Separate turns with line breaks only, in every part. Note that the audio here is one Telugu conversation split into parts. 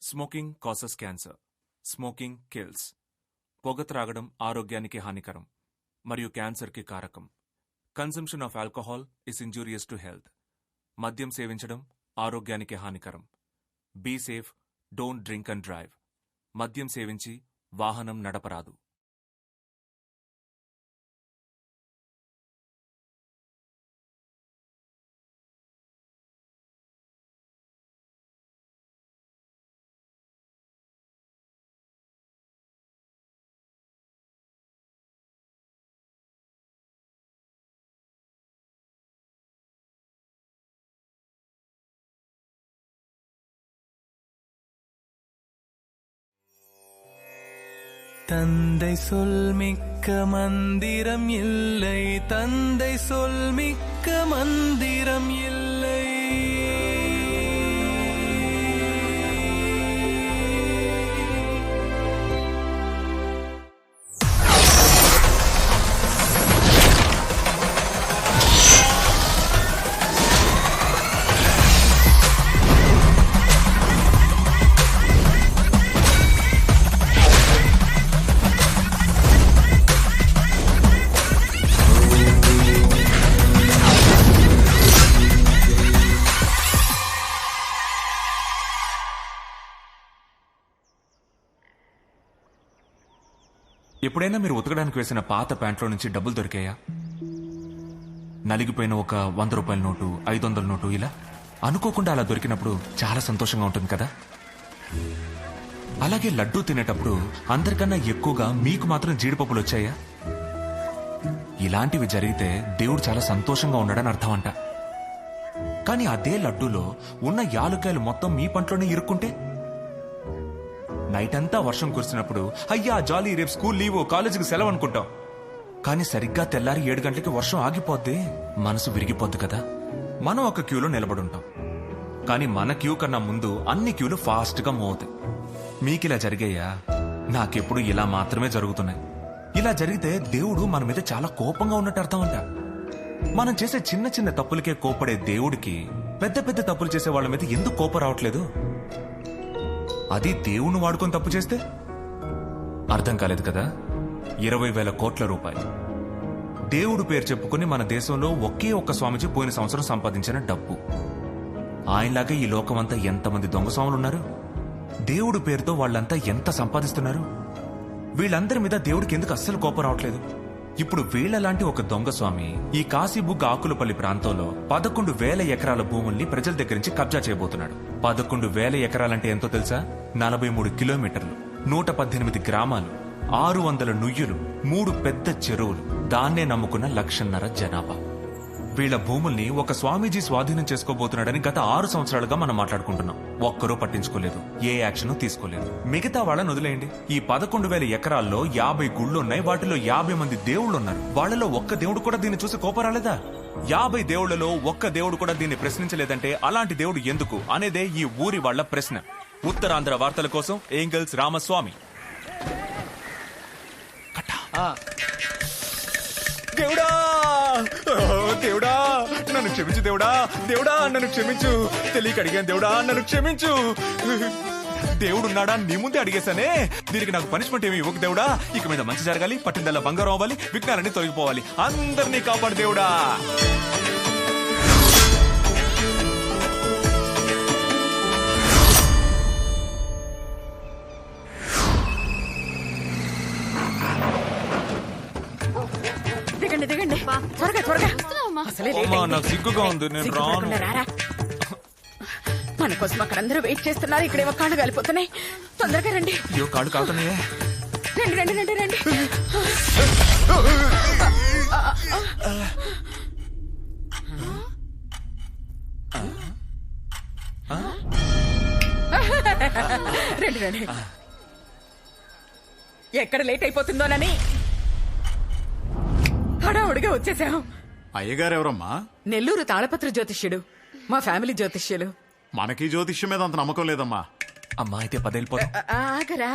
Smoking causes cancer. Smoking kills. పొగ త్రాగడం ఆరోగ్యానికి హానికరం మరియు క్యాన్సర్కి కారకం. Consumption of alcohol is injurious to health. మద్యం సేవించడం ఆరోగ్యానికి హానికరం. Be safe, don't drink and drive. మద్యం సేవించి వాహనం నడపరాదు.
தந்தை சொல் மிக்க மந்திரம் இல்லை, தந்தை சொல் மிக்க மந்திரம் இல்லை.
ఎప్పుడైనా మీరు ఉతకడానికి వేసిన పాత ప్యాంట్లో నుంచి డబ్బులు దొరికాయా? నలిగిపోయిన ఒక 100 రూపాయల నోటు, 500 నోటు, ఇలా అనుకోకుండా అలా దొరికినప్పుడు చాలా సంతోషంగా ఉంటుంది కదా. అలాగే లడ్డూ తినేటప్పుడు అందరికన్నా ఎక్కువగా మీకు మాత్రం జీడిపప్పులు వచ్చాయా? ఇలాంటివి జరిగితే దేవుడు చాలా సంతోషంగా ఉన్నాడని అర్థం అంట. కానీ అదే లడ్డూలో ఉన్న యాలుకాయలు మొత్తం మీ పంటలోనే ఇరుక్కుంటే, నైట్ అంతా వర్షం కురిసినప్పుడు అయ్యా జాలీ రేపు స్కూల్ లీవ్, కాలేజీకి సెలవు అనుకుంటాం. కానీ సరిగ్గా తెల్లారి 7 గంటలకి వర్షం ఆగిపోద్ది, మనసు విరిగిపోద్ది కదా. మనం ఒక క్యూలో నిలబడుంటాం, కానీ మన క్యూ కన్నా ముందు అన్ని క్యూలు ఫాస్ట్ గా మూవ్ అవుతాయి. మీకిలా జరిగాయా? నాకెప్పుడు ఇలా మాత్రమే జరుగుతున్నాయి. ఇలా జరిగితే దేవుడు మన మీద చాలా కోపంగా ఉన్నట్టు అర్థం అంట. మనం చేసే చిన్న చిన్న తప్పులకే కోపడే దేవుడికి పెద్ద పెద్ద తప్పులు చేసే వాళ్ళ మీద ఎందుకు కోపం రావట్లేదు? అది దేవుణ్ణి వాడుకొని తప్పు చేస్తే? అర్థం కాలేదు కదా. 20,000 కోట్ల రూపాయలు దేవుడు పేరు చెప్పుకుని మన దేశంలో ఒకే ఒక్క స్వామిజీ పోయిన సంవత్సరం సంపాదించిన డబ్బు. ఆయనలాగే ఈ లోకమంతా ఎంతమంది దొంగ స్వాములున్నారు? దేవుడు పేరుతో వాళ్ళంతా ఎంత సంపాదిస్తున్నారు? వీళ్ళందరి మీద దేవుడికి ఎందుకు అస్సలు కోపం రావట్లేదు? ఇప్పుడు వీళ్లలాంటి ఒక దొంగ స్వామి ఈ కాశీబుగ్గ ఆకులపల్లి ప్రాంతంలో 11,000 ఎకరాల భూముల్ని ప్రజల దగ్గర నుంచి కబ్జా చేయబోతున్నాడు. 11,000 ఎకరాలంటే ఎంతో తెలుసా? 43 కిలోమీటర్లు, 118 గ్రామాలు, 600 నుయ్యులు, 3 పెద్ద చెరువులు, దాన్నే నమ్ముకున్న 1,50,000 జనాభా. వీళ్ల భూముల్ని ఒక స్వామీజీ స్వాధీనం చేసుకోబోతున్నాడని గత 6 సంవత్సరాలుగా మనం మాట్లాడుకుంటున్నాం. ఒక్కరూ పట్టించుకోలేదు, ఏ యాక్షన్ తీసుకోలేదు. మిగతా వాళ్ళని వదిలేయండి. ఈ 11,000 ఎకరాల్లో 50 గుళ్ళున్నాయి, వాటిలో 50 మంది దేవుళ్ళున్నారు. వాళ్లలో ఒక్క దేవుడు కూడా దీన్ని చూసి కోపం రాలేదా? 50 దేవుళ్లలో ఒక్క దేవుడు కూడా దీన్ని ప్రశ్నించలేదంటే అలాంటి దేవుడు ఎందుకు అనేదే ఈ ఊరి వాళ్ల ప్రశ్న. ఉత్తరాంధ్ర వార్తల కోసం ఏంగల్స్ రామస్వామి. దేవుడా, దేవుడా నన్ను క్షమించు, దేవుడా, దేవుడా నన్ను క్షమించు, తెలియక అడిగాను, దేవుడా నన్ను క్షమించు. దేవుడున్నాడా నీ ముందే అడిగేశానే. దీనికి నాకు పనిష్మెంట్ ఏమి ఇవ్వకు దేవుడా. ఇక మీద మంచి జరగాలి, పట్టిందల్లా బంగారం అవ్వాలి, విఘ్నాలన్నీ తొలగిపోవాలి. అందరినీ కాపాడు దేవుడా. నాకు సిగ్గుగా ఉంది, నేను రాను.
మన కోసం అక్కడ అందరూ వెయిట్ చేస్తున్నారు. ఇక్కడేమో కాళ్ళు కాలిపోతున్నాయి. తొందరగా రండి.
అయ్యో కాళ్ళు కాలుతున్నాయే.
రండి రండి రండి రండి. రండి రండి. ఎక్కడ లేట్ అయిపోతుందోనని హడావుడిగా వచ్చేసాం.
అయ్యగారు ఎవరమ్మా?
నెల్లూరు తాళపత్ర జ్యోతిష్యుడు, మా ఫ్యామిలీ జ్యోతిష్యులు.
మనకి జ్యోతిష్యం మీద అంత నమ్మకం లేదమ్మా.
అమ్మా అయితే 10 వెళ్ళిపోతాం.
ఆగరా.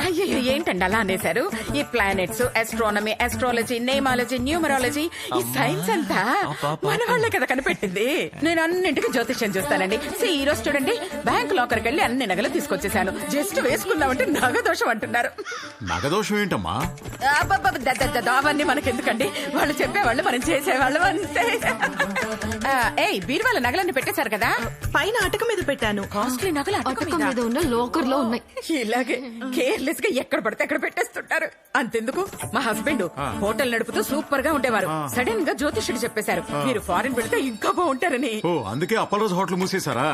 అయ్యో ఏంటండి అలా అనేశారు? ఈ planets, astronomy, astrology, namology, numerology, ఈ సైన్స్ అంతా మన వాళ్ళే కదా కనిపెట్టింది. నేను అన్నింటికి జ్యోతిష్యం చూస్తానండి. ఈ రోజు చూడండి, బ్యాంక్ లాకర్కి వెళ్ళి అన్ని నగలు తీసుకొచ్చేసాను. జస్ట్ వేసుకుందామంటే నగదోషం అంటున్నారు.
నగదోషం ఏంటమ్మా?
అవన్నీ మనకెందుకండి, వాళ్ళు చెప్పేవాళ్ళు మనం చేసేవాళ్ళం అంతే. ఏయ్, బీరువాల నగలన్నీ పెట్టేశారు కదా?
పైన అటక మీద పెట్టాను.
కాస్ట్లీ నగలు అటక మీద
ఉన్న లోకర్ లో ఉన్నాయి.
ఇలాగే కేర్లెస్ గా ఎక్కడ పడితే అక్కడ పెట్టేస్తుంటారు. అంతెందుకు, మా హస్బెండ్ హోటల్ నడుపుతూ సూపర్ గా ఉండేవారు. సడన్ గా జ్యోతిష్యుడు చెప్పేశారు, మీరు ఫారిన్ పెడితే ఇంకా బాగుంటారని.
ఓ అందుకే అప్పలరోజు హోటల్ మూసేశారా?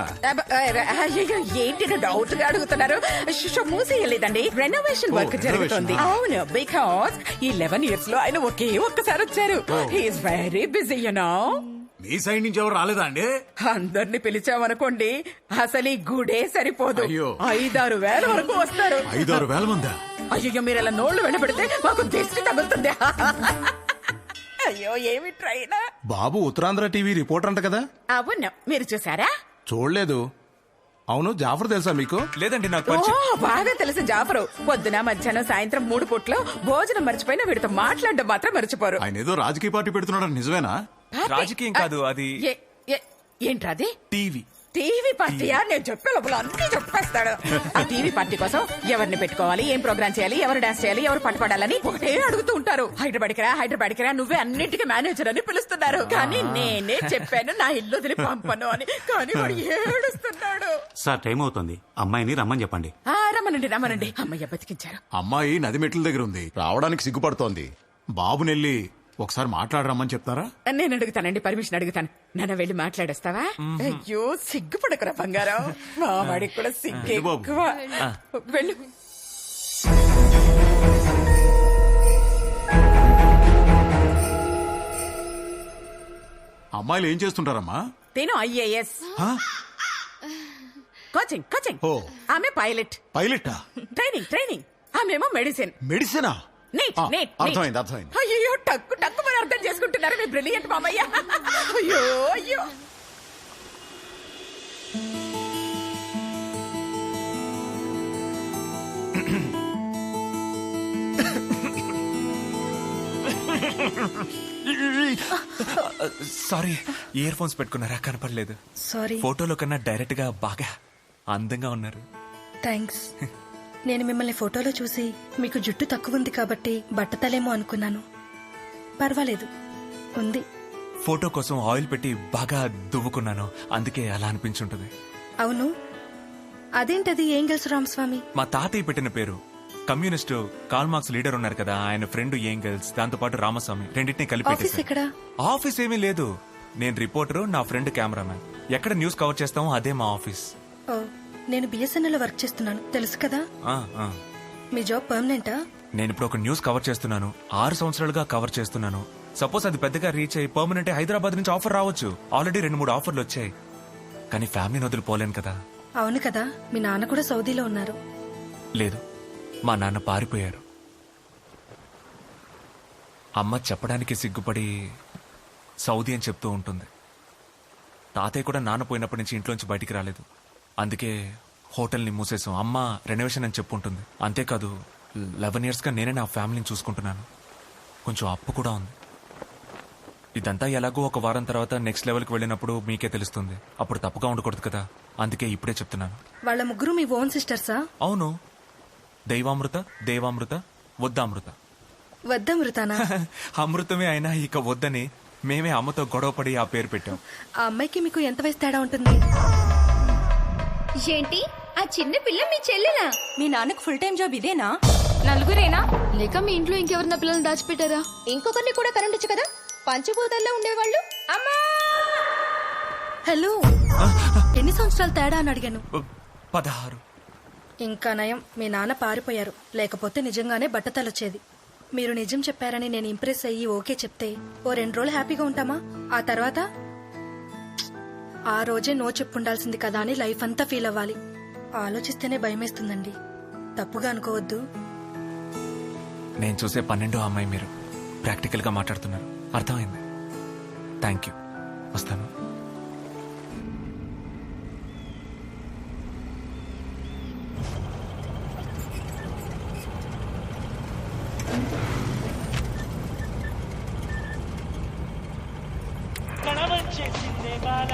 అయ్యో ఏంటి డౌట్ గా అడుగుతున్నారు? మూసేయలేదండి, రెనోవేషన్ వర్క్ జరుగుతుంది. అవును, బికాస్ ఈ 11 years లో ఆయన ఒక్కసారి వచ్చారు. He is very busy you know.
మీ సైడ్ నుంచి ఎవరు రాలేదా అండి?
అందరిని పిలిచామనుకోండి, అసలు ఈ గుడే సరిపోదు.
అయ్యో.
5-6 వేల వరకు వస్తారు.
5-6 వేల మందా?
అయ్యో మీరు అలా నోళ్లు వెనబెడితే మాకు దిష్టి తగులుతుంది. అయ్యో ఏమి ట్రైనా.
బాబు ఉత్తరాంధ్ర టీవీ రిపోర్టర్ అంట కదా?
అవును, మీరు చూసారా?
చూడలేదు. అవును, జాఫర్ తెలుసా మీకు?
లేదండి నాకు
ఓ
పరిచయం.
బాగా తెలుసు జాఫరు. పొద్దున మధ్యాహ్నం సాయంత్రం 3 పూట్లో భోజనం మర్చిపోయినా వీడితో మాట్లాడడం మాత్రం మర్చిపోరు.
ఆయన ఏదో రాజకీయ పార్టీ పెడుతున్నాడు, నిజమేనా?
రాజకీయం కాదు, అది
ఏంట్రా అది?
టీవీ.
టీవీ పార్టీయా? నేను చెప్పే లోపల అన్ని చెప్పేస్తాడు. ఆ టీవీ పార్టీ కోసం ఎవరిని పెట్టుకోవాలి, ఏం ప్రోగ్రామ్ చేయాలి, ఎవరు డాన్స్ చేయాలి, ఎవరు పట్టుపడాలని ఒకటే అడుగుతూ ఉంటారు. హైదరాబాద్కి రా నువ్వే అన్నింటికి మేనేజర్ అని పిలుస్తున్నారు. కానీ నేనే చెప్పాను నా ఇల్లు వదిలి పంపను అని. కానీ వాడు ఏడుస్తున్నాడు.
సార్ టైం అవుతుంది, అమ్మాయిని రమ్మని చెప్పండి.
రమ్మనండి. అమ్మయ్య బతికించారు.
అమ్మాయి నది మెట్ల దగ్గర ఉంది, రావడానికి సిగ్గుపడుతోంది. బాబునెళ్ళి ఒకసారి మాట్లాడరమ్మని చెప్తారా?
నేను అడుగుతానండి, పర్మిషన్ అడుగుతాను. నన్ను వెళ్ళి మాట్లాడేస్తావా? అయ్యో సిగ్గుపడకురా బంగారం, మా వాడికి కూడా సిగ్గు ఎక్కువ. వెళ్ళు.
అమ్మాయిలు ఏం చేస్తుంటారమ్మా?
నేను IAS కోచింగ్.
ఓ.
ఆమె పైలట్.
పైలటా?
ట్రైనింగ్. ఆమెమో మెడిసిన్.
మెడిసినా?
నీట్.
అర్థమైంది.
అయ్యో టక్కు మరి అర్థం చేసుకుంటున్నారు మీ బ్రిలియంట్ మామయ్య. అయ్యో
సారీ, ఇయర్ ఫోన్స్ పెట్టుకున్నారా? కనపడలేదు.
సారీ.
ఫోటోలో కన్నా డైరెక్ట్ గా బాగా అందంగా ఉన్నారు.
థ్యాంక్స్. నేను మిమ్మల్ని ఫోటోలో చూసి మీకు జుట్టు తక్కువ ఉంది కాబట్టి బట్టతలేమో అనుకున్నాను. పర్వాలేదు, ఉంది.
ఫోటో కోసం ఆయిల్ పెట్టి బాగా దువ్వుకున్నాను, అందుకే అలా అనిపించుంటది.
అవును, అదేంటది ఏంగల్స్ రామస్వామి?
మా తాతయ్య పెట్టిన పేరు. కమ్యూనిస్టు కాల్ మార్క్స్ లీడర్ ఉన్నారు కదా, ఆయన ఫ్రెండ్ ఏంగల్స్, దాంతో పాటు రామస్వామి, రెండింటినీ కలిపి
ఆఫీస్ ఎక్కడ?
ఆఫీస్ ఏమీ లేదు. నేను రిపోర్టరు, నా ఫ్రెండ్ కెమెరామ్యాన్. ఎక్కడ న్యూస్ కవర్ చేస్తామో అదే మా ఆఫీస్.
ఓ, నేను BSNL లో వర్క్ చేస్తున్నాను, తెలుసు కదా? మీ జాబ్ పర్మనెంటా?
నేను ఇప్పుడు ఒక న్యూస్ కవర్ చేస్తున్నాను, 6 సంవత్సరాలుగా కవర్ చేస్తున్నాను. సపోజ్ అది పెద్దగా రీచ్ అయ్యి పర్మనెంట్ హైదరాబాద్ నుంచి ఆఫర్ రావచ్చు. ఆల్రెడీ 2-3 ఆఫర్లు వచ్చాయి, కానీ ఫ్యామిలీని వదిలిపోలేను కదా.
అవును కదా, మీ నాన్న కూడా సౌదీలో ఉన్నారు.
లేదు, మా నాన్న పారిపోయారు. అమ్మ చెప్పడానికి సిగ్గుపడి సౌదీ అని చెప్తూ ఉంటుంది. తాతయ్య కూడా నాన్న పోయినప్పటి నుంచి ఇంట్లోంచి బయటికి రాలేదు. అందుకే హోటల్ని మూసేసాం. అమ్మ రెనోవేషన్ అని చెప్పుంటుంది. అంతేకాదు 11 yearsగా నేనే నా ఫ్యామిలీని చూసుకుంటున్నాను. కొంచెం అప్పు కూడా ఉంది. ఇదంతా ఎలాగో ఒక వారం తర్వాత నెక్స్ట్ లెవెల్కి వెళ్ళినప్పుడు మీకే తెలుస్తుంది. అప్పుడు తప్పుగా ఉండకూడదు కదా, అందుకే ఇప్పుడే చెప్తున్నాను.
వాళ్ళ ముగ్గురు మీ ఓన్ సిస్టర్సా?
అవును, దైవామృత, దేవామృత, వద్దామృత.
వద్దమృతానా?
అమృతమే అయినా ఇక వద్దని మేమే అమ్మతో గొడవపడి ఆ పేరు పెట్టాం.
ఆ అమ్మాయికి మీకు ఎంత వయసు తేడా ఉంటుంది?
ఏంటి ఆ చిన్న పిల్ల మీ చెల్లెలా?
మీ నాన్నకు ఫుల్ టైం జాబ్ ఇదేనా?
నలుగురేనా?
లేక మీ ఇంట్లో ఇంకెవరన్నా పిల్లల్ని దాచిపెట్టారా?
ఇంకొకరిని కూడా కరెంట్ కదా, పంచభూతాల్లో ఉండేవాళ్ళు. అమ్మా
హలో, ఎన్ని సంవత్సరాలు తేడా అని అడిగాను.
16.
ఇంకా నయం, మీ నాన్న పారిపోయారు, లేకపోతే నిజంగానే బట్టతలొచ్చేది. మీరు నిజం చెప్పారని నేను ఇంప్రెస్ అయ్యి ఓకే చెప్తే ఓ 2 రోజులు హ్యాపీగా ఉంటామా? ఆ తర్వాత ఆ రోజే నో చెప్పుండాల్సింది కదా అని లైఫ్ అంతా ఫీల్ అవ్వాలి. ఆలోచిస్తేనే భయమేస్తుందండి. తప్పుగా అనుకోవద్దు.
నేను చూసే 12వ అమ్మాయి మీరు. ప్రాక్టికల్ గా మాట్లాడుతున్నారు, అర్థమైంది. థ్యాంక్ యూ, వస్తాను.
కణవంచేసిందే బాల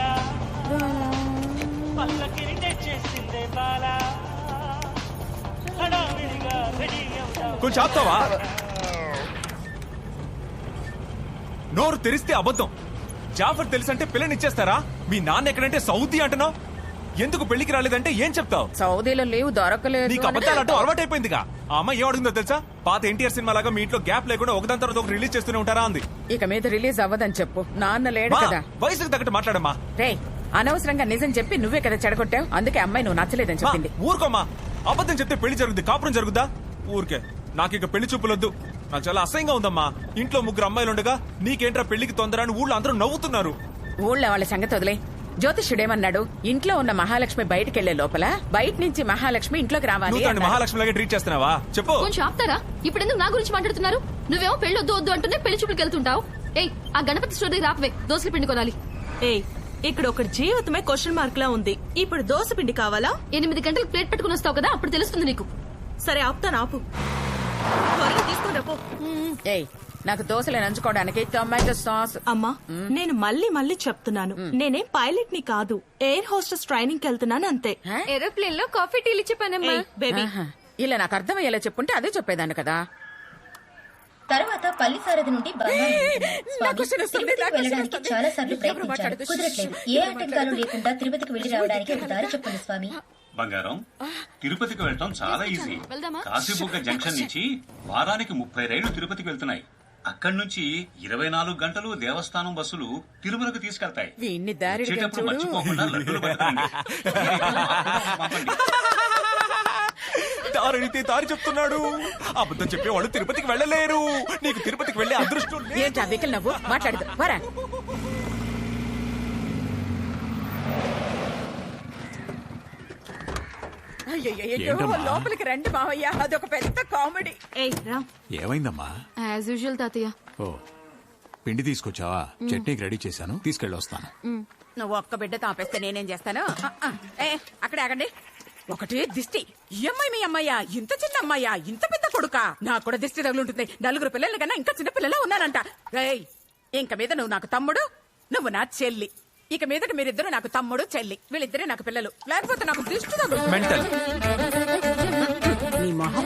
పల్లకిని తెచ్చేసిందే బాల హడావిడిగా రెడీ అవుతావు.
కొంచెం ఆపుతావా? నోరు తెరిస్తే అబద్ధం. జాఫర్ తెలుసంటే పిల్లనిచ్చేస్తారా? మీ నాన్న ఎక్కడంటే సౌదీ అంటున్నావు. ఎందుకు పెళ్లికి రాలేదంటే ఏం చెప్తావు?
సౌదీలో లీవ్ దొరకలేదు
నీకు అబద్ధాలు అంటూ అలవాటైపోయిందిగా. ఆ అమ్మాయి ఏం అడుగుందో తెలుసా? పాత ఎన్టీఆర్ సినిమా లాగా మీ ఇంట్లో గ్యాప్ లేకుండా ఒకదాని తర్వాత ఒకటి రిలీజ్ చేస్తూనే ఉంటారా అంది.
ఇక మీద రిలీజ్ అవ్వదని చెప్పు. నాన్న లేడు
మా,
కదా.
వయసుకు తగ్గట్టు మాట్లాడమ్మా.
రే, అనవసరంగా నిజం చెప్పి నువ్వే కదా చెడగొట్టావు. అందుకే అమ్మాయి నువ్వు నచ్చలేదని
మా,
చెప్పింది.
ఊరుకోమ్మా. అబద్ధం చెప్తే పెళ్లి జరుగుద్ది, కాపురం జరుగుద్దా? ఊరికే నాకు ఇక పెళ్లి చూపులొద్దు. నాకు చాలా అసహ్యంగా ఉందమ్మా. ఇంట్లో 3 అమ్మాయిలు ఉండగా నీకేంట్రా పెళ్లికి తొందర అని ఊళ్ళో అందరూ నవ్వుతున్నారు.
ఊళ్ళో వాళ్ళ సంగతి వదిలే. జ్యోతిష్యుడేమన్నాడు? ఇంట్లో ఉన్న మహాలక్ష్మి బయటకెళ్లే లోపల బయట నుంచి మహాలక్ష్మి ఇంట్లోకి రావాలి
నువ్వు
అన్నాడు.
మహాలక్ష్మి లాగే ట్రీట్ చేస్తున్నావా? చెప్పు.
కొంచెం ఆపుతారా? ఇప్పుడు ఎందుకు నా గురించి మాట్లాడుతున్నారు? నువ్వేమో పెళ్లి వద్దు వద్దు అంటూనే పెళ్లి చూపులకు వెళ్తుంటావు. ఏయ్, ఆ గణపతి స్టోర్ దగ్గర ఆపవే, దోశల పిండి కొనాలి.
ఏయ్, ఇక్కడ ఒక జీవితమే క్వశ్చన్ మార్క్ లా ఉంది. ఇప్పుడు దోశ పిండి కావాలా?
8 గంటలకు ప్లేట్ పెట్టుకుని వస్తావు కదా, అప్పుడు తెలుస్తుంది నీకు.
సరే ఆపుతాను, ఆపు. త్వరగా తీసుకొని రా పో.
ఏయ్, నాకు దోశలు నంచుకోవడానికి టొమాటో సాస్.
అమ్మా, నేను మళ్ళీ చెప్తున్నాను, నేనేం పైలట్ ని కాదు, ఎయిర్ హోస్టెస్ ట్రైనింగ్ వెళ్తున్నాను అంతే.
ఏరోప్లేన్ లో కాఫీ టీలు ఇచ్చి పనమ్మా.
ఏయ్, బేబీ,
ఆహా. ఇలా నాకు అర్థమయ్యేలా చెప్పుంటే అదే చెప్పేదాన్ని కదా.
తర్వాత పల్లి సారథి నుండి బంగారం వెళ్తున్నాడు.
నాకు క్వశ్చన్ వస్తుంది,
తిరుపతికి
నాకు క్వశ్చన్
వెళ్ళడానికి
వస్తుంది.
చాలా సార్లు
ఎవరు
ప్రయత్నించాడు,
మాట్లాడుతూ?
కుదరట్లేదు. ఏ ఆటంకాలు లేకుండా తిరుపతికి వెళ్లి రావడానికి ఒక దారి చెప్పండి స్వామి.
బంగారం, తిరుపతికి వెళ్ళటం చాలా ఈజీ. కాశీబుగ్గ జంక్షన్ నుంచి వారానికి 30 రైళ్లు తిరుపతికి వెళ్తున్నాయి. అక్కడి నుంచి 24 గంటలు దేవస్థానం బస్సులు తిరుమలకు తీసుకెళ్తాయి.
వీణ్ణి దారి
వచ్చేటప్పుడు మర్చిపోకుండా లడ్డూలు పట్టుకురండి. పంపండి.
దారితే దారి చెప్తున్నాడు. అబద్ధం చెప్పేవాళ్ళు తిరుపతికి వెళ్ళలేరు. నీకు తిరుపతికి వెళ్ళే అదృష్టం లేదు.
ఏంటి వెహికల్ నవ్వు మాట్లాడదు వరా.
ఏంటమ్మా?
లోపలికి రండి మావయ్య, అదొక పెద్ద కామెడీ.
ఏయ్ రా.
ఏమైందమ్మా?
యాజ్ యూజువల్ తాతయ్య.
ఓ, పిండి తీసుకొచ్చావా? చట్నీకి రెడీ చేశాను, తీసుకెళ్ళి వస్తాను.
నువ్వు ఒక్క బిడ్డ తాపేస్తే నేనేం చేస్తాను? ఏ అక్కడే ఆగండి. ఒకటే దిష్టి. ఈ అమ్మాయి మీ అమ్మాయ్యా? ఇంత చిన్న అమ్మాయ్యా? ఇంత పెద్ద కొడుకా? నాకు కూడా దిష్టి తగులుంటుంది. 4 పిల్లల కన్నా ఇంకా చిన్న పిల్లలా ఉన్నానంట. రేయ్, ఇంక మీద నువ్వు నాకు తమ్ముడు, నువ్వు నా చెల్లి. ఇక మీదట మీరిద్దరు నాకు తమ్ముడు చెల్లి, వీళ్ళిద్దరే నాకు పిల్లలు. లేకపోతే నాకు దిష్టి తగులు.
మెంటల్.
నీ మొహం.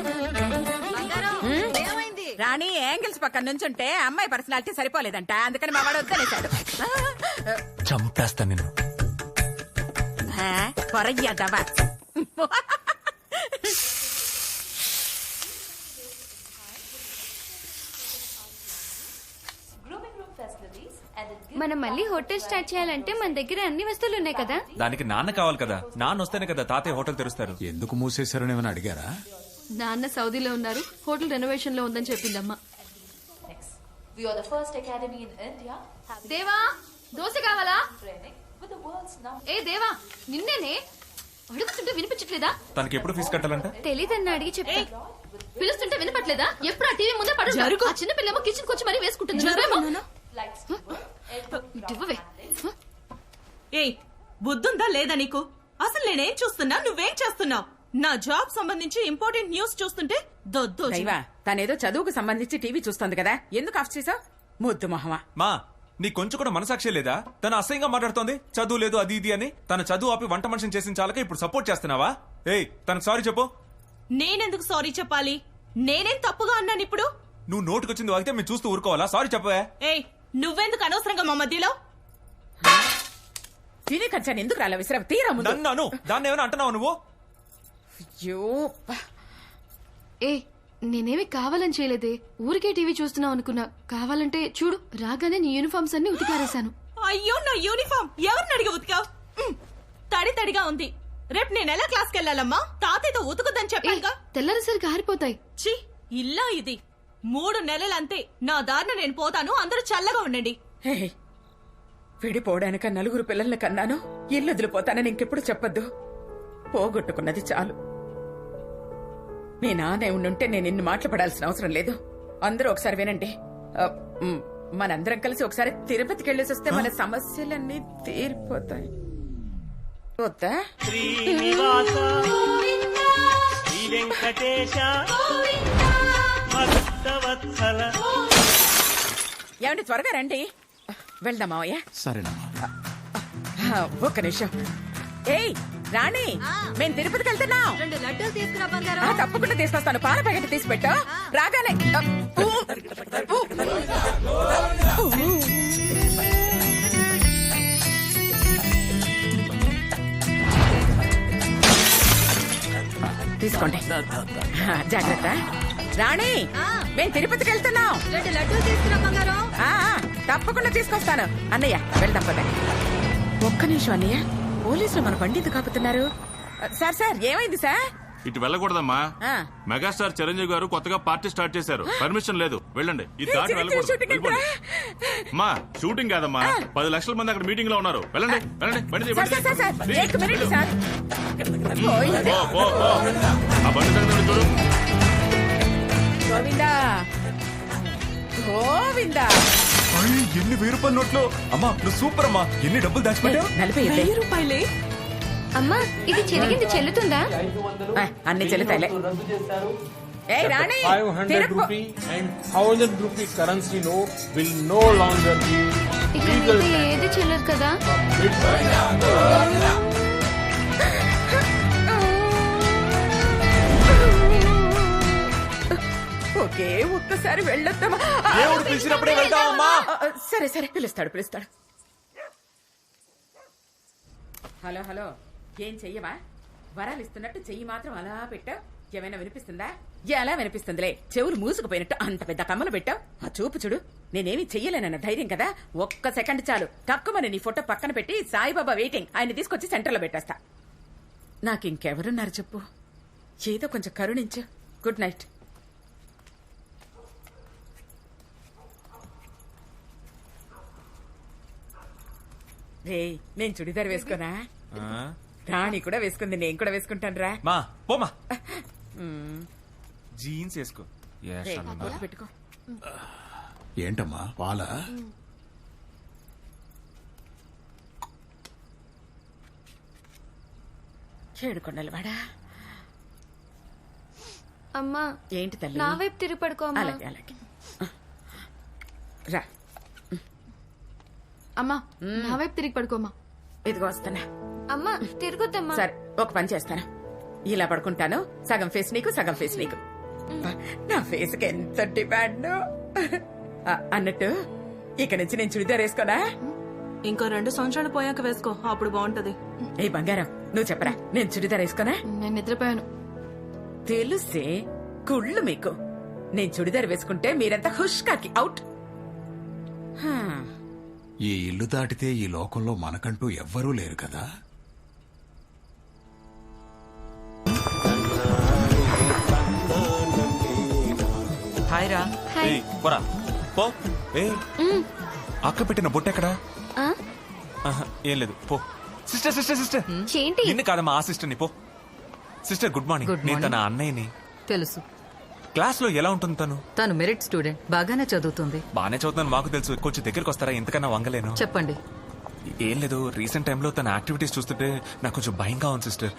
రాణి యాంగిల్స్ పక్కన నుంచుంటే అమ్మాయి పర్సనాలిటీ సరిపోలేదంట, అందుకని మా వాడు వద్దనేశాడు.
చంపేస్తా నిన్ను.
పొరయ్యాదవా.
మనం మళ్ళీ హోటల్ స్టార్ట్ చేయాలంటే మన దగ్గర అన్ని వస్తువులు ఉన్నాయి కదా.
దానికి నాన్న కావాలి కదా. నాన్న వస్తేనే కదా తాతయ్య హోటల్ తెరుస్తారు.
ఎందుకు మూసేశారని ఏమైనా అడిగారా?
నాన్న సౌదీలో ఉన్నారు, హోటల్ రెనోవేషన్ లో ఉందని చెప్పిందమ్మా. దేవా, దోశ కావాలా? ఏ దేవా, నిన్నేనే అడుగుతుంటే వినిపించట్లేదా?
తనకి ఎప్పుడు ఫీజు కట్టాలంట?
తెలీదన్న అడిగి చెప్పే. పిలుస్తుంటే వినపట్లేదా? ఎప్పుడు ఆ టీవీ ముందే పడు. ఆ చిన్న పిల్లేమో కిచెన్ వచ్చి మరీ వేసుకుంటుంది. ఇవ్వవే.
ఏయ్, బుద్ధుందా లేదా నీకు? అసలు నేనేం చూస్తున్నా, నువ్వేం చేస్తున్నావు? నా జాబ్ సంబంధించి ఇంపార్టెంట్ న్యూస్ చూస్తుంటే దొద్దు.
దైవా, తనేదో చదువుకు సంబంధించి టీవీ చూస్తుంది కదా, ఎందుకు ఆఫ్ చేసావు? ముద్దు మొహమా.
మా, నీ కొంచెం కూడా మనసాక్షి లేదా? తను అసహ్యంగా మాట్లాడుతోంది, చదువు లేదు అది ఇది అని. తన చదువు ఆపి వంట మనిషిని చేసిన చాలక ఇప్పుడు సపోర్ట్ చేస్తున్నావా? ఏయ్, తనకు సారీ చెప్పు.
నేనెందుకు సారీ చెప్పాలి? నేనేం తప్పుగా అన్నాను ఇప్పుడు?
నువ్వు నోటుకొచ్చింది వాగితే మేము చూస్తూ ఊరుకోవాలా? సారీ చెప్పవే.
ఏయ్, నువ్వెందుకు అనవసరంగా మా మధ్యలో?
తినే ఖర్చాన్ని ఎందుకు రాలే విశ్రామ తీరా ముందు.
నన్ను దాన్ని ఏమైనా అంటున్నావు నువ్వు?
అయ్యో,
ఏ, నేనేమి కావాలని చేయలేదే, ఊరికే టీవీ చూస్తున్నావు అనుకున్నా. కావాలంటే చూడు, రాగానే నీ యూనిఫామ్స్ అన్ని ఉతికారేశాను.
అయ్యో, నా యూనిఫామ్ ఎవరిని అడిగి ఉతికావు? తడి తడిగా ఉంది. రేపు నేను ఎలా క్లాస్కి వెళ్ళాలమ్మా? తాతయ్యతో ఉతుకుదని చెప్పానుగా.
తెల్లరిసరికి ఆరిపోతాయి.
చి, ఇల్లా ఇది 3 నెలలంతే. నా దారిన నేను పోతాను, అందరూ చల్లగా ఉండండి.
హే, విడిపోవడానిక 4 పిల్లల్ని కన్నాను, ఇల్లు వదిలిపోతానని ఇంకెప్పుడు చెప్పొద్దు. పోగొట్టుకున్నది చాలు. మీ నాన్న ఉండుంటే నేను ఇన్ని మాటలు పడాల్సిన అవసరం లేదు. అందరూ ఒకసారి వినండి. మనందరం కలిసి ఒకసారి తిరుపతికి వెళ్ళేసి వస్తే మన సమస్యలన్నీ తీరిపోతాయి. వద్దా?
శ్రీనివాస శ్రీ వెంకటేశ భక్తవత్సల
ఏమండి త్వరగా రండి. వెళ్దాం మావయ్య.
సరేనమ్మా.
ఒక్క నిమిషం. ఏయ్ రాణి, మేము తిరుపతికి వెళ్తున్నాం.
2 లడ్డూలు తీసుకురా బంగారం.
తప్పకుండా తీసుకొస్తాను. పాల ప్యాకెట్ తీసి పెట్టు. రాగానే తీసుకోండి. జాగ్రత్త. రాణి, మేము తిరుపతికి వెళ్తున్నాం.
2 లడ్డూలు తీసుకురా బంగారం.
తప్పకుండా తీసుకొస్తాను. అన్నయ్య వెళ్దాం పద. ఒక్క నిమిషం అన్నయ్య, పోలీసులు మన బండి ఎందుకు కాపుతున్నారు? సార్ సార్ ఏమైంది సార్?
ఇటు వెళ్ళకూడదమ్మా. మెగాస్టార్ చిరంజీవి గారు కొత్తగా పార్టీ స్టార్ట్ చేశారు. పర్మిషన్ లేదు, వెళ్ళండి. ఇది దాటి వెళ్ళకూడదు. వెళ్ళిపోండి. అమ్మా షూటింగ్ కాదమ్మా, 10 లక్షల మంది అక్కడ మీటింగ్ లో ఉన్నారు. వెళ్ళండి వెళ్ళండి. బండి తీ, బండి తీ. పో, పో, పో. ఆ బండి తగ్గ చూడు.
గోవిందా గోవిందా.
ఎన్ని 1000 రూపాయల నోట్లు. అమ్మా నువ్వు సూపర్ అమ్మా. ఎన్ని డబ్బులు దాచిపెట్టావు?
40 రూపాయలే.
అమ్మా ఇది చెరిగింది చెల్లుతుందా?
అన్ని చెల్లుతాయిలే. ఏ రాణి,
500 rupee and 1000 rupee currency note will no longer be
ఇక
legal.
మీది ఏది చెల్లదు కదా?
ఓకే ఒక్కసారి వెళ్ళొద్దామా?
దేవుడు పిలిచినప్పుడే వెళ్తామమ్మా.
సరే సరే, పిలుస్తాడు పిలుస్తాడు. హలో హలో, ఏం చెయ్యవా? వరాలు ఇస్తున్నట్టు చెయ్యి మాత్రం అలా పెట్టావు. ఏమైనా వినిపిస్తుందా? ఎలా వినిపిస్తుందిలే, చెవులు మూసుకుపోయినట్టు అంత పెద్ద కమ్మలు పెట్టావు. ఆ చూపు చూడు. నేనేమి చెయ్యలేనన్న ధైర్యం కదా. ఒక్క సెకండ్ చాలు, తక్కువని నీ ఫోటో పక్కన పెట్టి సాయిబాబా వెయిటింగ్, ఆయన తీసుకొచ్చి సెంటర్లో పెట్టేస్తా. నాకింకెవరున్నారు చెప్పు? ఏదో కొంచెం కరుణించు. Good night. రే, నేను చుడిదార్ వేసుకోనా? రాణి కూడా వేసుకుంది, నేను కూడా వేసుకుంటాను రా.
మా పోమా, జీన్స్ వేసుకో.
పెట్టుకో.
ఏంటమ్మా పాల?
చేడుకొండలు వాడా.
అమ్మా
ఏంటి తల్లి?
నా వైపు తిరిగి పడుకో అమ్మా.
అలాగే అలాగే. రా
అమ్మా, నా వైపు తిరిగి పడుకోమ్మా.
ఇదిగో వస్తానా.
అమ్మా తిరగొద్దమ్మా.
సరే ఒక పని చేస్తాను, ఇలా పడుకుంటాను. సగం ఫేస్ నీకు, సగం ఫేస్ నీకు. నా ఫేస్ కి ఎంత డిమాండ్. అన్నట్టు ఇక నుంచి నేను చుడిదార్ వేసుకోనా?
ఇంకో 2 సంవత్సరాలు పోయాక వేసుకో, అప్పుడు బాగుంటది.
ఏ బంగారం, నువ్వు చెప్పరా, నేను చుడిదార్ వేసుకోనా?
నేను నిద్రపోయాను.
తెలుసే కుళ్ళు మీకు. నేను చుడిదార్ వేసుకుంటే మీరంతా హుష్కాకి అవుట్.
ఈ ఇల్లు దాటితే ఈ లోకంలో మనకంటూ ఎవ్వరూ లేరు కదా.
హాయ్ రా. పోరా పో. అక్క పెట్టిన బొట్టెక్కడా? ఏం లేదు పో. Sister sister sister.
ఏంటి?
నిన్ను కాదమ్మా, ఆ సిస్టర్ ని. పో సిస్టర్. Good morning. నేను తన అన్నయ్యని.
తెలుసు.
క్లాస్ లో ఎలా ఉంటుంది తను?
తను మెరిట్ స్టూడెంట్, బాగానే చదువుతుంది.
బానే చదువుతున్నాను మాకు తెలుసు. కొంచెం దగ్గరికి వస్తారా? ఇంతకన్నా వంగలేను.
చెప్పండి.
ఏం లేదు, రీసెంట్ టైంలో తన యాక్టివిటీస్ చూస్తుంటే నాకు కొంచెం భయంగా ఉంది సిస్టర్.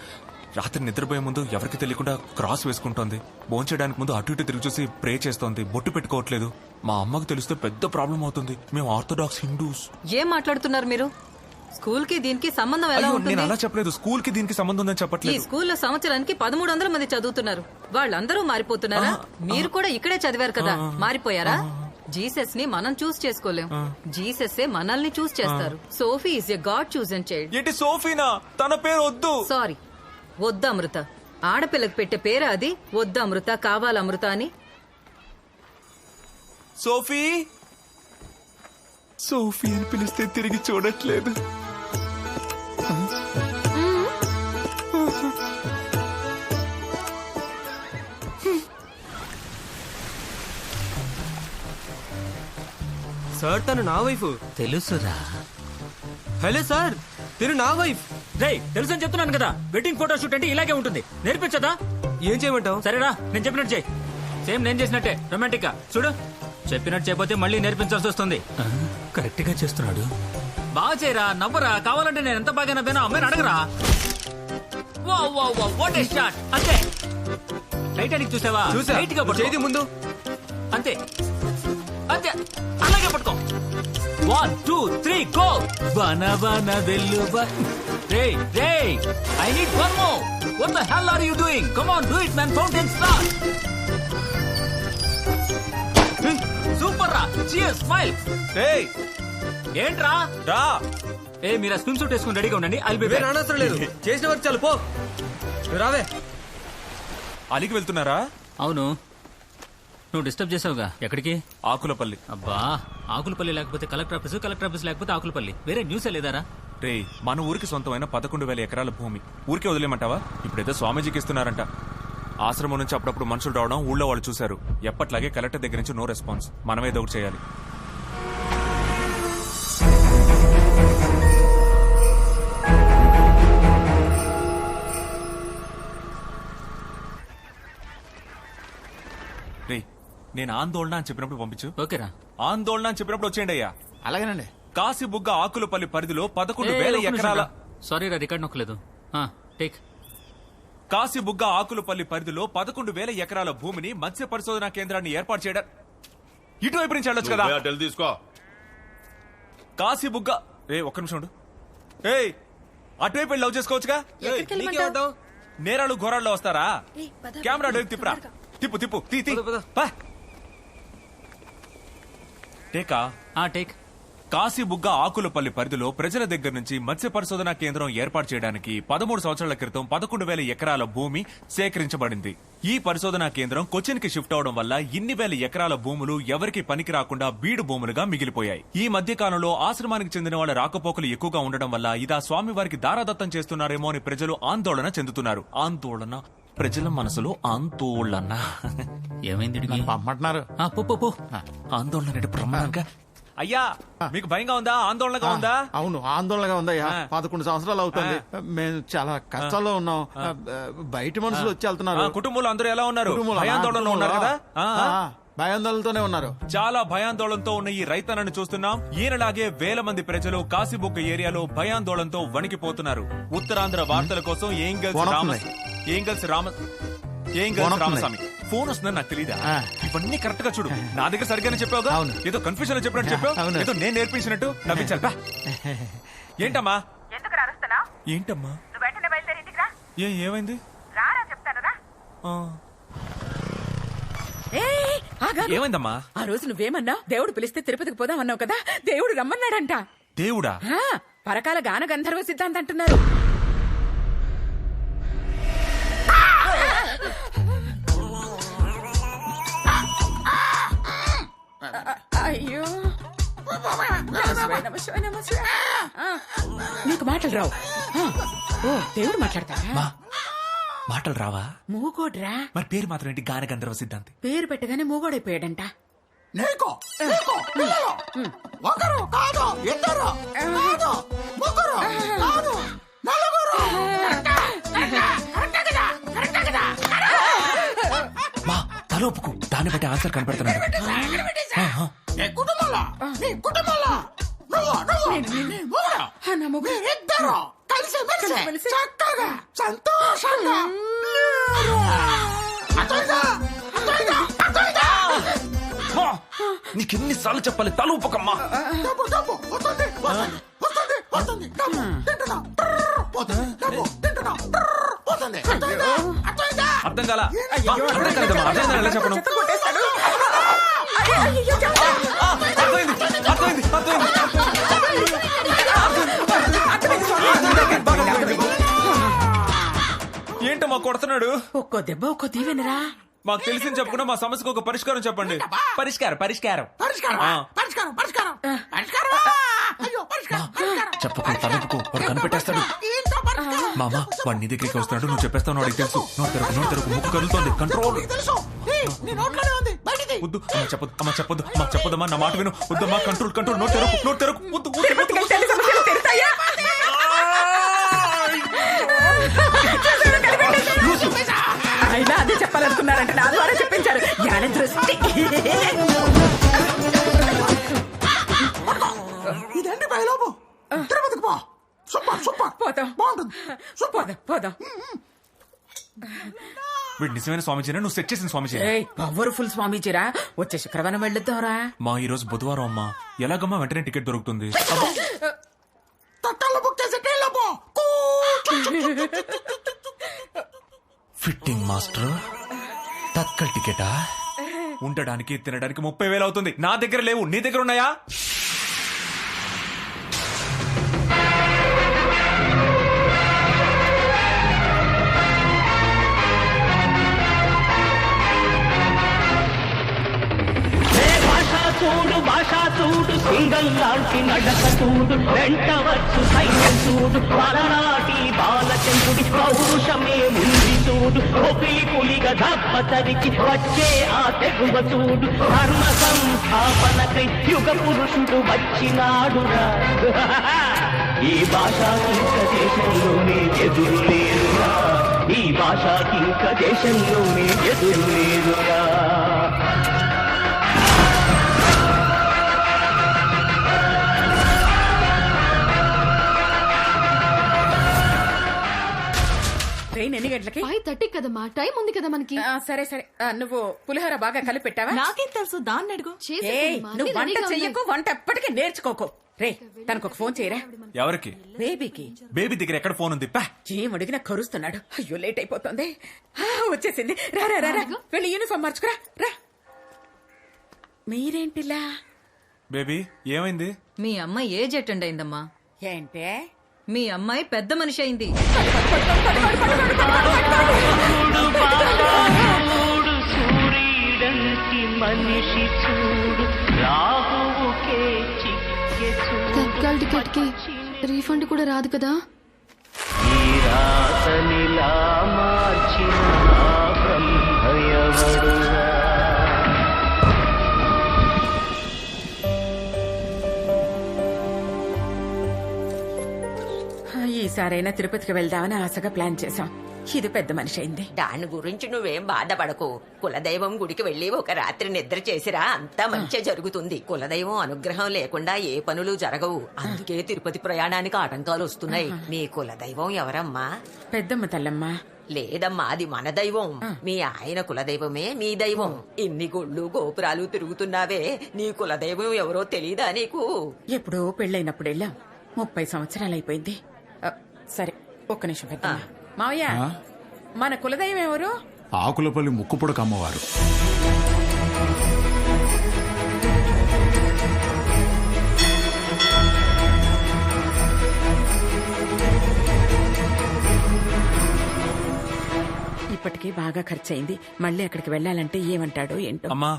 రాత్రి నిద్రపోయే ముందు ఎవరికి తెలియకుండా క్రాస్ వేసుకుంటోంది. భోంచేయడానికి ముందు అటు ఇటు తిరిగి చూసి ప్రే చేస్తోంది. బొట్టు పెట్టుకోవట్లేదు. మా అమ్మకు తెలిస్తే పెద్ద ప్రాబ్లం అవుతుంది. మేము ఆర్థోడాక్స్ హిందూస్.
ఏం మాట్లాడుతున్నారు మీరు? స్కూల్ కి దీనికి సంబంధం ఎలా ఉంటుంది?
నేను అలా చెప్పలేదు. స్కూల్ కి దీనికి సంబంధం ఉందని
ఈ
చెప్పట్లేదు.
స్కూల్లో సంవత్సరానికి 1300 మంది చదువుతున్నారు. వాళ్ళందరూ మారిపోతున్నారా? మీరు కూడా ఇక్కడే చదివారు కదా, మారిపోయారా? జీసస్ ని మనం చూస్ చేసుకోలేం, జీసస్ మనల్ని చూస్ చేస్తారు. Sophie is a god chosen child.
ఏంటి సోఫీనా? తన పేరు వద్దు.
సారీ, వద్దు అమృత. ఆడపిల్లకి పెట్టే పేరు అది. వద్దు అమృత, కావాలి అమృత అని.
సోఫీ సోఫీ అని పిలిస్తే తిరిగి చూడట్లేదు.
సార్ తను నా వైఫ్.
తెలుసురా.
హలో సార్, తిను నా వైఫ్.
రే తెలుసని చెప్తున్నాను కదా, వెడ్డింగ్ ఫోటో షూట్ అంటే ఇలాగే ఉంటుంది. నేర్పించదా?
ఏం చేయమంటావు?
సరేరా, నేను చెప్పినట్టు చేయి. సేమ్ నేను చేసినట్టే, రొమాంటిక్ గా చూడు. చెప్పినట్టు చేయకపోతే మళ్ళీ నేర్పించాల్సి వస్తుంది.
కరెక్ట్ గా చేస్తున్నాడు.
బాగా చేయరా, నవ్వరా. కావాలంటే నేను ఎంత బాగా నవ్వానో అమ్మాయిని అడగరా. What a shot. అంతే. టైటానిక్ చూసావా?
చూసా.
లైట్ గా పట్టుకో.
చేతి ముందు.
అంతే అంతే, అలాగే పట్టుకో. 1 2 3 గో. బన బన వెల్లు రే రే, I need one more. What the hell are you doing? Come on, do it man. Fountain star. Super రా. Cheers, smile.
ఏయ్
ఏంట్రా
రా.
ఏ మీరు ఆ స్విమ్ సూట్ వేసుకుని రెడీగా ఉండండి. I'll be back.
అనవసరం లేదు, చేసిన వరకు చాలు. పో నువ్వు రావే.
అలికి వెళ్తున్నారా?
అవును, నువ్వు డిస్టర్బ్ చేసావుగా. ఎక్కడికి?
ఆకులపల్లి.
అబ్బా, ఆకులపల్లి లేకపోతే కలెక్టర్ ఆఫీస్, కలెక్టర్ ఆఫీస్ లేకపోతే ఆకులపల్లి. వేరే న్యూసే లేదారా?
రే, మన ఊరికి సొంతమైన 11,000 ఎకరాల భూమి ఊరికే వదిలేమంటావా? ఇప్పుడేదో స్వామీజీకి ఇస్తున్నారంట. ఆశ్రమం నుంచి అప్పుడప్పుడు మనుషులు రావడం ఊళ్ళో వాళ్ళు చూశారు. ఎప్పట్లాగే కలెక్టర్ దగ్గర నుంచి నో రెస్పాన్స్. మనమేదో ఒకటి చేయాలి. రే, నేను ఆందోళన అని చెప్పినప్పుడు పంపించు.
ఓకేరా.
ఆందోళన అని చెప్పినప్పుడు వచ్చేయండి అయ్యా.
అలాగేనండి.
కాశీబుగ్గ ఆకులపల్లి పరిధిలో 11,000 ఎకరాల.
సారీ రా, రికార్డ్ నొక్కలేదు. టేక్.
కాశీబుగ్గ ఆకులపల్లి పరిధిలో 11,000 ఎకరాల భూమిని మత్స్య పరిశోధనా కేంద్రాన్ని ఏర్పాటు చేయడం. ఇటువైపు నుంచి వెళ్ళొచ్చు కదా.
తీసుకో.
కాశీబుగ్గ. రే, ఒక్క నిమిషం ఉండు. ఏయ్, అటువైపు వెళ్ళి లవ్ చేసుకోవచ్చుగా. నేరాలు ఘోరాల్లో వస్తారా? కెమెరా అటువైపు తిప్పురా. తిప్పు తిప్పు, తీ తీ. టేకా.
టేక్.
కాశీబుగ్గ ఆకులపల్లి పరిధిలో ప్రజల దగ్గర నుంచి మత్స్య పరిశోధనా కేంద్రం ఏర్పాటు చేయడానికి 13 సంవత్సరాల క్రితం 11,000 ఎకరాల భూమి సేకరించబడింది. ఈ పరిశోధనా కేంద్రం కొచ్చిన్ కి షిఫ్ట్ అవడం వల్ల ఇన్ని వేల ఎకరాల భూములు ఎవరికి పనికి రాకుండా బీడు భూములుగా మిగిలిపోయాయి. ఈ మధ్య కాలంలో ఆశ్రమానికి చెందిన వాళ్ళ రాకపోకలు ఎక్కువగా ఉండడం వల్ల ఇదా స్వామివారికి దారాదత్తం చేస్తున్నారేమో అని ప్రజలు ఆందోళన చెందుతున్నారు. ఆందోళన, ప్రజల మనసులో ఆందోళన.
ఏమైంది?
పంపమంటున్నారు.
ఆందోళన రేటు ప్రమాణంగా. అయ్యా, మీకు భయంగా ఉందా? ఆందోళనగా ఉందా?
అవును, ఆందోళనగా ఉందయ్యా. 11 సంవత్సరాలు అవుతుంది. మేము చాలా కష్టాల్లో ఉన్నాం. బయట మనుషులు వచ్చి వెళ్తున్నారు.
కుటుంబంలో అందరూ ఎలా ఉన్నారు? భయాందోళనలో ఉన్నారు కదా?
భయాందోళనతోనే ఉన్నారు.
చాలా భయాందోళనతో ఉన్న ఈ రైతన్నను చూస్తున్నాం. ఈయనలాగే వేల మంది ప్రజలు కాశీబుగ్గ ఏరియాలో భయాందోళనతో వణికిపోతున్నారు. ఉత్తరాంధ్ర వార్తల కోసం ఏంగల్స్ రామస్వామి ఫోన్ వస్తుందని నాకు తెలీదా? ఇవన్నీ కరెక్ట్ గా చూడు. నా దగ్గర సరిగ్గానే చెప్పావుగా. ఏదో కన్ఫ్యూజన్ లో చెప్పినట్టు చెప్పావు. ఏదో నేను నేర్పించినట్టు నవ్వించాలి. ఏంటమ్మా? ఏంటమ్మా? ఏమైంది? ఏమైందమ్మా?
ఆ రోజు నువ్వేమన్నా? దేవుడు పిలిస్తే తిరుపతికి పోదామన్నావు కదా. దేవుడు రమ్మన్నాడంట.
దేవుడా?
పరకాల గాన గంధర్వ సిద్ధాంతం అంటున్నారు. అయ్యో, నీకు మాటలు రావు. ఓ, దేవుడు మాట్లాడతాడా?
మాటలు రావా?
మూగోడ్రా.
మరి పేరు మాత్రం ఏంటి? గాన గంధర్వ సిద్ధాంతి.
పేరు పెట్టగానే మూగోడైపోయాడంట.
తలోపుకు దాన్ని బట్టి ఆన్సర్ కనపడుతున్నాడు. నీకెన్నిసార్లు చెప్పాలి? తలూపకమ్మా. అర్థం కాల. ఎలా చెప్పను? ఏంటమ్మా కొడుతున్నాడు?
ఒక్కో దెబ్బ ఒక్కో దీవెనరా.
మాకు తెలిసింది చెప్పకుండా మా సమస్యకు ఒక పరిష్కారం చెప్పండి. పరిష్కారం చెప్పకు, తలపుకు. వాడు కనిపెట్టేస్తాడు. మామా, వాడు నీ దగ్గరికి వస్తున్నాడు. నువ్వు చెప్పేస్తావు. వాడికి తెలుసు. నోట్ తెరకు ముక్కు కదులుతోంది. కంట్రోల్. వద్దు అమ్మా, చెప్పొద్దు అమ్మా, చెప్పొద్దమ్మా. నా మాట విను. వద్దమ్మా, కంట్రోల్. నోట్ తెరకు.
అయినా అదే చెప్పాలనుకున్నారంటే నా ద్వారా చెప్పించారు. జ్ఞాన దృష్టి.
ఇదేంటి బయలోపు? తిరుపతికి పో. సూపర్
పోదాం.
వీడు నిజమైన స్వామీజీనా నువ్వు సెట్ చేసిన స్వామీజీ?
పవర్ఫుల్ స్వామీజీరా, వచ్చే శుక్రవారం వెళ్ళొద్దాంరా.
మా ఈ రోజు బుధవారం అమ్మా, ఎలాగమ్మా వెంటనే టికెట్ దొరుకుతుంది? ఫిట్టింగ్ మాస్టర్ తత్కల్ టికెటా? ఉండడానికి తినడానికి 30,000 అవుతుంది. నా దగ్గర లేవు, నీ దగ్గర ఉన్నాయా?
చూడు భాషా చూడు సింగల్ లాంటి నడక చూడు వెంటవచ్చు సైన్యం చూడు పలనాటి బాలచంద్రుడి పౌరుషమే ముందు చూడు ఒపిలి పులిగా దప్పతరికి వచ్చే ఆ తెగువ చూడు ధర్మ సంస్థాపనకై యుగ పురుషుడు వచ్చినాడురా. ఈ భాషాకింక దేశంలోనే ఎదురు లేరురా, ఈ భాషాకింక దేశంలోనే ఎదురు లేరురా.
ట్రైన్ ఎన్ని గంటలకి?
5:30 కదమ్మా, టైం ఉంది కదా మనకి.
సరే సరే, నువ్వు పులిహోర బాగా కలిపి పెట్టావా?
నాకేం తెలుసు, దాన్ని అడుగు.
నువ్వు వంట చెయ్యకు, వంట ఎప్పటికీ నేర్చుకోకు. రే, తనకు ఒక ఫోన్ చేయరా.
ఎవరికి?
బేబీకి.
బేబీ దగ్గర ఎక్కడ ఫోన్ ఉంది?
ఏం అడిగినా కరుస్తున్నాడు. అయ్యో లేట్ అయిపోతుంది. వచ్చేసింది. రా రా రా, వెళ్ళి యూనిఫామ్ మార్చుకురా. రా. మీరేంటిలా?
బేబీ ఏమైంది?
మీ అమ్మాయి ఏజ్ అటెండ్ అయిందమ్మా.
ఏంటే?
మీ అమ్మాయి పెద్ద మనిషి అయింది.
మనిషి చూడు రాహువుకే చిక్కె
తత్కాల్ టికెట్ కి రీఫండ్ కూడా రాదు కదా.
ఈ రాతనిలా మార్చిన బ్రహ్మయవడురా.
ఈసారైనా తిరుపతికి వెళ్దామని ఆశగా ప్లాన్ చేశాం. ఇది పెద్ద మనిషి అయింది.
దాని గురించి నువ్వేం బాధపడకు. కులదైవం గుడికి వెళ్లి ఒక రాత్రి నిద్ర చేసిరా, అంతా మంచి జరుగుతుంది. కులదైవం అనుగ్రహం లేకుండా ఏ పనులు జరగవు. అందుకే తిరుపతి ప్రయాణానికి ఆటంకాలు వస్తున్నాయి. మీ కులదైవం ఎవరమ్మా?
పెద్దమ్మ తల్లమ్మ.
లేదమ్మా, అది మన దైవం. మీ ఆయన కులదైవమే మీ దైవం. ఇన్ని గుళ్ళు గోపురాలు తిరుగుతున్నావే, నీ కులదైవం ఎవరో తెలీదా నీకు?
ఎప్పుడో పెళ్ళైనప్పుడు వెళ్ళాం. 30 సంవత్సరాలు అయిపోయింది. సరే, ఒక్క నిమిషం పెద్దమ్మ. మావయ్య, మన కులదైవం ఎవరు?
ఆకులపల్లి ముక్కుపుడక అమ్మవారు.
ఇప్పటికీ బాగా ఖర్చయింది. మళ్ళీ అక్కడికి వెళ్ళాలంటే ఏమంటాడో ఏంటో.
అమ్మా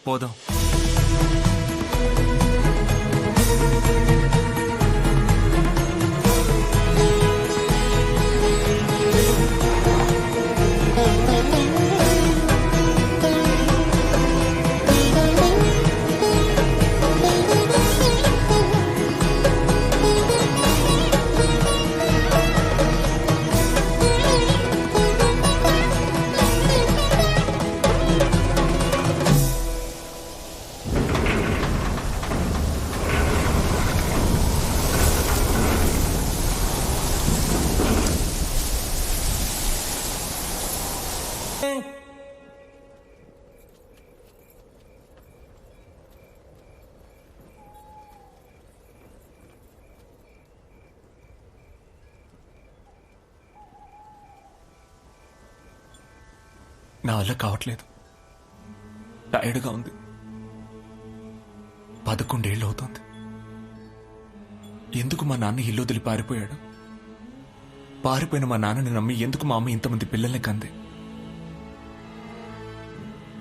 పోదాం. నా వల్ల కావట్లేదు. టైర్డ్గా ఉంది. 11 ఏళ్ళు అవుతోంది. ఎందుకు మా నాన్న ఇల్లు వదిలి పారిపోయాడు? పారిపోయిన మా నాన్నని నమ్మి ఎందుకు మా అమ్మ ఇంతమంది పిల్లల్ని కంది?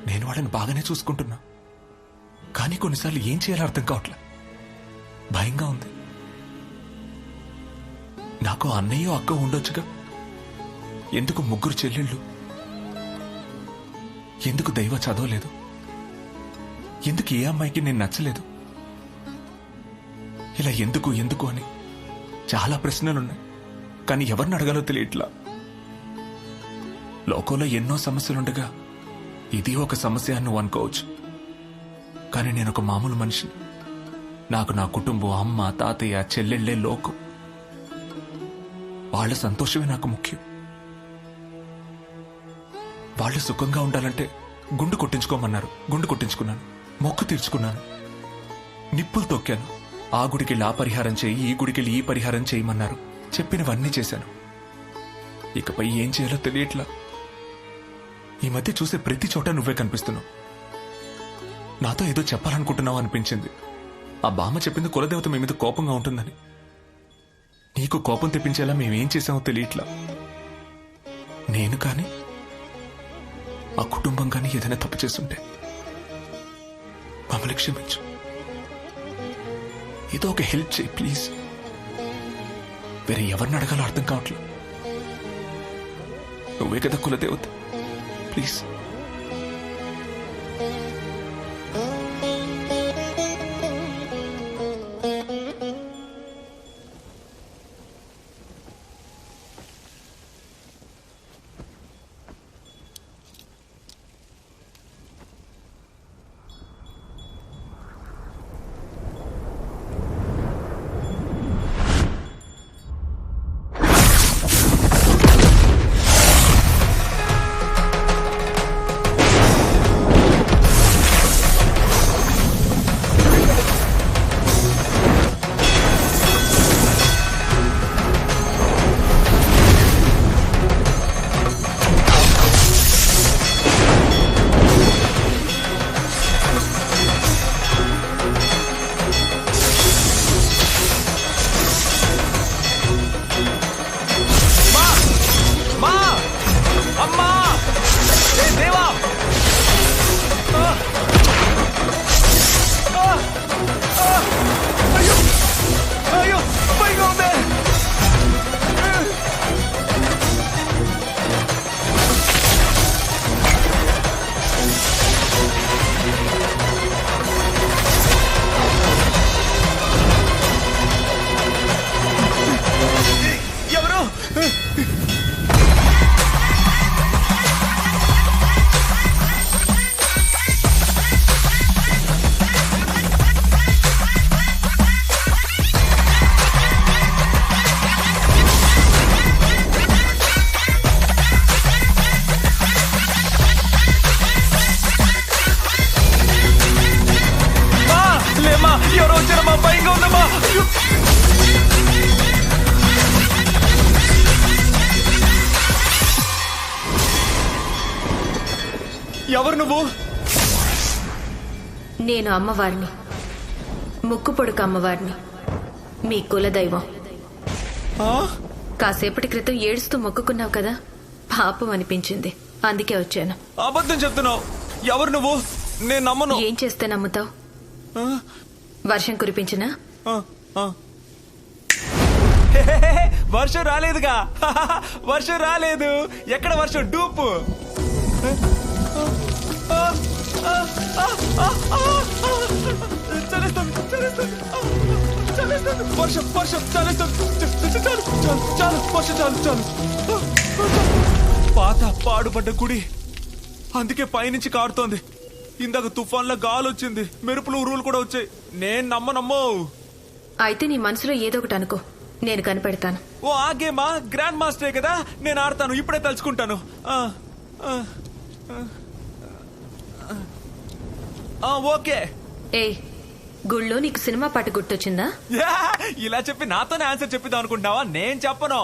నేను వాళ్ళని బాగానే చూసుకుంటున్నా, కానీ కొన్నిసార్లు ఏం చేయాలో అర్థం కావట్లే. భయంగా ఉంది. నాకు అన్నయ్య అక్క ఉండొచ్చుగా. ఎందుకు 3 చెల్లెళ్ళు? ఎందుకు దైవ చదవలేదు? ఎందుకు ఏ అమ్మాయికి నేను నచ్చలేదు? ఇలా ఎందుకు ఎందుకు అని చాలా ప్రశ్నలున్నాయి, కానీ ఎవరిని అడగాలో తెలియట్లా. లోకంలో ఎన్నో సమస్యలుండగా ఇది ఒక సమస్య అని నువ్వు అనుకోవచ్చు, కానీ నేను ఒక మామూలు మనిషిని. నాకు నా కుటుంబం, అమ్మ, తాతయ్య, చెల్లెళ్లే లోకం. వాళ్ళ సంతోషమే నాకు ముఖ్యం. వాళ్ళు సుఖంగా ఉండాలంటే గుండు కొట్టించుకోమన్నారు. గుండు కొట్టించుకున్నాను. మొక్కు తీర్చుకున్నాను. నిప్పులు తొక్కాను. ఆ గుడికెళ్ళి ఆ పరిహారం చేయి, ఈ గుడికెళ్ళి ఈ పరిహారం చేయమన్నారు. చెప్పినవన్నీ చేశాను. ఇకపై ఏం చేయాలో తెలియట్లా. ఈ మధ్య చూసే ప్రతి చోట నువ్వే కనిపిస్తున్నావు. నాతో ఏదో చెప్పాలనుకుంటున్నావు అనిపించింది. ఆ బామ్మ చెప్పింది కులదేవత మీ మీద కోపంగా ఉంటుందని. నీకు కోపం తెప్పించేలా మేమేం చేశామో తెలియట్లా. నేను కానీ ఆ కుటుంబం కానీ ఏదైనా తప్పు చేస్తుంటే మమ్మల్ని క్షమించు. ఏదో ఒక హెల్ప్ చేయి ప్లీజ్. వేరే ఎవరిని అడగాలో అర్థం కావట్లేదు. నువ్వే కదా కులదేవత. ప్లీజ్. ఎవరు నువ్వు?
నేను అమ్మవారిని, ముక్కు పొడుకు అమ్మవారిని, మీ కులదైవం. కాసేపటి క్రితం ఏడుస్తూ మొక్కుకున్నావు కదా, పాపం అనిపించింది, అందుకే వచ్చాను.
అబద్ధం చెప్తున్నావు. ఎవరు నువ్వు? నేను నమ్మను.
ఏం చేస్తే నమ్ముతావు? వర్షం కురిపించినా?
వర్షం రాలేదుగా. వర్షం రాలేదు. ఎక్కడ వర్షం? డూపు. వర్షం వర్షం చాలు వర్షం చాలు. పాత పాడుపడ్డ గుడి, అందుకే పైనుంచి కారుతోంది. ఇందాక తుఫాన్లో గాలి వచ్చింది, మెరుపులు ఉరువులు కూడా వచ్చాయి. నేను నమ్మనమ్మో.
అయితే నీ మనసులో ఏదో ఒకటి అనుకో, నేను కనిపెడతాను.
ఓ ఆ గేమా? గ్రాండ్ మాస్టరే కదా, నేను ఆడతాను. ఇప్పుడే తలుచుకుంటాను. ఓకే.
ఏయ్, గుళ్ళో నీకు సినిమా పాట గుర్తొచ్చిందా?
ఇలా చెప్పి నాతోనే ఆన్సర్ చెప్పిద్దాం అనుకుంటున్నావా? నేను చెప్పను.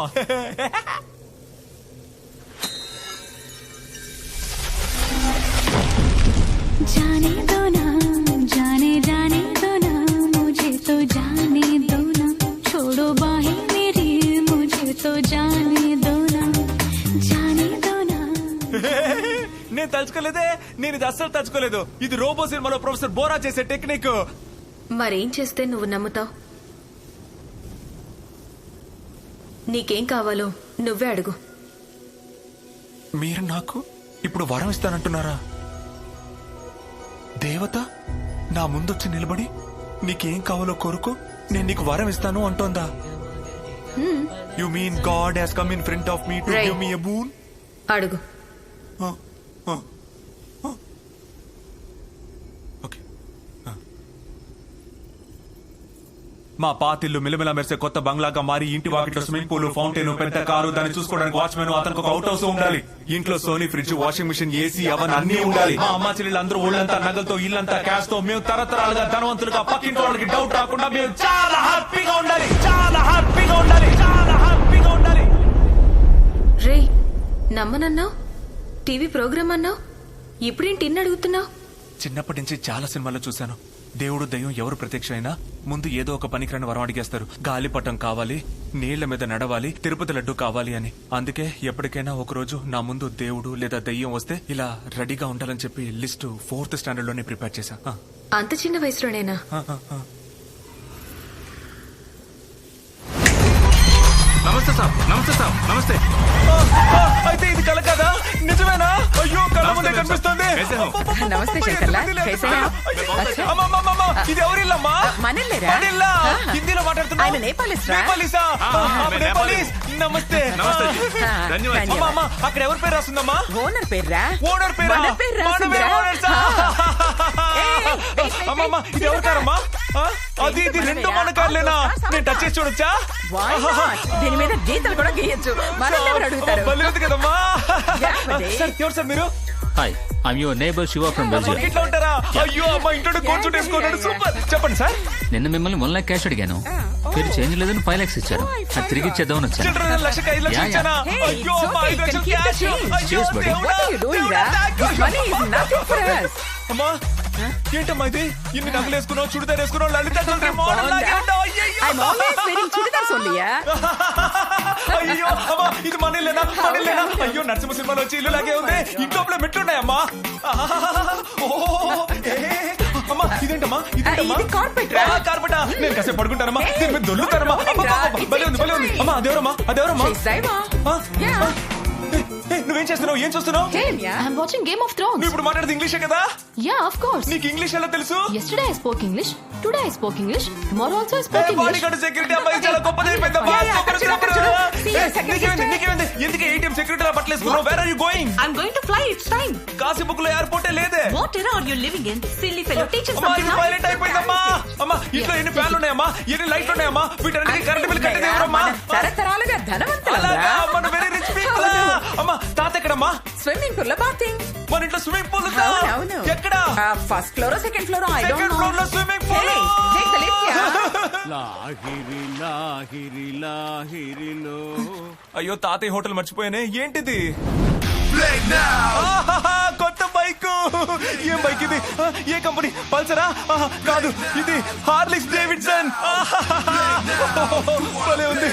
जाने दो ना, जाने दो ना, मुझे तो जाने दो ना, छोड़ो बाहें मेरी, मुझे तो जाने दो ना, जाने दो ना.
నేను తలుచుకోలేదే. నేను ఇది అస్సలు తలుచుకోలేదు. ఇది రోబో సినిమాలో ప్రొఫెసర్ బోరా చేసే టెక్నిక్.
మరేం చేస్తే నువ్వు నమ్ముతావు? నీకేం కావాలో నువ్వే అడుగు.
మీరు నాకు ఇప్పుడు వరం ఇస్తానంటున్నారా? దేవత నా ముందొచ్చి నిలబడి నీకేం కావాలో కోరుకో, నేను నీకు వరం ఇస్తాను అంటోందా? You mean god has come in front of me to give me a boon?
అడుగు.
మా పాతిల్లు మిలమిల మెరిసే కొత్త బంగ్లాగా మారి ఇంటి వాకిట్లో స్విమ్మింగ్ పూల్, ఫౌంటైన్, పెద్ద కారు, దాన్ని చూసుకోవడానికి వాచ్మెన్, అతనికి ఒక అవుట్ హౌస్ ఉండాలి. ఇంట్లో Sony fridge, washing machine, AC, అవన్నీ అన్ని ఉండాలి. మా అమ్మ చెల్లెలు అందరూ ఊళ్ళంతా నగలతో, ఇల్లంతా క్యాష్ తో, మేము తరతరాలుగా ధనవంతులుగా, పక్కింటి వాళ్ళకి డౌట్ రాకుండా మేము చాలా హ్యాపీగా ఉండాలి. చాలా హ్యాపీగా ఉండాలి. చాలా హ్యాపీగా ఉండాలి.
రే నమ్మనన్నావు, టీవీ ప్రోగ్రామ్ అన్నావు, ఇప్పుడేంటి ఇన్ని అడుగుతున్నావు?
చిన్నప్పటి నుంచి చాలా సినిమాల్లో చూశాను. దేవుడు దయ్యం ఎవరు ప్రత్యక్ష అయినా ముందు ఏదో ఒక పనికిరాని వరం అడిగేస్తారు. గాలిపటం కావాలి, నీళ్ల మీద నడవాలి, తిరుపతి లడ్డు కావాలి అని. అందుకే ఎప్పటికైనా ఒక రోజు నా ముందు దేవుడు లేదా దయ్యం వస్తే ఇలా రెడీగా ఉండాలని చెప్పి లిస్ట్ 4th స్టాండర్డ్ లోనే ప్రిపేర్ చేశా.
అంత చిన్న వయసులోనేనా?
నమస్తే సార్. నమస్తే సార్. నమస్తే.
అయితే ఇది కల కదా, నిజమేనా? అయ్యో కళ్ళ ముందే కనిపిస్తుంది.
నమస్తే శంకర్లా.
ఇది ఎవరిల్లమ్మా?
మనల్లేరా?
హిందీలో మాట్లాడుతున్నా.
ఆయన నేపాలిస్ రా.
నేపాలీసా? నేపాలీస్. నమస్తే.
నమస్తే. ధన్యవాదాలు.
అమ్మా అక్కడ ఎవరి పేరు రాస్తుందమ్మా?
ఓనర్ పేర్రా.
ఓనర్ పేరు.
మన పేరు రాసిందిరా.
అమ్మా ఇది ఎవరి కారమ్మా? అది ఇది రెండు మన కార్లేనా? నేను టచ్ చేసి చూడొచ్చా?
దీని మీద గీతలు కూడా గీయచ్చు. మనల్ని ఎవరు అడుగుతారు?
బలేదు కదమ్మా. సార్ ఎవరు సార్ మీరు?
Hi, I'm your neighbour Shiva from Belgium.
ఇట్లా ఉంటారా? అయ్యో అమ్మా ఇంట్లో కోర్చు వేసుకున్నాడు. సూపర్. చెప్పండి సార్.
నిన్న మిమ్మల్ని 1 lakh క్యాష్ అడిగాను, మీరు చేంజ్ లేదని 5 lakhs ఇచ్చారు. అది తిరిగి ఇచ్చేద్దామని వచ్చాను.
చిల్డ్రన్ లక్షకి 5 లక్షలు ఇచ్చానా? అయ్యో అమ్మా 5 లక్షలు క్యాష్. అయ్యో దేవుడా. అమ్మా ఏంటమ్మా ఇది? ఇన్ని నగలు వేసుకున్నావు, చుడిదార్ వేసుకున్నావు, లలిత మోడల్ లాగే ఉన్నావు. అయ్యో అమ్మా ఇది మనలేనా? మనలేనా? అయ్యో నరసింహ సినిమాలో వచ్చి ఇల్లు లాగే ఉంది. ఇంట్లో మెట్లున్నాయమ్మా. అమ్మా ఇదేంటమ్మా? కార్పెటా? నేను కాసేపు పడుకుంటానమ్మా. దీని మీద దొల్లుతానమ్మా. భలే ఉంది, భలే ఉంది. అమ్మా అదేవరమ్మా? అదేవరమ్మా? నువ్వేం చేస్తున్నావు? ఏం చూస్తున్నావు?
I'm watching Game of Thrones.
నువ్వు ఇప్పుడు మాట్లాడేది ఇంగ్లీషే కదా?
Yeah, of course.
నీకు ఇంగ్లీష్ ఎలా తెలుసు?
Yesterday I spoke English, today I spoke English, tomorrow also I spoke English.
Bodyguard security అమ్మాయి చాలా గొప్పదైపోయిందమ్మా. నీకేమైంది? ఎందుకు ATM సెక్యూరిటీలా పట్టలేసుకున్నావు? Where are you going?
I'm going to fly. It's time.
కాశీబుక్ లో ఎయిర్పోర్టే లేదే.
What era are you living in? Silly fellow. Teach us
అమ్మా
something.
ఇది పైలట్ అయిపోయిందమ్మా. అమ్మా ఇంట్లో ఎన్ని ఫ్యాన్లు ఉన్నాయమ్మా? ఎన్ని లైట్లు ఉన్నాయమ్మా? వీటన్నిటికీ కరెంట్ బిల్ కట్టేది ఎవరమ్మా?
తరతరాలుగా
అలాగా మన వెరీ రిచ్ పీపుల్. అమ్మా తాత ఎక్కడమ్మా?
స్విమ్మింగ్ పూల్ లో బాతింగ్.
మన ఇంట్లో స్విమ్మింగ్ పూల్ ఎక్కడ?
First floor second floor? I don't know.
Second floor లో స్విమ్మింగ్ పూల్.
లాహిరి లాహిరి లాహిరిలో.
అయ్యో తాతయ్య హోటల్ మర్చిపోయానే. ఏంటిది? కొత్త బైక్. ఏం బైక్ ఇది? ఏ కంపెనీ? పల్సరా? కాదు, ఇది హార్లిక్స్ డేవిడ్సన్. భలే ఉంది.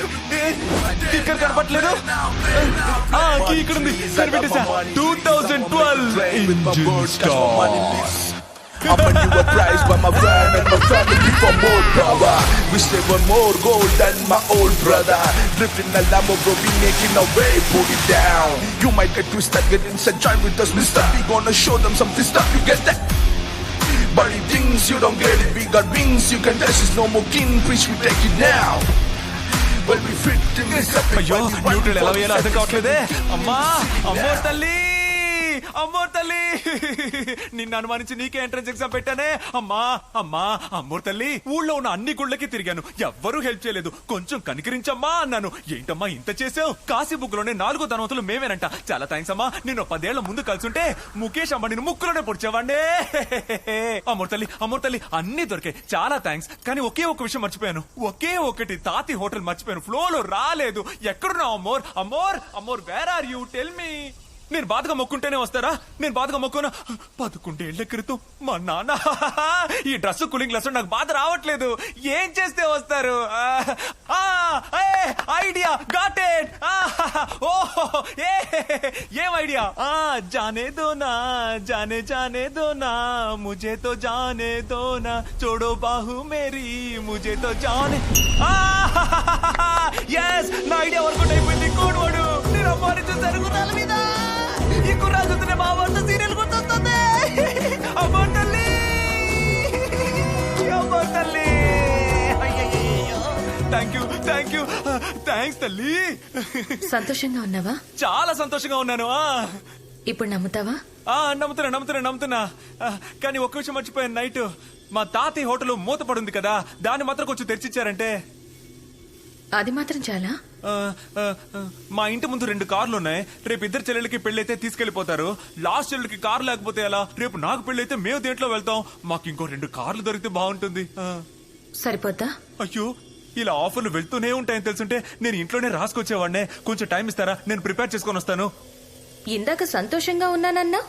ఇక్కడ కనపట్లేదు. ఇక్కడ ఉంది, కనిపెట్టేసా. 2012 engine star.
I'm a new prize by my friend and my family for more power. We stay one more gold than my old brother. Drifting a Lambo, bro, we making our way, put it down. You might get twisted, get inside, join with us, mister. We gonna show them something stuff, you get that? But he thinks you don't get it, we got wings, you can dash, it's no more king, preach, we take it down. When we fit in this epic,
అయ్యో న్యూట్రల్ ఎలా వేయాలో అర్థం కావట్లేదే. అమ్మా అమ్మో తల్లి, అమ్మో తల్లి, నిన్ను అనుమానించి నీకే ఎంట్రన్స్ ఎగ్జామ్ పెట్టానే. అమ్మా అమ్మా అమ్మోర్ తల్లి, ఊళ్ళో ఉన్న అన్ని గుళ్ళకి తిరిగాను, ఎవ్వరూ హెల్ప్ చేయలేదు. కొంచెం కనికరించమ్మా అన్నాను. ఏంటమ్మా ఇంత చేసావు? కాశీ బుక్ లోనే 4 ధనవంతులు మేమేనంట. చాలా థ్యాంక్స్ అమ్మా. నేను 10 ఏళ్ల ముందు కలుసుంటే ముఖేష్ అంబానీని ముక్కులోనే పొడిచేవాడినే. అమ్మోర్ తల్లి, అమ్మోర్ తల్లి, అన్ని దొరికాయి. చాలా థ్యాంక్స్. కానీ ఒకే ఒక విషయం మర్చిపోయాను. ఒకే ఒకటి, తాతి హోటల్ మర్చిపోయాను. ఫ్లో లో రాలేదు. ఎక్కడున్నావు అమ్మోర్? అమ్మోర్ అమ్మోర్ where are you? Tell me. నేను బాధగా మొక్కుంటేనే వస్తారా? నేను బాధగా మొక్కున 11 ఏళ్ల క్రితం మా నాన్న. ఈ డ్రెస్ కూలింగ్ గ్లాస్ నాకు బాధ రావట్లేదు. ఏం చేస్తే వస్తారు? Idea, got it. ఏం ఐడియా? జానే దోనా, జానే జానే దోనా, ముझे तो जाने दो ना, छोड़ो बाहु मेरी, मुझे तो जाने. yes, నా ఐడియా వర్కౌట్ అయిపోయింది. కోడివాడు నేను అమ్మాని చూసాను గుర్రాల మీద. ఈ కుర్రాలు చూస్తేనే మా వార్త సీరియల్ గుర్తొస్తుంది. అమ్మో తల్లి, అమ్మో తల్లి. థ్యాంక్ యూ థ్యాంక్స్ తల్లి.
సంతోషంగా ఉన్నావా?
చాలా సంతోషంగా ఉన్నాను.
ఇప్పుడు నమ్ముతావా?
నమ్ముతున్నా. కానీ ఒక్క విషయం మర్చిపోయాను. నైట్ మా తాతయ్య హోటల్ మూతపడుంది కదా, దాన్ని మాత్రం కొంచెం తెరిచిచ్చారంటే.
అది మాత్రం చాలా?
మా ఇంటి ముందు 2 కార్లు ఉన్నాయి. రేపు ఇద్దరు చెల్లెలకి పెళ్ళైతే తీసుకెళ్లిపోతారు. లాస్ట్ చెల్లెలకి కారు లేకపోతే ఎలా? రేపు నాకు పెళ్ళైతే మేము దేంట్లో వెళ్తాం? మాకు ఇంకో 2 కార్లు దొరికితే బాగుంటుంది.
సరిపోద్దా?
అయ్యో, ఇలా ఆఫర్లు వెళ్తూనే ఉంటాయని తెలుసుంటే నేను ఇంట్లోనే రాసుకొచ్చేవాడినే. కొంచెం టైం ఇస్తారా? నేను ప్రిపేర్ చేసుకొని వస్తాను.
ఇందాక సంతోషంగా ఉన్నానన్నా,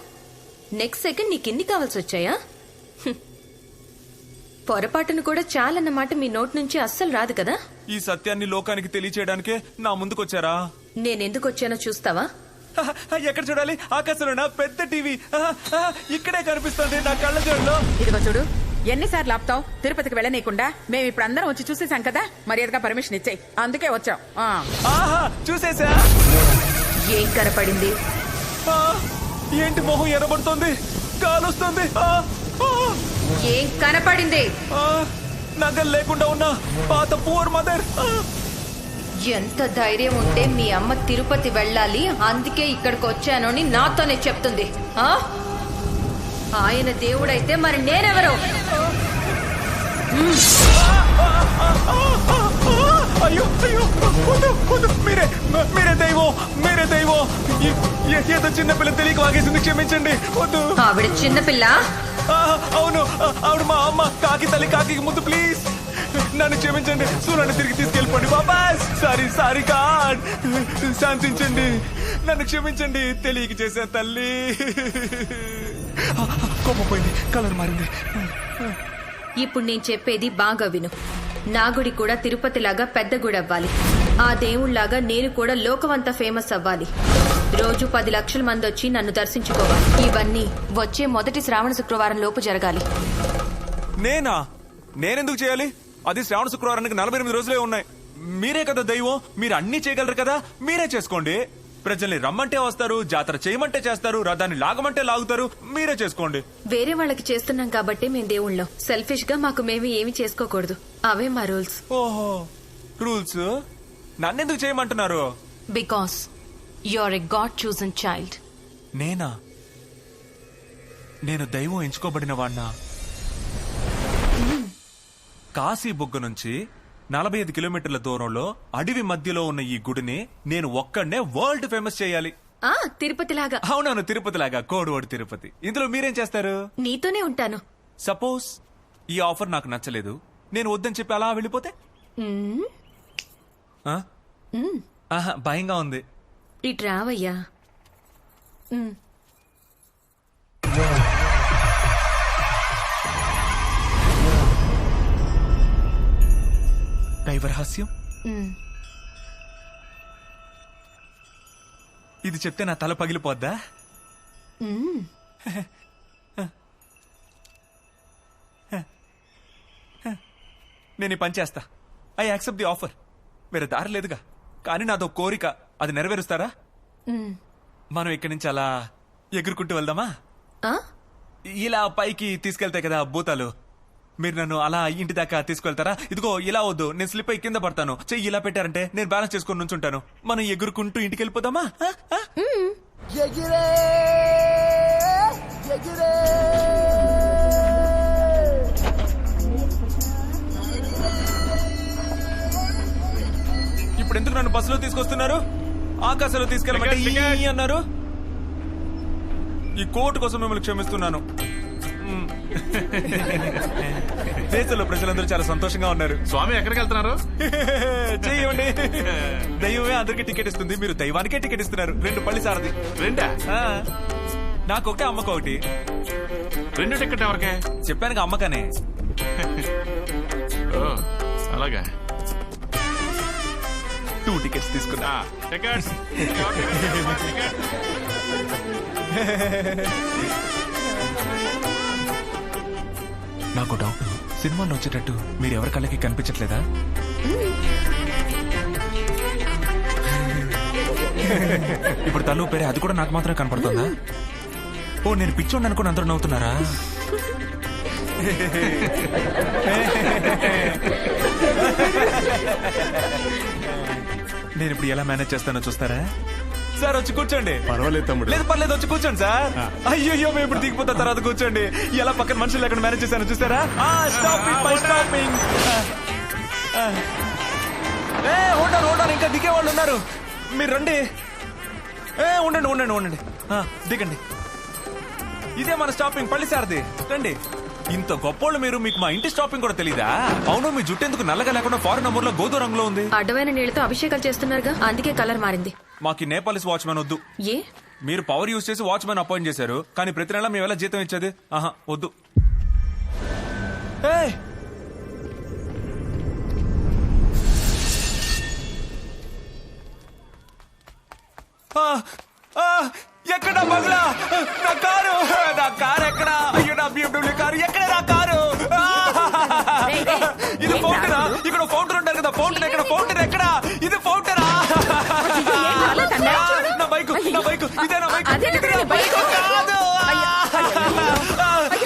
నెక్స్ట్ సెకండ్ నీకిన్ని కావాల్సి వచ్చాయా? పొరపాటును కూడా చాలన్నమాట మీ నోట్ నుంచి అస్సలు రాదు కదా.
ఈ సత్యాన్ని లోకానికి తెలియచేయడానికే నా ముందుకొచ్చారా?
నేనెందుకు వచ్చానో చూస్తావా?
ఎక్కడ చూడాలి? ఆకాశంలో పెద్ద టీవీ ఇక్కడే కనిపిస్తుంది నా కళ్ళ జోడులో.
ఇదిగో చూడు, ఎన్నిసార్లు ఆపుతావు? తిరుపతికి వెళ్ళనీయకుండా మేము ఇప్పుడు అందరం వచ్చి చూసేసాం కదా, మర్యాదగా పర్మిషన్ ఇచ్చేయి. అందుకే వచ్చాం.
చూసేసా.
ఏం కనపడింది?
ఏంటి మొహం ఎనబడుతోంది, కాలుస్తుంది.
ఏం కనపడింది?
నగలు లేకుండా ఉన్న పాత పూర్ మదర్.
ఎంత ధైర్యం ఉంటే మీ అమ్మ తిరుపతి వెళ్ళాలి, అందుకే ఇక్కడికి వచ్చాను అని నాతోనే చెప్తుంది. ఆయన దేవుడైతే మరి నేనెవరు?
అయ్యో అయ్యో, మీరే దైవం, మీరే దైవం. ఏదో చిన్నపిల్ల తెలియక వాగేసింది, క్షమించండి. వద్దు.
ఆవిడ చిన్నపిల్ల?
అవును, ఆవిడ మా అమ్మ. కాకి తల్లి, కాకి ముద్దు, ప్లీజ్ నన్ను క్షమించండి. సూర్యుని తిరిగి తీసుకెళ్ళిపోండి బాబా. సారీ గాడ్, శాంతించండి, నన్ను క్షమించండి. తెలియక చేసే తల్లి. కోపపోయింది, కలర్ మారింది.
ఇప్పుడు నేను చెప్పేది బాగా విను. నా గుడి కూడా తిరుపతిలాగా పెద్ద గుడి అవ్వాలి. ఆ దేవుళ్లాగా నేను కూడా లోకమంతా ఫేమస్ అవ్వాలి. రోజు 10 లక్షల మంది వచ్చి నన్ను దర్శించుకోవాలి. ఇవన్నీ వచ్చే మొదటి శ్రావణ శుక్రవారం లోపు జరగాలి.
నేనెందుకు చేయాలి? అది శ్రావణ శుక్రవారానికి 48 రోజులే ఉన్నాయి. మీరే కదా దైవం, మీరు అన్ని చేయగలరు కదా, మీరే చేసుకోండి. ప్రజల్ని రమ్మంటే వస్తారు, జాతర చేయమంటే చేస్తారు, రథాన్ని లాగమంటే లాగుతారు. మీరే చేసుకోండి.
వేరే వాళ్ళకి చేస్తున్నాం కాబట్టి మేము దేవుళ్ళం. సెల్ఫిష్ గా మాకు మేము ఏమి చేసుకోకూడదు. అవే మా రూల్స్.
ఓహో, రూల్స్ నన్నెందుకు చేయమంటున్నారు?
Because you are a god chosen child.
నేను దైవం ఎంచుకోబడిన వాణ్ణా? కాశీ బుగ్గ నుంచి 45 కిలోమీటర్ల దూరంలో అడవి మధ్యలో ఉన్న ఈ గుడిని నేను ఒక్కడనే వరల్డ్ ఫేమస్ చేయాలి.
తిరుపతిలాగా.
అవునవును, తిరుపతిలాగా. కోడివాడు తిరుపతి. ఇందులో మీరేం చేస్తారు?
నీతోనే ఉంటాను.
సపోజ్ ఈ ఆఫర్ నాకు నచ్చలేదు, నేను వద్దని చెప్పి అలా వెళ్ళిపోతే? భయంగా ఉంది.
ఇటు రావయ్యా.
దైవరహస్యం ఇది చెప్తే నా తల పగిలిపోద్దా? నేను ఈ పని చేస్తా. I accept the offer. వేరే దారి లేదుగా. కానీ నాదో కోరిక, అది నెరవేరుస్తారా? మనం ఇక్కడి నుంచి అలా ఎగురుకుంటూ వెళ్దామా? ఇలా పైకి తీసుకెళ్తాయి కదా భూతాలు, మీరు నన్ను అలా ఇంటి దాకా తీసుకెళ్తారా? ఇదిగో ఇలా వద్దు, నేను స్లిప్ అయి కింద పడతాను. చెయ్యి ఇలా పెట్టారంటే నేను బ్యాలెన్స్ చేసుకుని నుంచుంటాను. మనం ఎగురుకుంటూ ఇంటికి వెళ్ళిపోదామా? ఇప్పుడు ఎందుకు నన్ను బస్సులో తీసుకొస్తున్నారు? ఆకాశంలో తీసుకెళ్ళమంటే ఈ అన్నారు. ఈ కోర్టు కోసం మిమ్మల్ని క్షమిస్తున్నాను. దేశంలో ప్రజలందరూ చాలా సంతోషంగా ఉన్నారు.
స్వామి ఎక్కడికి వెళ్తున్నారు?
చెయ్యండి. దైవమే అందరికి టికెట్ ఇస్తుంది, మీరు దైవానికే టికెట్ ఇస్తున్నారు. 2 పళ్ళి సారది.
2?
నాకొకటి, అమ్మకొకటి.
2 టికెట్ ఎవరికే?
చెప్పాను అమ్మకనే.
అలాగా
2 టికెట్స్ తీసుకున్నా.
టికెట్స్
నాకు డౌట్, సినిమాలో వచ్చేటట్టు మీరు ఎవరి కళ్ళకి కనిపించట్లేదా? ఇప్పుడు తల్లు పేరే అది కూడా నాకు మాత్రమే కనపడుతుందా? ఓ, నేను పిచ్చోండి అనుకుని అందరూ నవ్వుతున్నారా? నేను ఇప్పుడు ఎలా మేనేజ్ చేస్తానో చూస్తారా? సార్ వచ్చి కూర్చోండి.
పర్వాలేదు తమ్ముడు.
లేదు పర్లేదు, వచ్చి కూర్చోండి సార్. అయ్యో మేము ఇప్పుడు దిగిపోతా, తర్వాత కూర్చోండి. ఎలా పక్కన మనుషులు ఎక్కడ మేనేజ్ చేశాను చూసారా? స్టాపింగ్. ఓటాను ఇంకా దిగే వాళ్ళు ఉన్నారు, మీరు రండి. ఉండండి దిగండి. ఇదే మన స్టాపింగ్, పల్లిసారది. రండి. ఇంత గొప్పోళ్ళు మీరు, మీకు మా ఇంటి స్టాపింగ్ కూడా తెలీదా? అవును, మీ జుట్టు ఎందుకు నల్లగా లేకుండా ఫారెన్ నంబర్ లో గోధుమ రంగులో ఉంది?
అడ్డమైన నీళ్లతో అభిషేకాలు చేస్తున్నారుగా, అందుకే కలర్ మారింది.
మాకు నేపాలీస్ వాచ్మెన్ వద్దు.
ఏ?
మీరు పవర్ యూజ్ చేసి వాచ్మెన్ అపాయింట్ చేశారు, కానీ ప్రతి నెల మేము ఎలా జీతం ఇచ్చేది? ఆహా వద్దు. ఎక్కడ బంగ్లా? నా కారు ఎక్కడ? అయ్యో నా BMW కారు ఎక్కడ? నా కారు ఇది ఫౌంటరా? ఇక్కడ ఫౌంటర్ ఉంటారు కదా, ఫౌంటన్ ఎక్కడ? ఫౌంటన్ ఎక్కడ? ఇది ఫౌంటరా? నా బైక్ ఇదే నా బైక్ కాదు.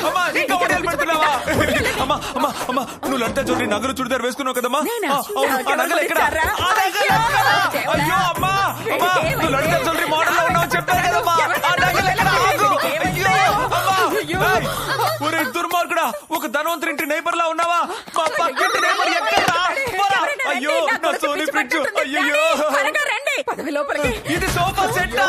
అమ్మా ఇంకా వడియాలు పెడుతున్నావా? అమ్మా నువ్వు లంటా చోరీ నగలు చుడిదారు వేసుకున్నావు కదమ్మా, ఆ నగలు ఎక్కడ? అయ్యో అమ్మా నువ్వు లంటా చోరీ మోడల్ లో ఉన్నావు చెప్పారు కదమ్మా, ఆ నగలు ఎక్కడ? ఒరే దుర్మార్గుడా, ఒక ధనవంతుడింటి నైబర్ లా ఉన్నావా? మా పక్కింటి నైబర్ ఎక్కడ? అయ్యో నా సోనీ ఫ్రిడ్జ్. అయ్యో ఇది సోఫా సెట్.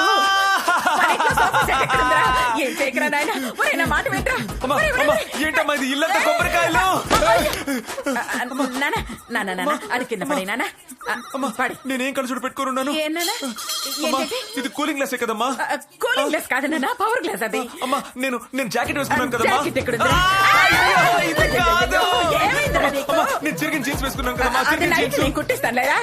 ఏంటమ్మా ఇది ఇల్లంతా కొబ్బరికాయలు?
అది కింద పడి నాన్న.
నేనేం కలుసుడు పెట్టుకోనున్నాను? ఇది కూలింగ్ గ్లాసే కదమ్మా?
కూలింగ్ గ్లాస్ కాదు నాన్న, పవర్ గ్లాస్ అది.
అమ్మా నేను జాకెట్ వేసుకున్నాను కదమ్మా. నేను చిరిగిన జీన్స్ వేసుకున్నాను కదమ్మా.
కుట్టిస్తాను లేదా?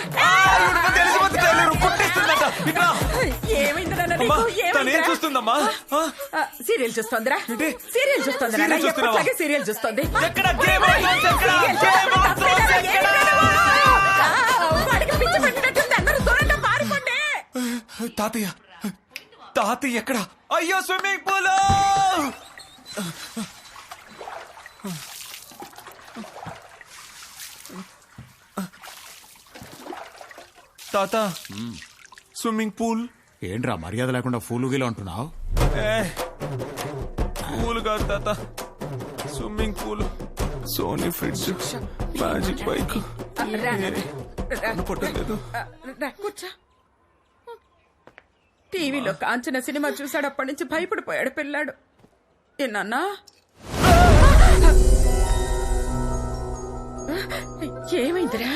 ఏం చూస్తుందమ్మా?
సీరియల్ చూస్తుందిరా, సీరియల్ చూస్తుందిరా. సీరియల్ చూస్తుంది. పిచ్చి పెట్టినట్టుంది, అందరూ దూరంగా పారిపోండి.
తాతయ్య ఎక్కడ? అయ్యో స్విమ్మింగ్ పూల్. తాత స్విమ్మింగ్ పూల్.
ఏంట్రా మర్యాద లేకుండా ఫూలుగిలో అంటున్నావు?
పూల్ కాదు తాత, swimming pool. Sony fridge, magic bike. పట్టలేదు.
టీవీలో కాంచన సినిమా చూసాడు, అప్పటి నుంచి భయపడిపోయాడు పిల్లాడు. ఏనన్నా ఏమైందిరా?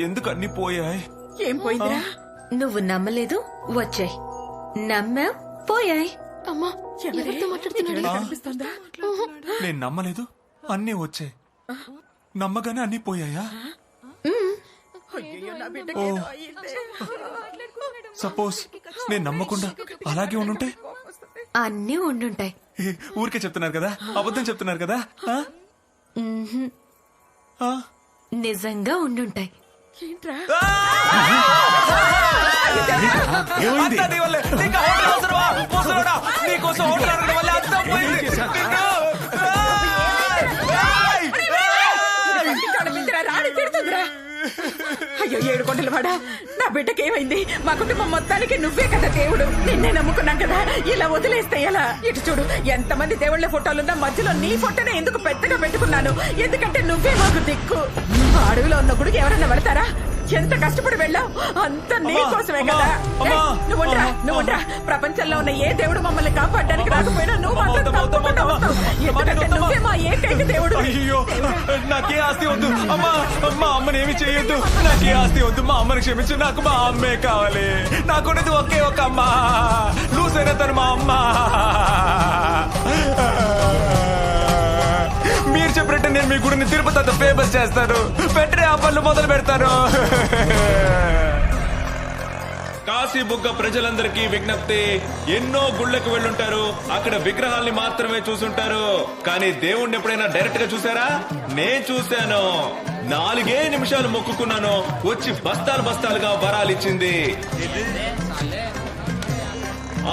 ఎందుకు అన్ని పోయాయి?
ఏం పోయిందిరా?
నువ్వు నమ్మలేదు, వచ్చాయి. నమ్మా, పోయాయి.
అమ్మా ఎవరితో మాట్లాడుతున్నా?
నేను నమ్మలేదు, అన్నీ వచ్చాయి. నమ్మగానే అన్ని పోయాయా? సపోజ్ నేను నమ్మకుండా అలాగే ఉండుంటే?
అన్నీ ఉండుంటాయి.
ఊరికే చెప్తున్నారు కదా, అబద్ధం చెప్తున్నారు కదా.
నిజంగా ఉండుంటాయి.
అయ్యో 7 కొండల వాడా, నా బిడ్డకి ఏమైంది? మా కుటుంబం మొత్తానికి నువ్వే కదా దేవుడు. నిన్నే నమ్ముకున్నాం కదా, ఇలా వదిలేస్తే ఎలా? ఇటు చూడు, ఎంతమంది దేవుళ్ళ ఫోటోలున్నా మధ్యలో నీ ఫోటోనే ఎందుకు పెద్దగా పెట్టుకున్నాను? ఎందుకంటే నువ్వే మాకు దిక్కు. అడవిలో ఉన్న గుడికి ఎవరన్నా వెళ్తారా? ఎంత కష్టపడి వెళ్ళావు, అంత నీ కోసమే కదా. నువ్వుండ్రా. ప్రపంచంలో ఉన్న ఏ దేవుడు మమ్మల్ని కాపాడడానికి రాకపోయినా నువ్వు మాత్రం తప్పకుండా వస్తావు. ఎందుకంటే నువ్వే మా ఏకైక దేవుడు.
అయ్యో నాకే ఆస్తి వద్దు అమ్మా, మా అమ్మని ఏమి చేయొద్దు. నాకే ఆస్తి వద్దు, మా అమ్మని క్షమించు. నాకు మా అమ్మే కావాలి. నాకున్నది ఒకే ఒక అమ్మ, లూసైన తను మా అమ్మ. మీరు చెప్పినట్టు నేను మీ గుడిని తిరుపతి అంత ఫేమస్ చేస్తాను. వెంటనే ఆ పనులు మొదలు పెడతాను. కాశీబుగ్గ ప్రజలందరికీ విజ్ఞప్తి, ఎన్నో గుళ్ళకి వెళ్ళుంటారు, అక్కడ విగ్రహాల్ని మాత్రమే చూసుంటారు, కానీ దేవుణ్ణి ఎప్పుడైనా డైరెక్ట్ గా చూసారా? నేను చూశాను. 4 నిమిషాలు మొక్కుకున్నాను, వచ్చి బస్తాలు బస్తాలుగా వరాలిచ్చింది.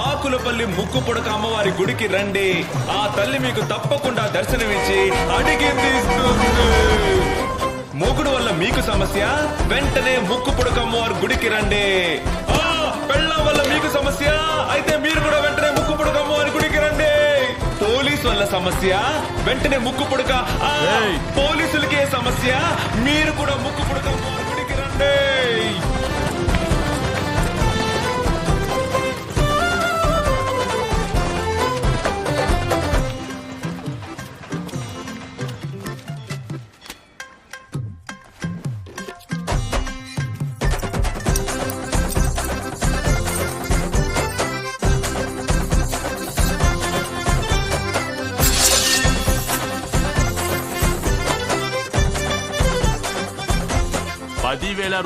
ఆకులపల్లి ముక్కు పొడక అమ్మవారి గుడికి రండి, ఆ తల్లి మీకు తప్పకుండా దర్శనమిచ్చి అడిగింది ఇస్తుంది. మొగుడు వల్ల మీకు సమస్య, వెంటనే ముక్కు పుడకమ్మ వారి గుడికి రండి. పెళ్ళాం వల్ల మీకు సమస్య, అయితే మీరు కూడా వెంటనే ముక్కు పుడకమ్మ వారి గుడికి రండి. పోలీస్ వల్ల సమస్య, వెంటనే ముక్కు పుడక. పోలీసులకే సమస్య, మీరు కూడా ముక్కు పుడకమ్మ వారి గుడికి రండి.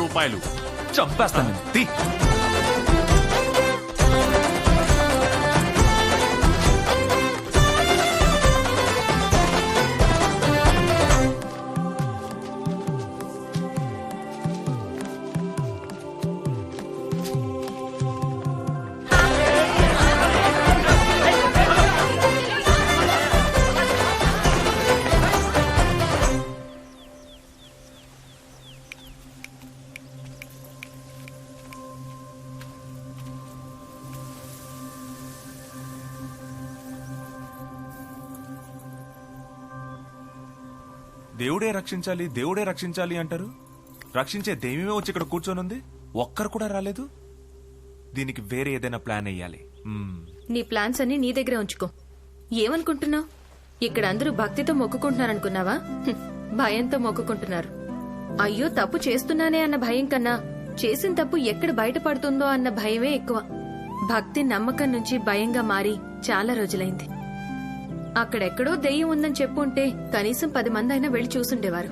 రూపాయలు
చంపేస్తాను. దేవుడే రక్షించాలి, దేవుడే రక్షించాలి అంటారు. రక్షించే దైవమే వచ్చి ఇక్కడ కూర్చొనుంది, ఒక్కరు కూడా రాలేదు. దీనికి వేరే ఏదైనా ప్లాన్ వేయాలి.
నీ ప్లాన్స్ అన్ని నీ దగ్గరే ఉంచుకో. ఏమనుకుంటున్నావు? ఇక్కడ అందరూ భక్తితో మొక్కుకుంటున్నారనుకున్నావా? భయంతో మొక్కుకుంటున్నారు. అయ్యో తప్పు చేస్తున్నానే అన్న భయం కన్నా చేసిన తప్పు ఎక్కడ బయటపడుతుందో అన్న భయమే ఎక్కువ. భక్తి నమ్మకం నుంచి భయంగా మారి చాలా రోజులైంది. అక్కడెక్కడో దెయ్యం ఉందని చెప్పుంటే కనీసం 10 మంది అయినా వెళ్లి చూసుండేవారు.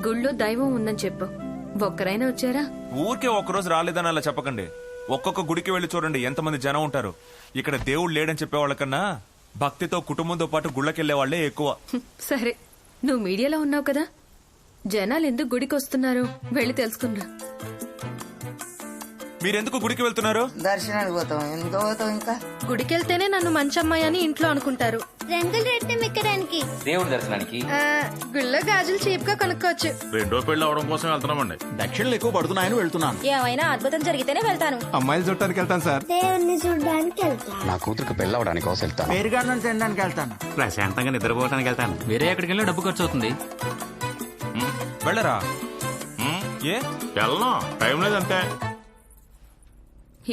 గుళ్ళో దైవం ఉందని చెప్పు, ఒక్కరైనా వచ్చారా?
ఊరికే ఒక్కరోజు రాలేదని అలా చెప్పకండి. ఒక్కొక్క గుడికి వెళ్లి చూడండి ఎంతమంది జనం ఉంటారు. ఇక్కడ దేవుడు లేడని చెప్పేవాళ్ళకన్నా భక్తితో కుటుంబంతో పాటు గుళ్ళకెళ్లే వాళ్లే ఎక్కువ.
సరే, నువ్వు మీడియాలో ఉన్నావు కదా, జనాలు ఎందుకు గుడికి వస్తున్నారు వెళ్లి తెలుసుకున్నా.
మీరెందుకు గుడికి వెళ్తున్నారు?
దర్శనానికి పోతాం. ఎందుకు పోతాం? ఇంకా
గుడికి వెళ్తేనే నన్ను మంచి అమ్మాయి అని ఇంట్లో అనుకుంటారు.
రంగులు రెట్టం ఎక్కడానికి,
దేవుడి దర్శనానికి.
గుళ్ళో గాజులు చీప్ గా కొనుక్కోవచ్చు.
రెండో పెళ్లి అవడం కోసం వెళ్తున్నామండి.
దక్షిణలు ఎక్కువ పడుతున్నాయని వెళ్తున్నాను.
ఏమైనా అద్భుతం జరిగితేనే వెళ్తాను.
అమ్మాయిలు చూడటానికి వెళ్తాను సార్.
దేవుణ్ణి చూడడానికి వెళ్తాను.
నా కూతురికి పెళ్లి అవడానికి కోసం వెళ్తాను.
పేరుగాడని తినడానికి వెళ్తాను.
ప్రశాంతంగా నిద్రపోవడానికి వెళ్తాను. వేరే ఎక్కడికి వెళ్ళి డబ్బు ఖర్చు అవుతుంది.
వెళ్ళరా? ఏ
వెళ్ళను, టైం లేదంతే.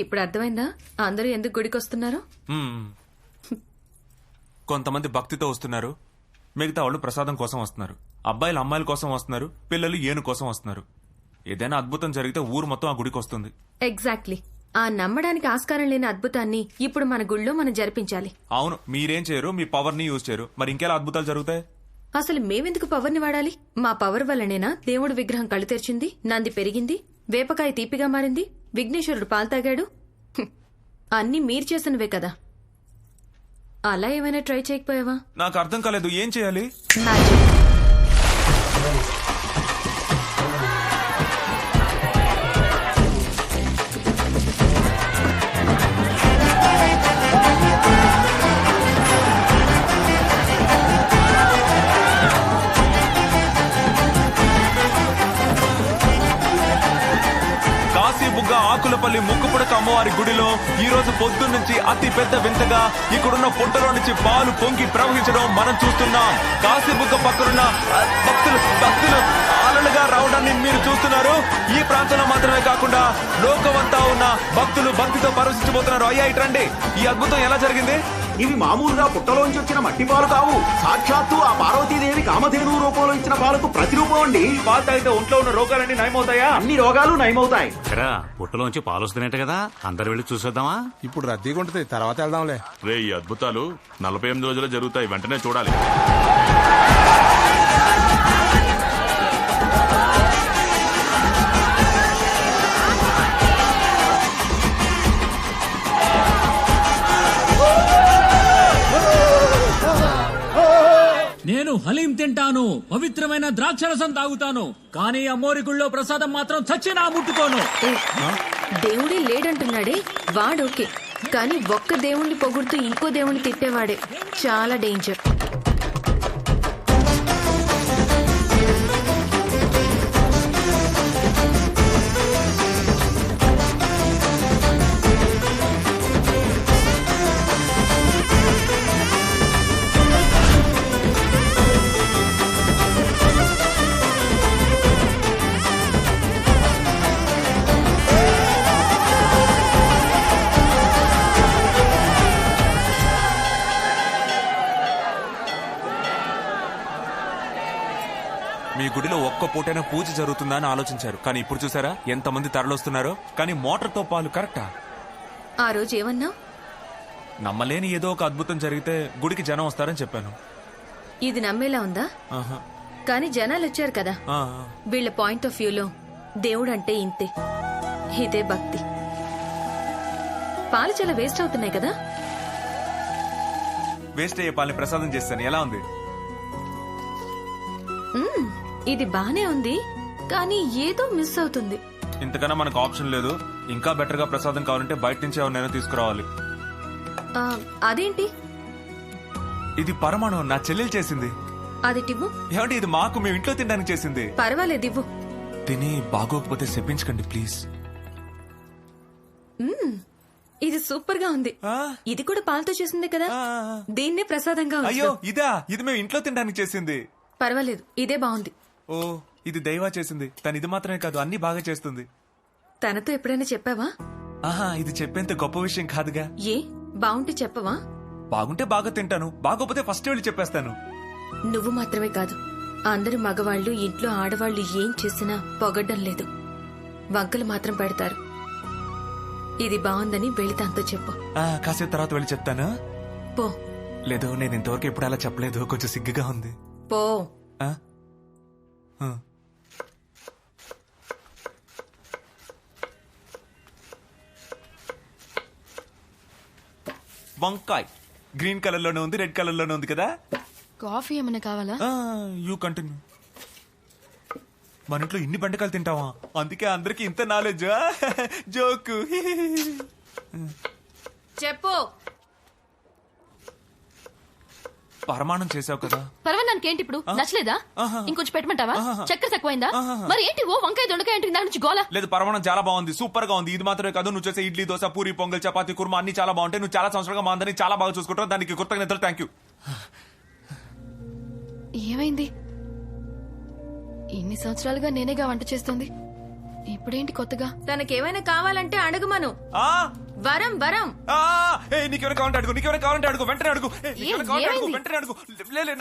ఇప్పుడు అర్థమైందా అందరూ ఎందుకు గుడికి వస్తున్నారు?
కొంతమంది భక్తితో వస్తున్నారు, మిగతా వాళ్ళు ప్రసాదం కోసం వస్తున్నారు. అబ్బాయిలు అమ్మాయిల కోసం వస్తున్నారు, పిల్లలు ఏను కోసం వస్తున్నారు. ఏదైనా అద్భుతం జరిగితే ఊరు మొత్తం ఆ గుడికి వస్తుంది.
ఎగ్జాక్ట్లీ. ఆ నమ్మడానికి ఆస్కారం లేని అద్భుతాన్ని ఇప్పుడు మన గుళ్ళో మనం జరిపించాలి.
అవును, మీరేం చేయరు, మీ పవర్ ని యూజ్ చేయరు, మరి ఇంకెలా అద్భుతాలు జరుగుతాయి?
అసలు మేమెందుకు పవర్ ని వాడాలి? మా పవర్ వల్లనేనా దేవుడు విగ్రహం కళ్ళు తెరిచింది, నంది పెరిగింది, వేపకాయ తీపిగా మారింది, విఘ్నేశ్వరుడు పాలు తాగాడు. అన్ని మీరు చేసినవే కదా. అలా ఏమైనా ట్రై చేయకపోయావా?
నాకు అర్థం కాలేదు, ఏం చేయాలి? కాశీబుగ్గ ఆకులపల్లి ముక్కుపుడక అమ్మవారి గుడిలో ఈ రోజు పొద్దున్నుంచి అతి పెద్ద వింతగా ఇక్కడున్న పుట్టలో నుంచి పాలు పొంగి ప్రవహించడం మనం చూస్తున్నాం. కాశీబుగ్గ పక్కనున్న భక్తులు ఆలలుగా రావడాన్ని మీరు చూస్తున్నారు. ఈ ప్రాంతంలో మాత్రమే కాకుండా లోకమంతా ఉన్న భక్తులు భక్తితో పరవశించబోతున్నారు. అయ్యా ఇట్రండి, ఈ అద్భుతం ఎలా జరిగింది?
ఇవి మామూలుగా పుట్టలోంచి వచ్చిన మట్టి పాలు కావు. సాక్షాత్తు ఆ పార్వతీదేవి కామధేను రూపంలో ఇచ్చిన పాలకు ప్రతిరూపం అండి.
పాలు తాగితే ఒంట్లో ఉన్న రోగాలన్నీ నయమవుతాయా?
అన్ని రోగాలు నయమవుతాయి.
పుట్టలోంచి పాలు వస్తున్నట్టు కదా, అందరు వెళ్ళి చూసేద్దామా?
ఇప్పుడు రద్దీగా ఉంటుంది, తర్వాత వెళ్దాంలే.
రే, ఈ అద్భుతాలు 48 రోజుల్లో జరుగుతాయి, వెంటనే చూడాలి.
నేను హలీం తింటాను, పవిత్రమైన ద్రాక్షరసం తాగుతాను, కానీ అమ్మోరి గుళ్ళో ప్రసాదం మాత్రం చచ్చినా ముట్టుకోను.
దేవుడే లేడంటున్నాడే వాడోకే, కానీ ఒక్క దేవుణ్ణి పొగుడుతూ ఇంకో దేవుణ్ణి తిట్టేవాడే చాలా డేంజర్.
ఒక్క పూటైనా పూజ జరుగుతుందా అని ఆలోచించారు. కానీ ఇప్పుడు చూసారా ఎంతమంది తరలొస్తున్నారో. కానీ మోటార్తో పాలు కరెక్టా?
ఆ రోజు ఏమన్నావు?
నమ్మలేని ఏదో ఒక అద్భుతం జరిగితే గుడికి జనం వస్తారని చెప్పాను.
ఇది నమ్మేలా ఉందా? కానీ జనాలు వచ్చారు కదా. వీళ్ళ పాయింట్ ఆఫ్ వ్యూలో దేవుడు అంటే ఇంతే, ఇదే భక్తి. పాలు చాలా వేస్ట్ అవుతున్నాయి కదా.
వేస్ట్ అయ్యే పాలని ప్రసాదం చేస్తాను. ఎలా ఉంది?
ఇది బానే ఉంది, కానీ ఏదో మిస్ అవుతుంది.
ఇంతకన్నా మనకు ఆప్షన్ లేదు. ఇంకా బెటర్ గా ప్రసాదం కావాలంటే బయట నుంచి ఎవరినైనా తీసుకురావాలి.
అదేంటి?
ఇది పరమాణం, నా చెల్లెలు చేసింది.
అది టివ్వు.
ఏమంటే ఇది మాకు మేము ఇంట్లో తినడానికి చేసింది.
పర్వాలేదు ఇవ్వు.
తిని బాగోకపోతే చెప్పించకండి ప్లీజ్.
ఇది సూపర్ గా ఉంది. ఇది కూడా పాలతో చేసిందే కదా. దీన్నే ప్రసాదంగా.
అయ్యో ఇదా? ఇది మేము ఇంట్లో తినడానికి చేసింది.
పర్వాలేదు, ఇదే బాగుంది.
ఓ ఇది దైవా చేసింది. తను ఇది మాత్రమే కాదు, అన్ని బాగా చేస్తుంది.
తనతో ఎప్పుడైనా చెప్పావా?
ఇది చెప్పేంత గొప్ప విషయం కాదుగా.
ఏ బాగుంటే చెప్పవా?
బాగుంటే బాగా తింటాను, బాగోపోతే ఫస్ట్ వెళ్ళి చెప్పేస్తాను.
నువ్వు మాత్రమే కాదు, అందరు మగవాళ్ళు ఇంట్లో ఆడవాళ్లు ఏం చేసినా పొగడ్డం లేదు, వంకలు మాత్రం పెడతారు. ఇది బాగుందని వెళ్ళి తనతో చెప్పు.
కాసేపు తర్వాత వెళ్ళి చెప్తాను.
పో.
లేదు, నేను ఇంతవరకు ఎప్పుడు అలా చెప్పలేదు, కొంచెం సిగ్గుగా ఉంది.
పో.
వంకాయ్ గ్రీన్ కలర్ లోనే ఉంది, రెడ్ కలర్ లోనే ఉంది కదా.
కాఫీ ఏమైనా కావాలా?
You continue. మన ఇంట్లో ఇన్ని బెండకాయలు తింటావా? అందుకే అందరికి ఇంత నాలెడ్జ్. జోకు.
చెప్పు.
పరమాణం చేసావు కదా.
పర్వాలేకేంటి ఇప్పుడు? నచ్చలేదా? ఇంకొంచెం పెట్టమంటావా? చక్కెర తక్కువైందా? మరి ఏంటి ఓ వంకాయ దొండకాయ అంటే దాని నుంచి గోలా?
లేదు, పరమాణం చాలా బాగుంది, సూపర్ గా ఉంది. ఇది మాత్రమే కాదు, నువ్వు చేసే ఇడ్లీ, దోశ, పూరి, పొంగల్, చపాతి, కుర్మా అన్ని చాలా బాగుంటాయి. నువ్వు చాలా సంవత్సరాలుగా మా అందరినీ చాలా బాగా చూసుకుంటావు. దానికి కృతజ్ఞతలు. Thank you.
ఏమైంది? ఇన్ని సంవత్సరాలుగా నేనేగా వంట చేస్తుంది, ఇప్పుడేంటి కొత్తగా? తనకేమైనా కావాలంటే అడుగుమను. వరం వరం.
నీకెవరైనా కావాలంటే అడుగు, నీకెవరైనా కావాలంటే అడుగు, వెంటనే అడుగు. వెంటనే అడుగు.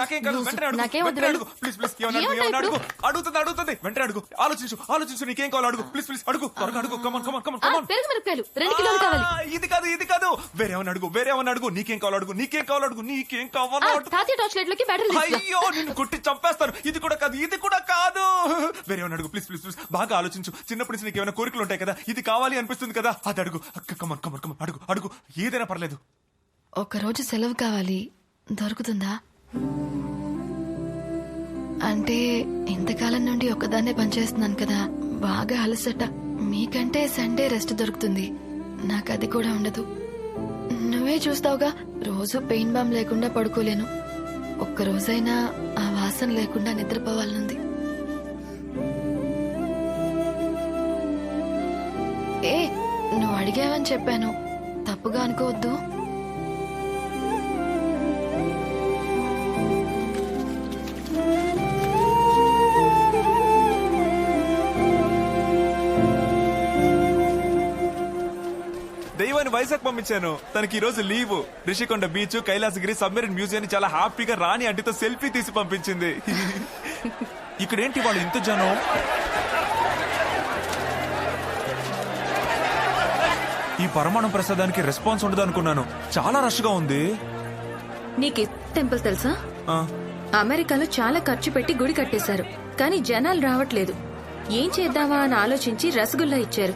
నాకేం కాదు, వెంటనే అడుగు. Please please. ఏమన్నా అడుగు. అడుగుతుంది. వెంటనే అడుగు. ఆలోచించు. నీకేం కావాలి అడుగు. ప్లీజ్ ప్లీజ్ అడుగు, త్వరగా అడుగు. కమాన్.
పెరుగు మిరపకాయలు 2 కిలోలు కావాలి.
ఇది కాదు. వేరేమన్నా అడుగు. నీకేం కావాలి అడుగు. నీకేం కావాలో
తాతయ్య టార్చ్ లైట్ లోకి బ్యాటరీ.
అయ్యో నిన్ను కొట్టి చంపేస్తాను. ఇది కూడా కాదు. వేరేమన్నా అడుగు. Please please. బాగా ఆలోచించు. చిన్నప్పటి నుంచి నీకు ఏమైనా కోరికలు ఉంటాయి కదా, ఇది కావాలి అనిపిస్తుంది కదా, అది అడుగు. కమాన్. అడుగు. ఏదైనా పర్లేదు.
ఒక్కరోజు సెలవు కావాలి, దొరుకుతుందా? అంటే ఇంతకాలం నుండి ఒక్కదాన్నే పనిచేస్తున్నాను కదా, బాగా అలసట. మీకంటే సండే రెస్ట్ దొరుకుతుంది, నాకు అది కూడా ఉండదు. నువ్వే చూస్తావుగా, రోజు పెయిన్ బామ్ లేకుండా పడుకోలేను. ఒక్కరోజైనా ఆ వాసన లేకుండా నిద్రపోవాలనుంది. నువ్వు అడిగావని చెప్పాను, తప్పుగా అనుకోవద్దు.
దైవాన్ని వైజాగ్ పంపించాను. తనకి ఈ రోజు leave. Rishikonda beach, Kailasagiri, submarine museum చాలా హ్యాపీగా రాణి అంటితో సెల్ఫీ తీసి పంపించింది. ఇక్కడేంటి వాళ్ళు ఇంత జనం? ఈ పరమాణం ప్రసాదానికి రెస్పాన్స్ ఉండదు అనుకున్నాను, చాలా రష్ గా ఉంది.
నీకు టెంపుల్ తెలుసా? అమెరికాలో చాలా ఖర్చు పెట్టి గుడి కట్టేశారు, కానీ జనాలు రావట్లేదు. ఏం చేద్దామా అని ఆలోచించి రసగుల్లా ఇచ్చారు.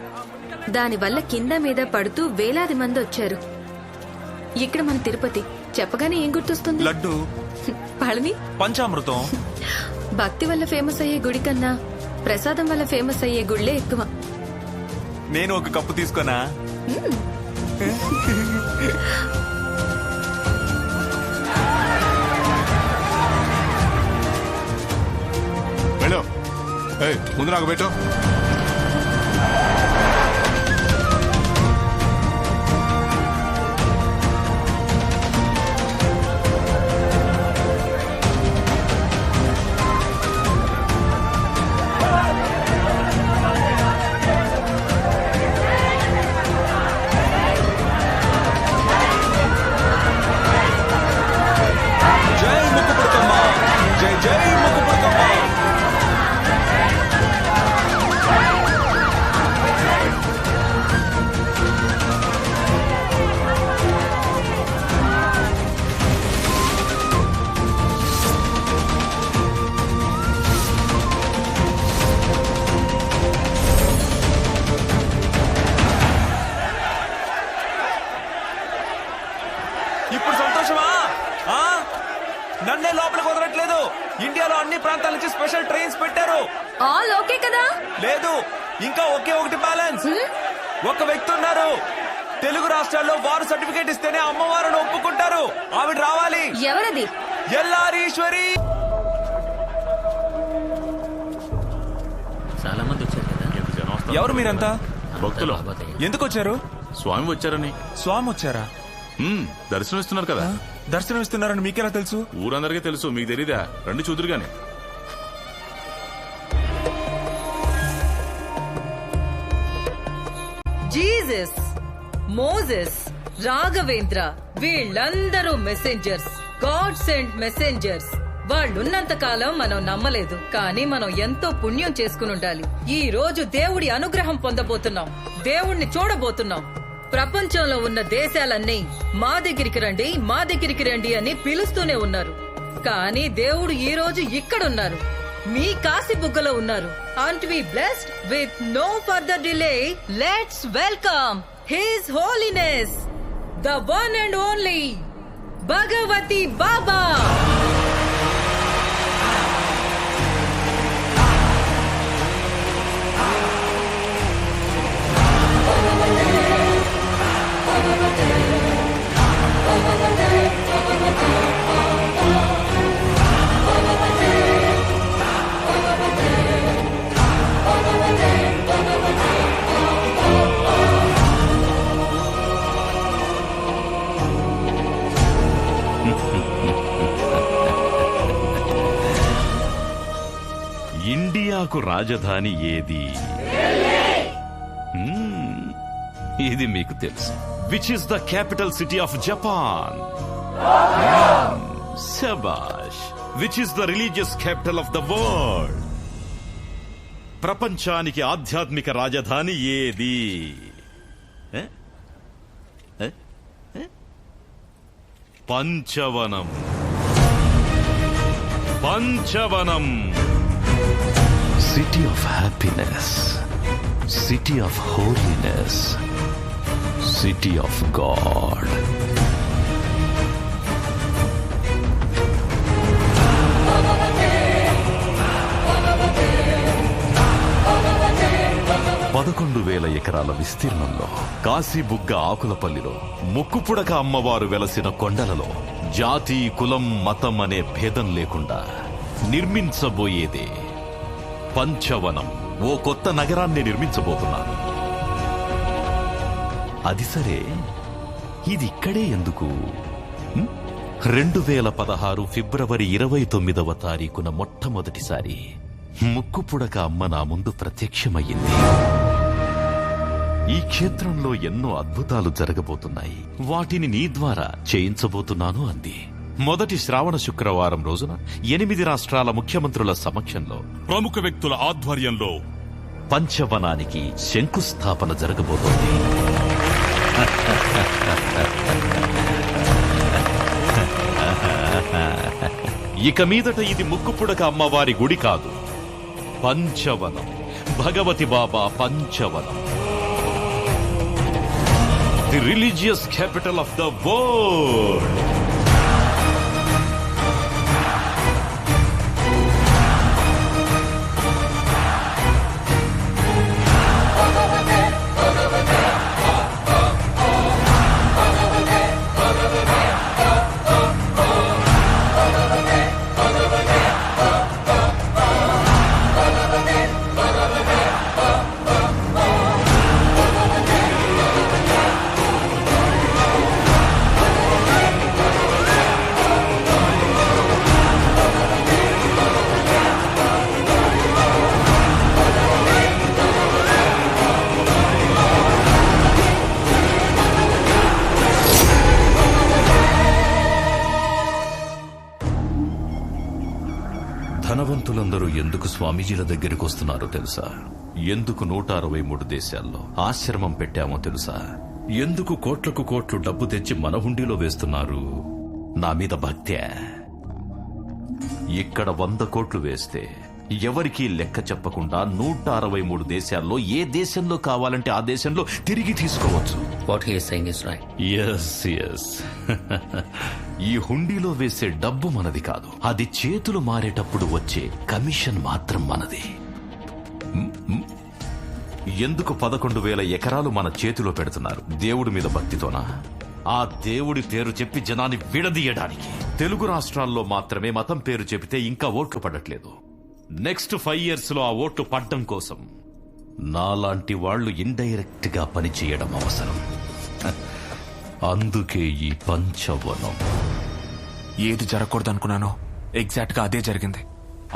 దానివల్ల కింద మీద పడుతూ వేలాది మంది వచ్చారు. ఇక్కడ మన తిరుపతి చెప్పగానే ఏం గుర్తొస్తుంది?
లడ్డు,
పళని,
పంచామృతం.
భక్తి వల్ల ఫేమస్ అయ్యే గుడి కన్నా ప్రసాదం వల్ల ఫేమస్ అయ్యే గుళ్లే ఎక్కువ.
నేను ఒక కప్పు తీసుకోనా?
వెళ్ళు. ముందు నాకు పెట్టు.
జై ముక్కుపుడకమ్మ. ఇండియాలో అన్ని ప్రాంతాల నుంచి స్పెషల్ ట్రైన్స్ పెట్టారు.
ఆల్ ఓకే కదా?
లేదు, ఇంకా ఒకే ఒకటి బ్యాలెన్స్. ఒక వ్యక్తి ఉన్నారు, తెలుగు రాష్ట్రాల్లో వారు సర్టిఫికేట్ ఇస్తేనే అమ్మవారిని ఒప్పుకుంటారు. ఆవిడ రావాలి.
ఎవరది?
ఎల్లారీశ్వరి.
చాలా మంది వచ్చారు కదా.
ఎవరు మీరంతా?
భక్తులు.
ఎందుకు వచ్చారు?
స్వామి వచ్చారని.
స్వామి వచ్చారా?
దర్శనం ఇస్తున్నారు కదా.
దర్శనం ఇస్తున్నారని మీకెలా తెలుసు?
ఊరందరికీ తెలుసు, మీకు తెలీదా? రండి చూదురు గాని.
జీసస్, మోజెస్, రాఘవేంద్ర వీళ్ళందరూ మెసెంజర్స్, గాడ్ సెంట్ మెసెంజర్స్. వాళ్ళున్నంత కాలం మనం నమ్మలేదు, కానీ మనం ఎంతో పుణ్యం చేసుకుని ఉండాలి. ఈ రోజు దేవుడి అనుగ్రహం పొందబోతున్నాం, దేవుణ్ణి చూడబోతున్నాం. ప్రపంచంలో ఉన్న దేశాలన్నీ మా దగ్గరికి రండి, మా దగ్గరికి రండి అని పిలుస్తూనే ఉన్నారు. కానీ దేవుడు ఈ రోజు ఇక్కడున్నారు, మీ కాశీ బుగ్గలో ఉన్నారు. Aren't we blessed? With no further delay, let's welcome His Holiness, the one and only Bhagavati Baba.
ఇండియాకు రాజధాని ఏది? ఇది మీకు తెలుసు. Which is the capital city of Japan? శబాష్. Which is the religious capital of the world? ప్రపంచానికి ఆధ్యాత్మిక రాజధాని ఏది? పంచవనం. పంచవనం. City of happiness, city of holiness, city of God. పదకొండు ఎకరాల విస్తీర్ణంలో, కాశీబుగ్గ ఆకులపల్లిలో, ముక్కుపుడక అమ్మవారు వెలసిన కొండలలో జాతి, కులం, మతం అనే భేదం లేకుండా నిర్మించబోయేదే పంచవనం. ఓ కొత్త నగరాన్ని నిర్మించబోతున్నారు. అది సరే, ఇది ఇక్కడే ఎందుకు? 2016 ఫిబ్రవరి 29వ తారీఖున మొట్టమొదటిసారి ముక్కుపుడక అమ్మ నా ముందు ప్రత్యక్షమయ్యింది. ఈ క్షేత్రంలో ఎన్నో అద్భుతాలు జరగబోతున్నాయి, వాటిని నీ ద్వారా చేయించబోతున్నాను అంది. మొదటి శ్రావణ శుక్రవారం రోజున 8 రాష్ట్రాల ముఖ్యమంత్రుల సమక్షంలో,
ప్రముఖ వ్యక్తుల ఆధ్వర్యంలో
పంచవనానికి శంకుస్థాపన జరగబోతోంది. ఇక మీదట ఇది ముక్కుపుడక అమ్మవారి గుడి కాదు, Panchavanam. Bhagavathi Baba Panchavanam. The religious capital of the world. ధనవంతులందరూ ఎందుకు స్వామీజీల దగ్గరికి వస్తున్నారో తెలుసా? ఎందుకు 163 దేశాల్లో ఆశ్రమం పెట్టామో తెలుసా? ఎందుకు కోట్లకు కోట్లు డబ్బు తెచ్చి మన హుండీలో వేస్తున్నారు? నా మీద భక్తే. ఇక్కడ 100 కోట్లు వేస్తే ఎవరికీ లెక్క చెప్పకుండా 163 దేశాల్లో ఏ దేశంలో కావాలంటే ఆ దేశంలో తిరిగి తీసుకోవచ్చు.
What he is saying is right.
yes. ఈ హుండీలో వేసే డబ్బు మనది కాదు, అది చేతులు మారేటప్పుడు వచ్చే కమిషన్ మాత్రం మనది. ఎందుకు 11,000 ఎకరాలు మన చేతిలో పెడుతున్నారు? దేవుడి మీద భక్తితోనా? ఆ దేవుడి పేరు చెప్పి జనాన్ని విడదీయడానికి. తెలుగు రాష్ట్రాల్లో మాత్రమే మతం పేరు చెబితే ఇంకా ఓట్లు పడట్లేదు. నెక్స్ట్ 5 years లో ఆ ఓట్లు పడ్డం కోసం నాలాంటి వాళ్లు ఇండైరెక్ట్ గా పనిచేయడం అవసరం. అందుకే ఈ పంచవనం.
ఏది జరగకూడదు అనుకున్నానో ఎగ్జాక్ట్ గా అదే జరిగింది.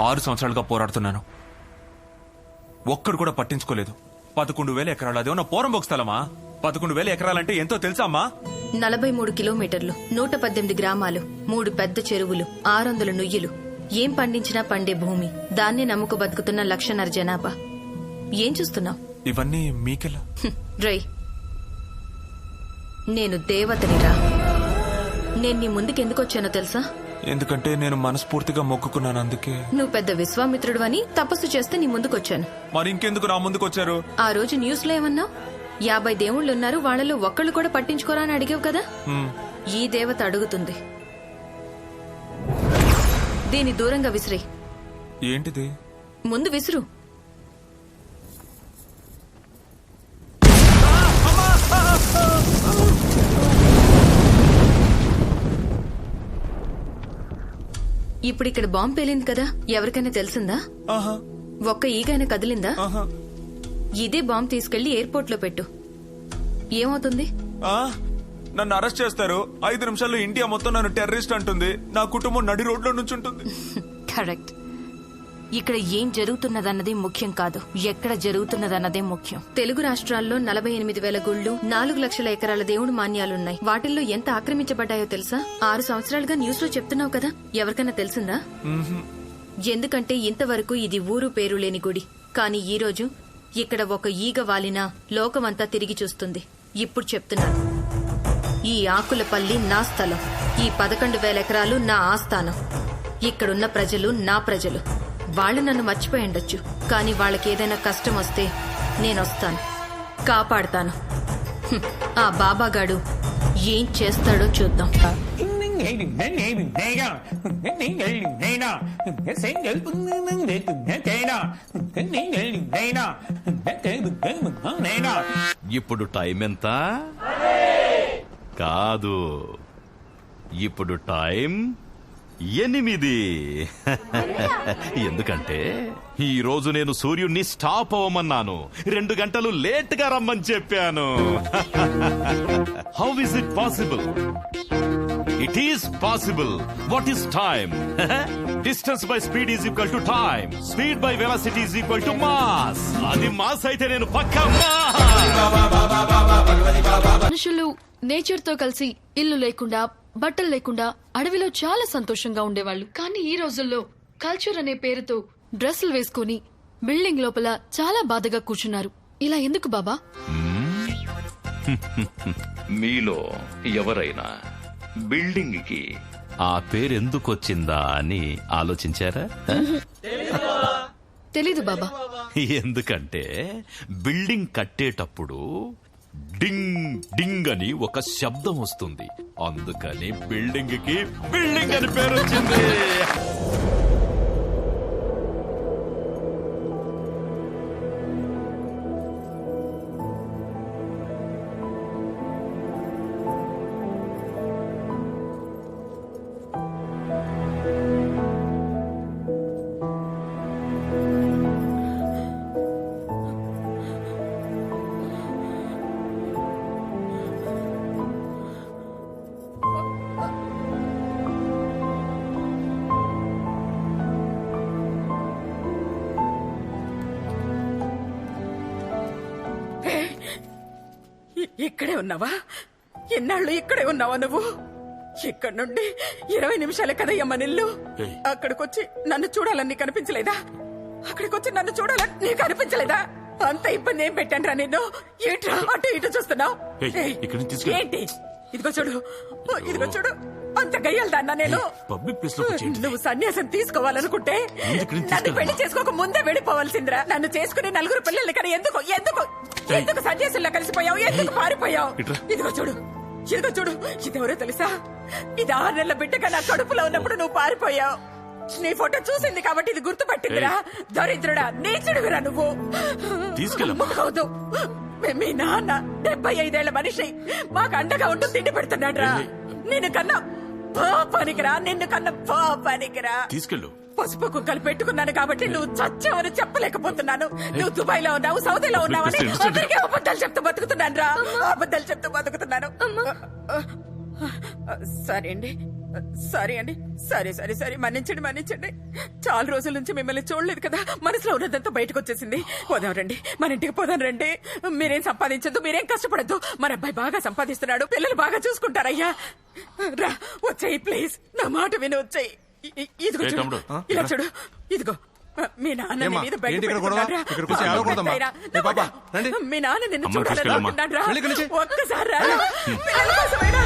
6 సంవత్సరాలుగా పోరాడుతున్నాను, ఒక్కడు కూడా పట్టించుకోలేదు. 11,000 ఎకరాలు అదే ఉన్న పోరంబోక్ స్థలమా? 11,000 ఎకరాలంటే ఎంతో తెలుసా అమ్మా?
43 కిలోమీటర్లు, 118 గ్రామాలు, 3 పెద్ద చెరువులు, 600 నుయ్యిలు, ఏం పండించినా పండే భూమి, దాన్నే నమ్ముకు బతుకుతున్న 1,00,000 జనాభా. ఏం చూస్తున్నావు?
ఇవన్నీ మీకెలా?
రై, నేను దేవతనిరా. నేను నీ ముందుకెందుకు వచ్చానో తెలుసా?
ఎందుకంటే నేను మనస్ఫూర్తిగా మొక్కుకున్నాను, అందుకే.
నువ్వు పెద్ద విశ్వామిత్రుడు అని తపస్సు చేస్తే నీ ముందుకొచ్చాను.
మరి ఇంకెందుకు నా ముందుకు వచ్చారు?
ఆ రోజు న్యూస్ లో ఏమన్నావు? 50 దేవుళ్లున్నారు, వాళ్ళలో ఒక్కళ్ళు కూడా పట్టించుకోరా అని అడిగావు కదా. ఈ దేవత అడుగుతుంది, దీని దూరంగా విసిరే.
ఏంటిది?
ముందు విసురు. ఇప్పుడు ఇక్కడ బాంబు పేలింది కదా, ఎవరికైనా తెలిసిందా? ఒక్క ఈగైనా కదిలిందా? ఇదే బాంబు తీసుకెళ్లి ఎయిర్పోర్ట్ లో పెట్టు. ఏమవుతుంది?
నన్ను అరెస్ట్ చేస్తారు. 5 నిమిషాల్లో ఇండియా మొత్తం నన్ను టెర్రరిస్ట్ అంటుంది. నా కుటుంబం నడి రోడ్లో నుంచి ఉంటుంది.
కరెక్ట్. ఇక్కడ ఏం జరుగుతున్నదన్నది ముఖ్యం కాదు, ఎక్కడ జరుగుతున్నదన్నదే ముఖ్యం. తెలుగు రాష్ట్రాల్లో 48,000 గుళ్లు, 4 లక్షల ఎకరాల దేవుడు మాన్యాలున్నాయి. వాటిల్లో ఎంత ఆక్రమించబడ్డాయో తెలుసా? 6 సంవత్సరాలుగా న్యూస్ లో చెప్తున్నావు కదా, ఎవరికైనా తెలిసిందా? ఎందుకంటే ఇంతవరకు ఇది ఊరు పేరు లేని గుడి. కానీ ఈ రోజు ఇక్కడ ఒక ఈగ వాలినా లోకమంతా తిరిగి చూస్తుంది. ఇప్పుడు చెప్తున్నాను, ఈ ఆకులపల్లి నా స్థలం, ఈ 11,000 ఎకరాలు నా ఆస్థానం. ఇక్కడున్న ప్రజలు నా ప్రజలు. వాళ్ళు నన్ను మర్చిపోయిండొచ్చు, కానీ వాళ్ళకి ఏదైనా కష్టం వస్తే నేనొస్తాను, కాపాడతాను. ఆ బాబాగాడు ఏం చేస్తాడో చూద్దాం.
ఇప్పుడు టైం ఎంత? కాదు, ఇప్పుడు టైం 8. ఎందుకంటే ఈ రోజు నేను సూర్యుడిని స్టాప్ అవ్వమన్నాను, 2 గంటలు లేట్ గా రమ్మని చెప్పాను. How is it possible? It is possible. What is time? Distance by speed is equal to time, speed by velocity is equal to mass. అది మాస్ అయితే నేను పక్కా
మనుషులు నేచర్ తో కలిసి ఇల్లు లేకుండా, బట్టలు లేకుండా అడవిలో చాలా సంతోషంగా ఉండేవాళ్లు. కానీ ఈ రోజుల్లో కల్చర్ అనే పేరుతో డ్రెస్సులు వేసుకుని బిల్డింగ్ లోపల చాలా బాధగా కూర్చున్నారు. ఇలా ఎందుకు బాబా?
మీలో ఎవరైనా బిల్డింగ్ కి ఆ పేరెందుకొచ్చిందా అని ఆలోచించారా?
తెలీదు బాబా.
ఎందుకంటే బిల్డింగ్ కట్టేటప్పుడు డింగ్ డింగ్ అని ఒక శబ్దం వస్తుంది, అందుకని బిల్డింగ్ కి బిల్డింగ్ అని పేరు వచ్చింది.
ఇక్కడే ఉన్నావా? ఎన్నాళ్ళు ఇక్కడే ఉన్నావా నువ్వు? ఇక్కడ నుండి 20 నిమిషాలే కదయ్యమ్మ నిల్లు. అక్కడికొచ్చి నన్ను చూడాలని నీకు అనిపించలేదా? అక్కడికొచ్చి నన్ను చూడాలని నీకు అనిపించలేదా? అంత ఇబ్బంది ఏం పెట్టండి రా నిన్ను? ఏంట్రా అటు ఇటు చూస్తున్నావు? ఏంటి? ఇదిగో చూడు, ఇదిగో చూడు. అంత గయ్యాలదాన్నా నేను?
పబ్లిక్ ప్లేస్ లో కూర్చోండి.
నువ్వు సన్యాసం తీసుకోవాలనుకుంటే నన్ను పెళ్లి చేసుకోక ముందే వెళ్ళిపోవాల్సిందిరా. నన్ను చేసుకుని 4 పిల్లల్ని కానీ ఎందుకు ఎందుకు ఎందుకు సన్యాసుల్లో కలిసిపోయావు? ఎందుకు పారిపోయావు? ఇదిగో చూడు, ఇదిగో చూడు, ఇదెవరో తెలుసా? ఇది 6 నెలల బిడ్డగా నా కడుపులో ఉన్నప్పుడు నువ్వు పారిపోయావు. నీ ఫోటో చూసింది కాబట్టి ఇది గుర్తుపట్టిందిరా. దరిద్రుడా, నీచుడువిరా నువ్వు. తీసుకెళ్ళదు. మీ నాన్న 75 ఏళ్ల మనిషి మాకు అండగా ఉంటూ తిండి పెడుతున్నాడ్రా. నిన్ను కన్నా పాపానికిరా, నిన్ను కన్నా పాపానికిరా.
తీసుకెళ్ళు.
పసుపు కుక్కలు పెట్టుకున్నాను కాబట్టి నువ్వు చచ్చావని చెప్పలేకపోతున్నాను. నువ్వు దుబాయ్ లో ఉన్నావు, సౌదీలో ఉన్నావని అందరికీ అబద్ధాలు చెప్తూ బతుకుతున్నాను రా. అబద్ధాలు చెప్తూ బతుకుతున్నాను. సరే అండి, సారీ అండి, సరే సరే సరే, మన్నించండి మన్నించండి. చాలా రోజుల నుంచి మిమ్మల్ని చూడలేదు కదా, మనసులో ఉన్నదంతా బయటకు వచ్చేసింది. పోదాం రండి, మన ఇంటికి పోదాం రండి. మీరేం సంపాదించద్దు, మీరేం కష్టపడద్దు. మన అబ్బాయి బాగా సంపాదిస్తున్నాడు, పిల్లలు బాగా చూసుకుంటారయ్యా. రా వచ్చాయి ప్లీజ్, నా మాట విని వచ్చాయి. ఇదిగో చూడు, ఇలా చూడు, ఇదిగో మీ నాన్న నీ మీద బయట పెట్టుకున్నాడ్రా. మీ నాన్న నిన్ను చూడాలనుకున్నాడ్రా. ఒక్కసారి రా, పిల్లల కోసమైనా.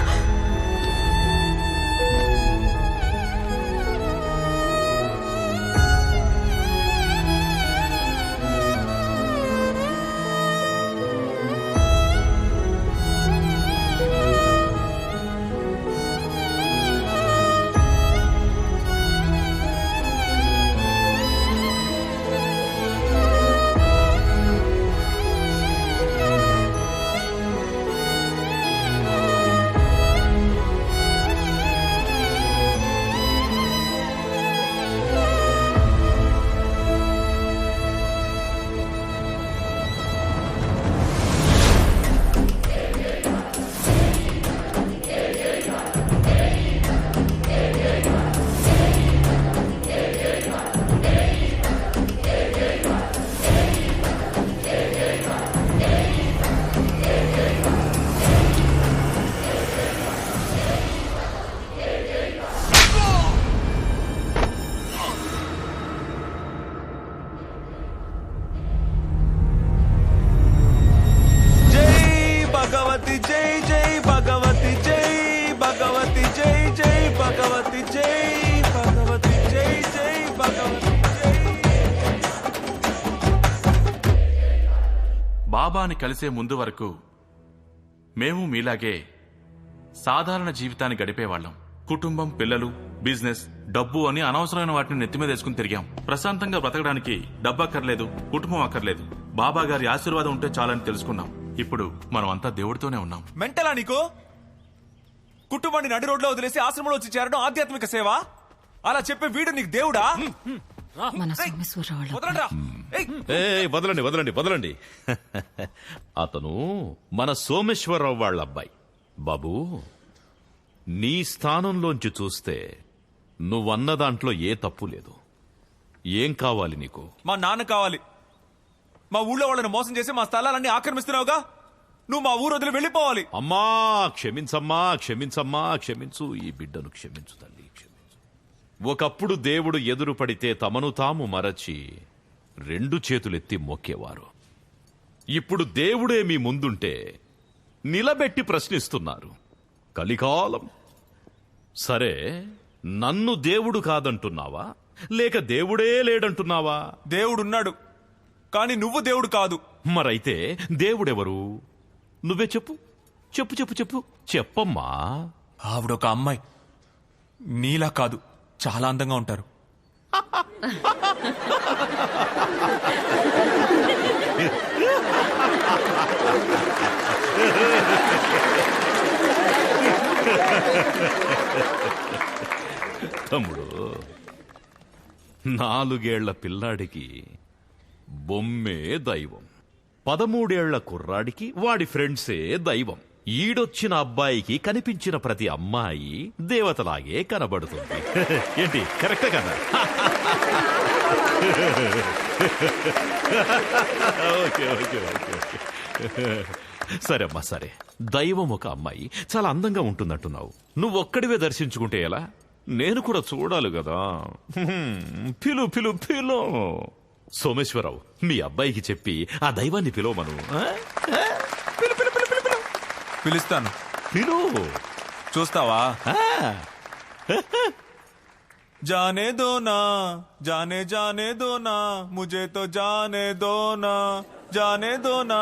బాబాని కలిసే ముందు వరకు మేము మీలాగే సాధారణ జీవితాన్ని గడిపేవాళ్లం. కుటుంబం, పిల్లలు, బిజినెస్, డబ్బు అని అనవసరమైన వాటిని నెత్తిమీద వేసుకుని తిరిగాం. ప్రశాంతంగా బ్రతకడానికి డబ్బు అక్కర్లేదు, కుటుంబం అక్కర్లేదు, బాబా గారి ఆశీర్వాదం ఉంటే చాలని తెలుసుకున్నాం. ఇప్పుడు మనం అంతా దేవుడితోనే ఉన్నాం.
మెంటలా నీకు? కుటుంబాన్ని నడి రోడ్లో వదిలేసి ఆశ్రమంలో వచ్చి చేరడం ఆధ్యాత్మిక సేవ? అలా చెప్పే వీడు నీకు దేవుడా?
వదలండి వదలండి వదలండి. అతను మన సోమేశ్వరరావు వాళ్ళ అబ్బాయి. బాబు, నీ స్థానంలోంచి చూస్తే నువ్వన్న దాంట్లో ఏ తప్పు లేదు. ఏం కావాలి నీకు?
మా నాన్న కావాలి. మా ఊళ్ళో వాళ్ళని మోసం చేసి మా స్థలాలన్నీ ఆక్రమిస్తున్నావుగా, నువ్వు మా ఊరు వదిలి వెళ్ళిపోవాలి.
అమ్మా క్షమించమ్మా, క్షమించమ్మా, క్షమించు. ఈ బిడ్డను క్షమించు తల్లి, క్షమించు. ఒకప్పుడు దేవుడు ఎదురు పడితే తమను తాము మరచి 2 చేతులెత్తి మొక్కేవారు. ఇప్పుడు దేవుడే మీ ముందుంటే నిలబెట్టి ప్రశ్నిస్తున్నారు. కలికాలం. సరే, నన్ను దేవుడు కాదంటున్నావా, లేక దేవుడే లేడంటున్నావా?
దేవుడున్నాడు, కానీ నువ్వు దేవుడు కాదు.
మరైతే దేవుడెవరు? నువ్వే చెప్పు, చెప్పు చెప్పు చెప్పు, చెప్పమ్మా.
ఆవిడొక అమ్మాయి, నీలా కాదు, చాలా అందంగా ఉంటారు.
తమ్ముడు, 4 ఏళ్ల పిల్లాడికి బొమ్మే దైవం, 13 ఏళ్ల కుర్రాడికి వాడి ఫ్రెండ్సే దైవం. ఈడొచ్చిన అబ్బాయికి కనిపించిన ప్రతి అమ్మాయి దేవతలాగే కనబడుతుంది. ఏంటి, కరెక్టే కదా? Okay okay okay. సరే అమ్మా, సరే. దైవం ఒక అమ్మాయి చాలా అందంగా ఉంటుందంటున్నావు. నువ్వొక్కడివే దర్శించుకుంటే ఎలా? నేను కూడా చూడాలి కదా. పిలు పిలు పిలు. సోమేశ్వరరావు, మీ అబ్బాయికి చెప్పి ఆ దైవాన్ని పిలవమను.
పిలుస్తాను.
పిలు.
చూస్తావా? जाने दो ना जाने दो ना मुझे तो जाने दो ना जाने दो ना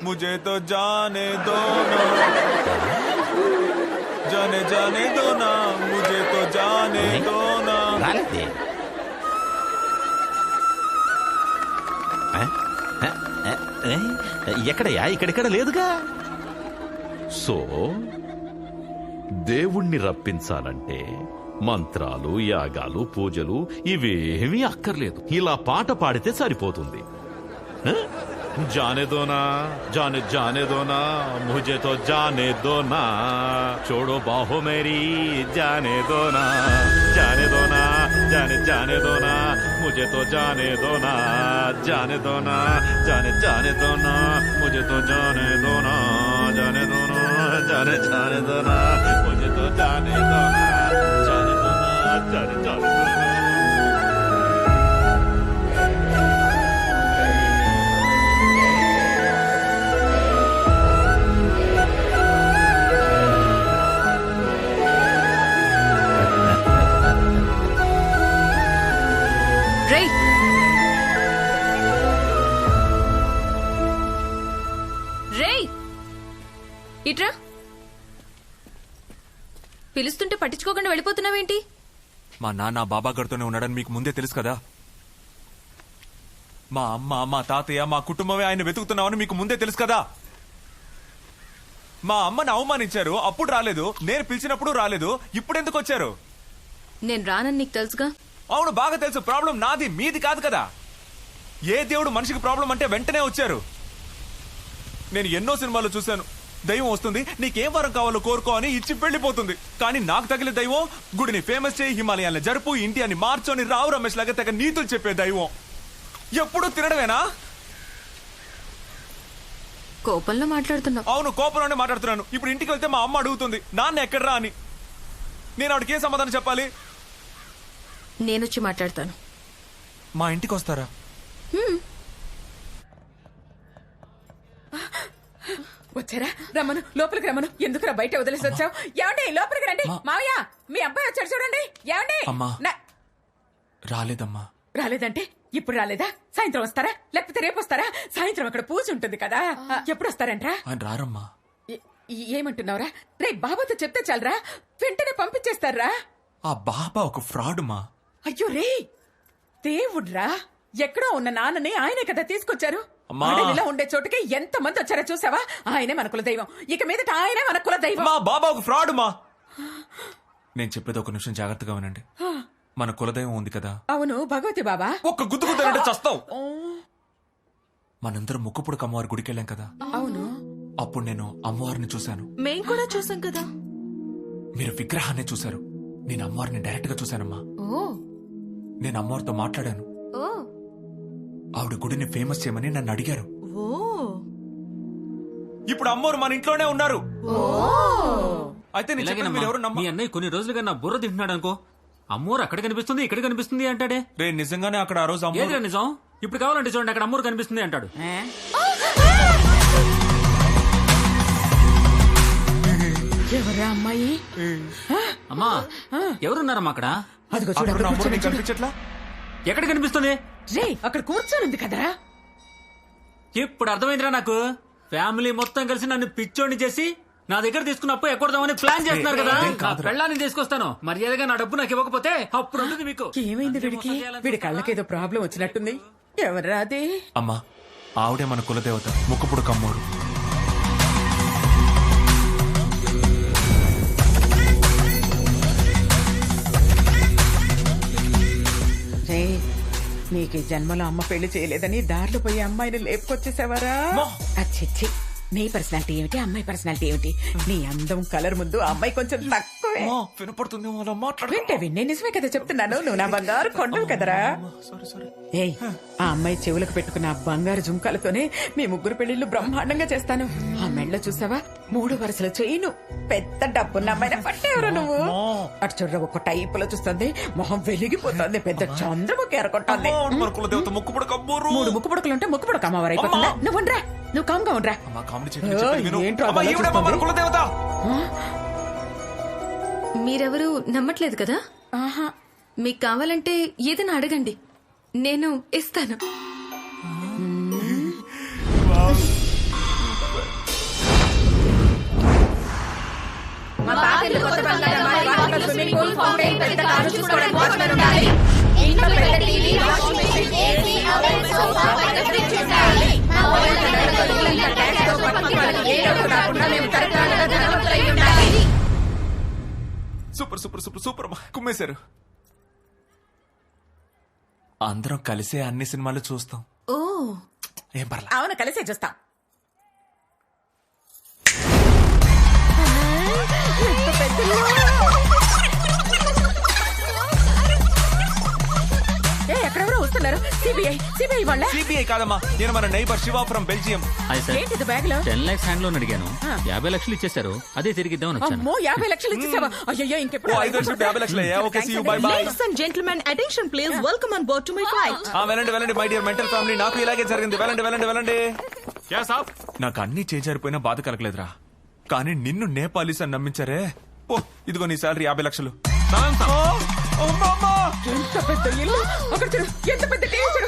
मुझे तो जाने दो ना जाने दो ना मुझे तो जाने दो ना
ఎక్కడయ్యా ఇక్కడిక్కడ లేదుగా. సో దేవుణ్ణి రప్పించాలంటే మంత్రాలు, యాగాలు, పూజలు ఇవేమీ అక్కర్లేదు. ఇలా పాట పాడితే సరిపోతుంది. జానే దోనా జానే దోనా ముझे तो जाने दो ना छोड़ो बाहों मेरी जाने दो ना जाने दो ना जाने दो ना मुझे तो जाने दो ना जाने दो ना जाने दो ना मुझे तो जाने दो ना जाने दो ना जाने दो ना मुझे तो जाने दो ना जाने दो ना जाने दो ना.
రేయ్, రేయ్, ఇట్రా. పిలుస్తుంటే పట్టించుకోకుండా వెళ్ళిపోతున్నావేంటి?
మా నాన్న బాబా గారితోనే ఉన్నాడని మీకు ముందే తెలుసు కదా. మా అమ్మ, మా తాతయ్య, మా కుటుంబమే ఆయన వెతుకుతున్నామని మీకు ముందే తెలుసు కదా. మా అమ్మని అవమానించారు, అప్పుడు రాలేదు. నేను పిలిచినప్పుడు రాలేదు, ఇప్పుడు ఎందుకు వచ్చారు?
నేను రానని నీకు తెలుసుగా.
అవును, బాగా తెలుసు. ప్రాబ్లం నాది, మీది కాదు కదా. ఏ దేవుడు మనిషికి ప్రాబ్లం అంటే వెంటనే వచ్చారు. నేను ఎన్నో సినిమాలు చూశాను. దైవం వస్తుంది, నీకేం వరం కావాలో కోరుకో అని ఇచ్చి వెళ్ళిపోతుంది. కానీ నాకు తగిలే దైవం గుడిని ఫేమస్ చేయి, హిమాలయాన్ని జరుపు, ఇండియాని మార్చు అని రావు రమేష్ లాగా తెగ నీతులు చెప్పే దైవం. ఎప్పుడు తినడమేనా?
కోపంలో మాట్లాడుతున్నావు.
అవును, కోపంలోనే మాట్లాడుతున్నాను. ఇప్పుడు ఇంటికి వెళ్తే మా అమ్మ అడుగుతుంది నాన్న ఎక్కడ్రా అని. నేను ఆవిడకి ఏం సమాధానం చెప్పాలి?
నేనొచ్చి మాట్లాడతాను.
మా ఇంటికి వస్తారా?
వచ్చారా? రమ్మను, లోపలికి రమ్మను. ఎందుకురా బయట వదిలేసి వచ్చావు? ఏమండి, లోపలికి రండి. మావయ్య, మీ అబ్బాయి వచ్చాడు చూడండి. ఏమండి?
అమ్మా రాలేదమ్మా.
రాలేదంటే ఇప్పుడు రాలేదా? సాయంత్రం వస్తారా లేకపోతే రేపు వస్తారా? సాయంత్రం అక్కడ పూజ ఉంటుంది కదా, ఎప్పుడు వస్తారంట్రా?
ఆయన రారమ్మా.
ఏమంటున్నావురా? రే బాబాతో చెప్తే చాలరా, వెంటనే పంపించేస్తారా?
ఆ బాబా ఒక ఫ్రాడ్ మా.
అయ్యో రే, దేవుడ్రా. ఎక్కడో ఉన్న నాన్నని ఆయనే కదా తీసుకొచ్చారు.
అమ్మా.
అడవిలో ఉండే చోటుకి ఎంత మంది వచ్చారో చూసావా? ఆయనే మన కుల దైవం. ఇక మీదట ఆయనే మన కుల దైవం.
మా బాబా ఒక ఫ్రాడ్ మా. నేను చెప్పేది ఒక నిమిషం జాగ్రత్తగా వినండి. మన కులదైవం ఉంది కదా.
అవును, భగవతి బాబా.
ఒక్క గుద్దు గుద్దాలంటే చస్తావు. మనందరం ముక్కుపుడు అమ్మవారి గుడికి వెళ్ళాం కదా.
అవును,
అప్పుడు నేను అమ్మవారిని చూశాను.
మేం కూడా చూసాం కదా.
మీరు విగ్రహాన్ని చూశారు, నేను అమ్మవారిని డైరెక్ట్ గా చూశానమ్మా. నేను అమ్మవారితో మాట్లాడాను. ఆవిడ గుడిని ఫేమస్ చేయమని నన్ను అడిగారు. ఇప్పుడు అమ్మవారు మన ఇంట్లోనే ఉన్నారు. అయితే నేను చెప్పేది మీరు ఎవరు
మీ అన్నయ్య కొన్ని రోజులుగా నా బుర్ర తింటున్నాడు అనుకో. అమ్మోరు అక్కడ కనిపిస్తుంది, ఇక్కడ కనిపిస్తుంది అంటాడే.
రే నిజంగానే అక్కడ ఆ రోజు
ఏదిరా నిజం? ఇప్పుడు కావాలంటే చూడండి, అక్కడ అమ్మోరు కనిపిస్తుంది అంటాడు.
ఎవరా అమ్మాయి?
అమ్మా, ఎవరున్నారమ్మా అక్కడ?
అదిగో చూడు, అక్కడ కూర్చొని చూడు.
కనిపించట్లా?
ఎక్కడ కనిపిస్తుంది?
రే అక్కడ కూర్చొని కదరా.
ఇప్పుడు అర్థమైందిరా నాకు. ఫ్యామిలీ మొత్తం కలిసి నన్ను పిచ్చోడిని చేసి నా దగ్గర తీసుకున్న అప్పు ఎక్కడదామని ప్లాన్ చేస్తున్నారు కదా. పెళ్ళాన్ని తీసుకొస్తాను, మర్యాదగా నా డబ్బు నాకు ఇవ్వకపోతే అప్పుడు ఉంటుంది మీకు.
ఏమైంది వీడికి? వీడి కళ్ళకేదో ప్రాబ్లం వచ్చినట్టుంది. ఎవరా అది?
అమ్మా, ఆవిడే మన కులదేవత ముక్కుపుడు కమ్మోరు.
రే, నీకు ఈ జన్మలో అమ్మ పెళ్లి చేయలేదని దారిలో పోయి అమ్మాయిని లేపుకొచ్చేసావరా? అచ్చిచ్చి, నీ పర్సనాలిటీ ఏమిటి, అమ్మాయి పర్సనాలిటీ ఏమిటి? నీ అందం కలర్ ముందు అమ్మాయి కొంచెం తక్కువే.
వినపడుతుంది
వింటే విన్నే, నిజమే కదా చెప్తున్నాను. నువ్వు నా బంగారు కొండలు కదరా. ఏయ్, ఆ అమ్మాయి చెవులకు పెట్టుకున్న ఆ బంగారు జుంకాలతోనే మీ ముగ్గురు పెళ్లిళ్ళు బ్రహ్మాండంగా చేస్తాను. ఆ మెళ్ళ చూసావా, 3 వరుసల చెయ్యిను. పెద్ద డబ్బున్న అమ్మాయిని పట్టేవరు నువ్వు? అటు చూడ, ఒక టైపులో చూస్తుంది, మొహం వెలిగిపోతుంది, పెద్ద చంద్రముఖి ఎరగొట్టుంది.
3
ముక్కు పుడకలుంటే ముక్కు పుడక అమ్మవారు అయిపోతుందా? నువ్వు ఉండరా, నువ్వు కామ్గా ఉండరా.
ఏంట్రా
మీరెవరు నమ్మట్లేదు కదా?
ఆహా.
మీకు కావాలంటే ఏదైనా అడగండి, నేను ఇస్తాను.
మా పాతిల్లు కొత్త బంగారం మారి వాటర్ స్విమ్మింగ్ పూల్ ఫౌంటైన్ పెద్ద కారు చూసుకోవడానికి వాచ్మెన్ ఉండాలి. ఇంట్లో పెద్ద TV washing machine AC oven sofa పెద్ద ఫ్రిడ్జ్ ఉండాలి. మా ఓవెన్ ధరలతో ఇల్లంతా ట్యాక్స్ తో పక్కకి వాళ్ళకి ఏ లోటు రాకుండా మేము తరతరాలుగా ధనవంతులై ఉండాలి.
సూపర్ సూపర్ సూపర్ సూపర్ అమ్మా, కుమ్మేశారు. అందరం కలిసే అన్ని సినిమాలు చూస్తాం.
ఓ
ఏం పర్లా.
అవును, కలిసే చూస్తాం. ఎక్కడెవరో వస్తున్నారు. సిబిఐ వాళ్ళ.
సిబిఐ కాదమ్మా, నేను మన నైబర్ శివ ఫ్రమ్ బెల్జియం.
ఏంటిది బ్యాగ్ లో?
10 lakhs హ్యాండ్ లోన్ అడిగాను, 50 లక్షలు ఇచ్చేశారు. అదే తిరిగిద్దామని వచ్చాను.
అమ్మో, 50 లక్షలు ఇచ్చేసావా? అయ్యో, ఇంకెప్పుడు
5 లక్షలు 50 లక్షలే. Okay, see you, bye bye.
Ladies and gentlemen, attention please. Welcome on board to my flight.
వెళ్ళండి వెళ్ళండి మై డియర్ మెంటల్ ఫ్యామిలీ, నాకు ఇలాగే జరిగింది. వెళ్ళండి వెళ్ళండి వెళ్ళండి. నాకు అన్ని చేజారిపోయినా బాధ కలగలేదురా, కానీ నిన్ను నేపాలీస్ అని నమ్మించారే. ఓ, ఇదిగో నీ సాలరీ 50 లక్షలు.
ఎంత పెద్ద ఇల్లు, అక్కడ చూడు, ఎంత పెద్ద టీవీ చూడు.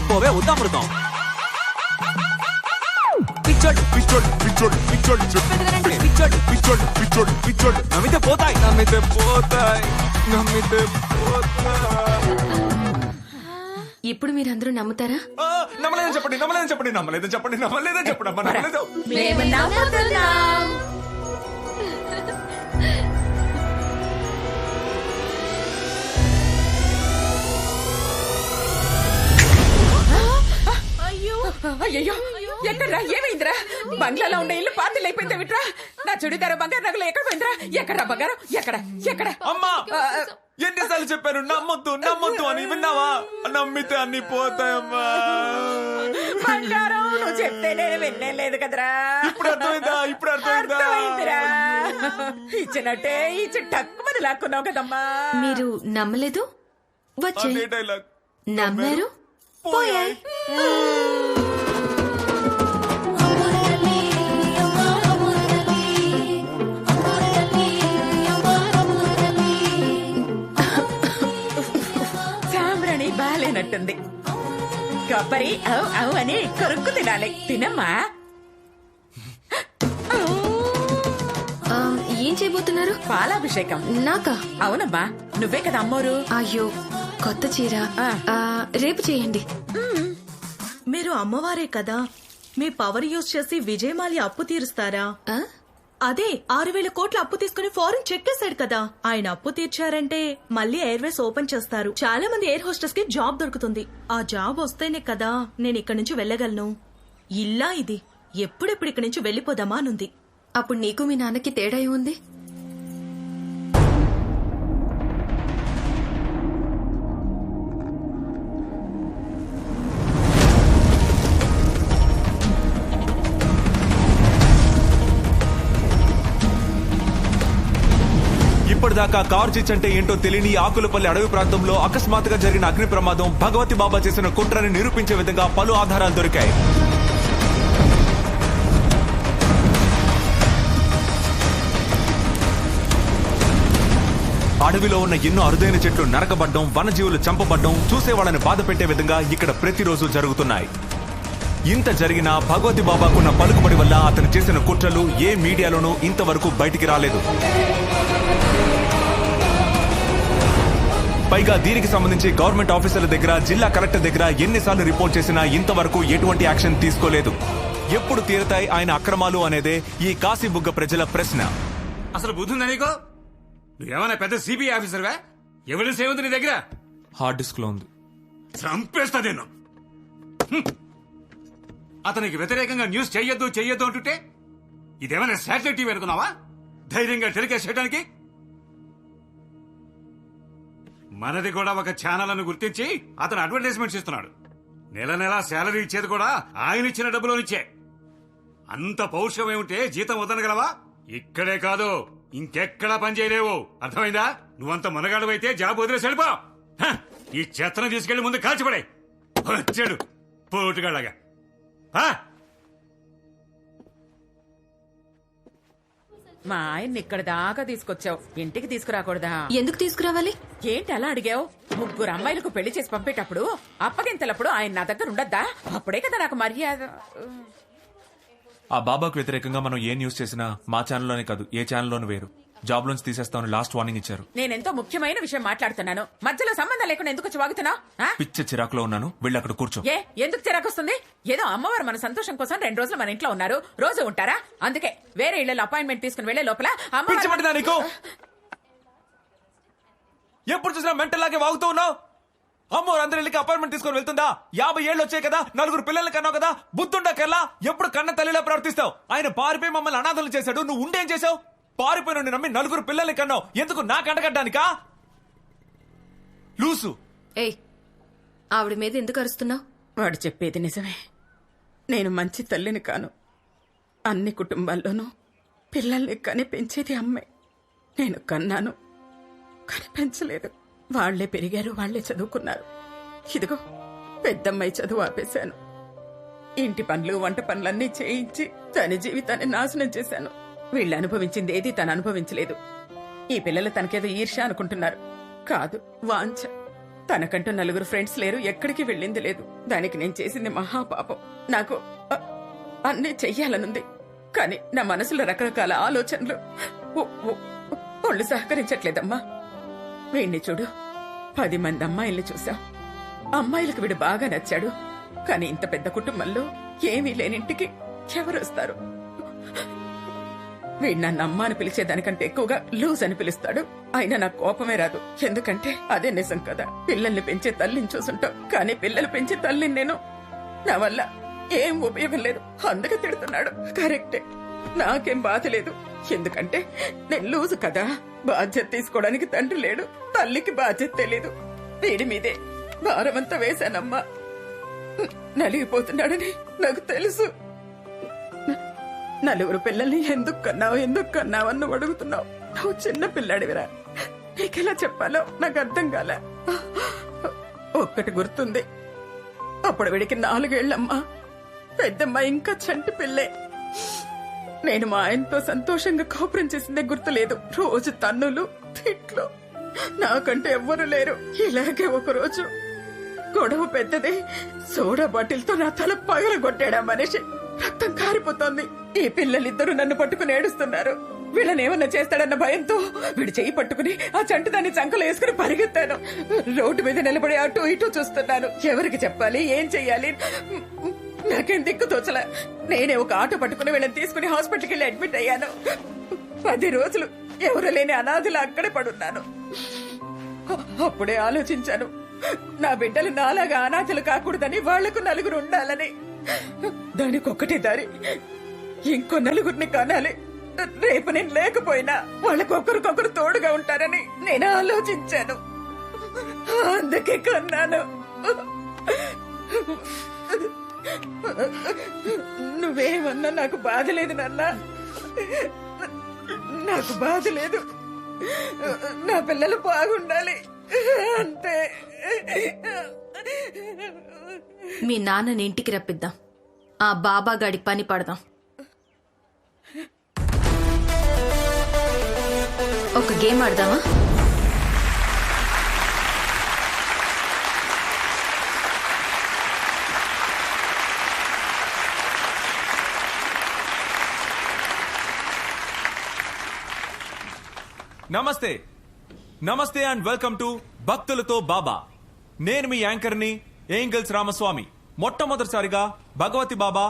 పోవే ఉద్దామృతం.
పిచ్చోడు పిచ్చోడు పిచ్చోడు పిచ్చోడు పిచ్చోడు పిచ్చోడు పిచ్చోడు పిచ్చోడు
నమ్మితే పోతాయి, నమ్మితే పోతాయి, నమ్మితే పోతాయి.
ఇప్పుడు మీరందరూ నమ్ముతారా?
నమ్మలేదని చెప్పండి, నమ్మలేదని చెప్పండి, నమ్మలేదని చెప్పండి, నమ్మలేదని చెప్పండి అమ్మా, నమ్మలేదు.
మేము నమ్ముతున్నాం. అయ్యో, ఎక్కడ్రా? ఏమైందిరా? బంగ్లాలో ఉండే ఇల్లు పాతిళ్ళు అయిపోయింది విట్రా. నా చుడిదార బంగారు నగలు ఎక్కడ పోయిందిరా? ఎక్కడ్రా బంగారం? ఎక్కడ?
అమ్మా, ఎన్నిసార్లు చెప్పాను నమ్మొద్దు నమ్మొద్దు అని, విన్నావా? నమ్మితే అన్ని పోతాయమ్మా.
బంగారం నువ్వు చెప్తే నేను వినలేదు కదరా.
ఇప్పుడు అర్థమైందా? ఇప్పుడు
అర్థమైందిరా. ఇచ్చినట్టే ఇచ్చి టక్కుమని లాక్కున్నావు కదమ్మా.
మీరు నమ్మలేదు, వచ్చే
అదే డైలాగ్.
నమ్మారు, పోయాయి.
సాంబ్రాణి బాలేనట్టుంది. కొబ్బరి అవు అని కొరుక్కు తినాలి. తినమ్మా.
ఏం చేయబోతున్నారు?
పాలాభిషేకం.
నాకా?
అవునమ్మా, నువ్వే కదా అమ్మోరు.
అయ్యో, కొత్త చీర. రేపు చేయండి.
మీరు అమ్మవారే కదా, మీ పవర్ యూజ్ చేసి విజయమాలి అప్పు తీరుస్తారా? అదే 6,000 కోట్ల అప్పు తీసుకుని ఫారెన్ చెక్కేశాడు కదా, ఆయన అప్పు తీర్చారంటే మళ్ళీ ఎయిర్వేస్ ఓపెన్ చేస్తారు. చాలా మంది ఎయిర్ హోస్టెస్ కి జాబ్ దొరుకుతుంది. ఆ జాబ్ వస్తేనే కదా నేను ఇక్కడి నుంచి వెళ్ళగలను. ఇల్లా ఇది ఎప్పుడెప్పుడు ఇక్కడి నుంచి వెళ్ళిపోదామా అనుంది.
అప్పుడు నీకు మీ నాన్నకి తేడా ఏముంది?
ఇప్పటిదాకా కార్చిచ్ అంటే ఏంటో తెలియని ఆకులపల్లి అడవి ప్రాంతంలో అకస్మాత్తుగా జరిగిన అగ్ని ప్రమాదం భగవతి బాబా చేసిన కుట్రని నిరూపించే విధంగా పలు ఆధారాలు దొరికాయి. అడవిలో ఉన్న ఎన్నో అరుదైన చెట్లు నరకబడ్డం, వనజీవులు చంపబడ్డం చూసే వాళ్ళని బాధ పెట్టే విధంగా ఇక్కడ ప్రతిరోజు జరుగుతున్నాయి. ఇంత జరిగినా భగవతి బాబాకున్న పలుకుబడి వల్ల అతను చేసిన కుట్రలు ఏ మీడియాలోనూ ఇంతవరకు బయటికి రాలేదు. పైగా దీనికి సంబంధించి గవర్నమెంట్ ఆఫీసర్ల దగ్గర, జిల్లా కలెక్టర్ దగ్గర ఎన్నిసార్లు రిపోర్ట్ చేసినా ఇంతవరకు ఎటువంటి యాక్షన్ తీసుకోలేదు. ఎప్పుడు తీరుతాయి ఆయన అక్రమాలు అనేదే ఈ కాశీబుగ్గ ప్రజల ప్రశ్న.
అసలు బుద్ధుందా నీకు? నువ్వేమన్నా పెద్ద సిబిఐ ఆఫీసర్వా? ఎవిడెన్స్ ఏముంది నీ దగ్గర?
హార్డ్ డిస్క్ లో ఉంది.
చంపేస్తా నేను. అతనికి వ్యతిరేకంగా న్యూస్ చెయ్యొద్దు అంటుంటే ఇదేమైనా శాటిలైట్ టీవీ అనుకున్నావా? ధైర్యంగా టెలికాస్ట్ చేయడానికి. మనది కూడా ఒక ఛానల్ అని గుర్తించి అతను అడ్వర్టైజ్మెంట్స్ ఇస్తున్నాడు. నెల నెలా శాలరీ ఇచ్చేది కూడా ఆయన ఇచ్చిన డబ్బులోనిచ్చే. అంత పౌరుషం ఏమిటే జీతం వదనగలవా? ఇక్కడే కాదు, ఇంకెక్కడా పని చేయలేవు అర్థమైందా? నువ్వంత మనగాడు జాబ్ వదిలేసి వెళ్ళిపో. హ, ఈ చెత్తను తీసుకెళ్లి ముందు కాల్చిపడే. వచ్చాడు పోటుగాళ్ళగా.
మా ఆయన్ని ఇక్కడ దాకా తీసుకొచ్చావు, ఇంటికి తీసుకురాకూడదా?
ఎందుకు తీసుకురావాలి?
ఏంటి అలా అడిగావు? ముగ్గురు అమ్మాయిలకు పెళ్లి చేసి పంపేటప్పుడు అప్పగింతలప్పుడు ఆయన నా దగ్గర ఉండద్దా? అప్పుడే కదా నాకు మర్యాద.
ఆ బాబాకు వ్యతిరేకంగా మనం ఏ న్యూస్ చేసినా మా ఛానల్లోనే కాదు ఏ ఛానల్లోనూ వేరు. జాబ్ లోంచి తీసేస్తామని లాస్ట్ వార్నింగ్ ఇచ్చారు.
నేనెంతో ముఖ్యమైన విషయం మాట్లాడుతున్నాను, మధ్యలో సంబంధం లేకుండా ఎందుకు వచ్చి వాగుతున్నావు?
పిచ్చ చిరాకులో ఉన్నాను, వెళ్ళి అక్కడ కూర్చో.
ఎందుకు చిరాకు వస్తుంది? ఏదో అమ్మవారు మన సంతోషం కోసం 2 రోజులు మన ఇంట్లో ఉన్నారు, రోజు ఉంటారా? అందుకే వేరే ఇళ్లలో అపాయింట్మెంట్ తీసుకుని వెళ్లే లోపల
ఎప్పుడు చూసినా మెంటల్ లాగే వాగుతూ ఉన్నావు. అమ్మోరు అందరి ఇళ్ళకి అపాయింట్మెంట్ తీసుకొని వెళ్తుందా? 50 ఏళ్ళు వచ్చాయి కదా, 4 పిల్లల్ని కన్నావు కదా, బుద్ధుండకెళ్ళా ఎప్పుడు కన్న తల్లిలా ప్రవర్తిస్తావు? ఆయన పారిపోయి మమ్మల్ని అనాథలు చేశాడు, నువ్వు ఉండేం చేసావు? పారిపోయిన నమ్మి 4 పిల్లల్ని కన్నావు, ఎందుకు నా కంటగడ్డానికా? లూసు.
ఏయ్, ఆవిడ మీద ఎందుకు అరుస్తున్నావు?
వాడు చెప్పేది నిజమే. నేను మంచి తల్లిని కాను. అన్ని కుటుంబాల్లోనూ పిల్లల్ని కని పెంచేది అమ్మే. నేను కన్నాను కానీ పెంచలేదు. వాళ్లే పెరిగారు, వాళ్లే చదువుకున్నారు. ఇదిగో పెద్దమ్మాయి చదువు ఆపేశాను. ఇంటి పనులు వంట పనులన్నీ చేయించి తన జీవితాన్ని నాశనం చేశాను. వీళ్ళు అనుభవించింది ఏది తను అనుభవించలేదు. ఈ పిల్లలు తనకేదో ఈర్ష్య అనుకుంటున్నారు, కాదు వాంఛ. తనకంటూ 4 ఫ్రెండ్స్ లేరు, ఎక్కడికి వెళ్ళింది లేదు. దానికి నేను చేసింది మహాపాపం. నాకు అన్నీ చెయ్యాలనుంది, కానీ నా మనసులో రకరకాల ఆలోచనలు ఒళ్ళు సహకరించట్లేదమ్మా. వీణ్ణి చూడు, 10 మంది అమ్మాయిల్ని చూశాం. అమ్మాయిలకు వీడు బాగా నచ్చాడు, కానీ ఇంత పెద్ద కుటుంబంలో ఏమీ లేనింటికి ఎవరొస్తారు? వీడు నన్ను అమ్మ అని పిలిచేదానికంటే ఎక్కువగా లూజ్ అని పిలుస్తాడు. అయినా నాకు కోపమే రాదు, ఎందుకంటే అదే నిజం కదా. పిల్లల్ని పెంచే తల్లిని చూసుంటాం, కానీ పిల్లలు పెంచే తల్లిని నేను. నా వల్ల ఏం ఉపయోగం లేదు, అందుకే తిడుతున్నాడు. కరెక్టే, నాకేం బాధ లేదు, ఎందుకంటే నేను లూజు కదా. బాధ్యత తీసుకోవడానికి తండ్రి లేడు, తల్లికి బాధ్యత తెలీదు. వీడి మీదే భారమంతా వేశానమ్మా. నలిగిపోతున్నాడని నాకు తెలుసు. 4 పిల్లల్ని ఎందుకు కన్నావు అని నువ్వు అడుగుతున్నావు. నువ్వు చిన్న పిల్లాడివిరా, నీకెలా చెప్పాలో నాకు అర్థం కాల. ఒక్కటి గుర్తుంది, అప్పుడు వీడికి 4 ఏళ్లమ్మా. పెద్దమ్మ ఇంకా చంటి పిల్లే. నేను మా ఆయనతో సంతోషంగా కాపురం చేసిందే గుర్తులేదు. రోజు తన్నులు తిట్లు, నాకంటే ఎవ్వరూ లేరు. ఇలాగే ఒకరోజు గొడవ పెద్దది, సోడా బాటిల్తో నా తల పగలగొట్టాడా మనిషి. రక్తం కారిపోతోంది. ఈ పిల్లలిద్దరూ నన్ను పట్టుకుని ఏడుస్తున్నారు. వీళ్ళనేమన్నా చేస్తాడన్న భయంతో వీడి చెయ్యి పట్టుకుని ఆ చంటిదాన్ని చంకలో వేసుకుని పరిగెత్తాను. రోడ్డు మీద నిలబడి అటు ఇటు చూస్తున్నాను. ఎవరికి చెప్పాలి, ఏం చెయ్యాలి నాకేం దిక్కు తోచలా. నేనే ఒక ఆటో పట్టుకుని వీళ్ళని తీసుకుని హాస్పిటల్కి వెళ్ళి అడ్మిట్ అయ్యాను. 10 రోజులు ఎవరు లేని అనాథలా అక్కడే పడున్నాను. అప్పుడే ఆలోచించాను, నా బిడ్డలు నాలాగా అనాథలు కాకూడదని, వాళ్లకు 4 ఉండాలని. దానికి ఒక్కటే దారి, ఇంకో 4 కనాలి. రేపు నేను లేకపోయినా వాళ్ళకు ఒకరికొకరు తోడుగా ఉంటారని నేను ఆలోచించాను. అందుకే కన్నాను. నువ్వేమన్నా నాకు బాధ లేదు నాన్న, నాకు బాధ లేదు. నా పిల్లలు బాగుండాలి అంతే.
మీ నాన్నని ఇంటికి రప్పిద్దాం, ఆ బాబా గాడి పని పడదాం. ఒక గేమ్ ఆడదామా?
నమస్తే నమస్తే అండ్ వెల్కమ్ టు భక్తులతో బాబా. నేను మీ యాంకర్ని ఏంగల్స్ రామస్వామి. మొట్టమొదటిసారిగా భగవతి బాబా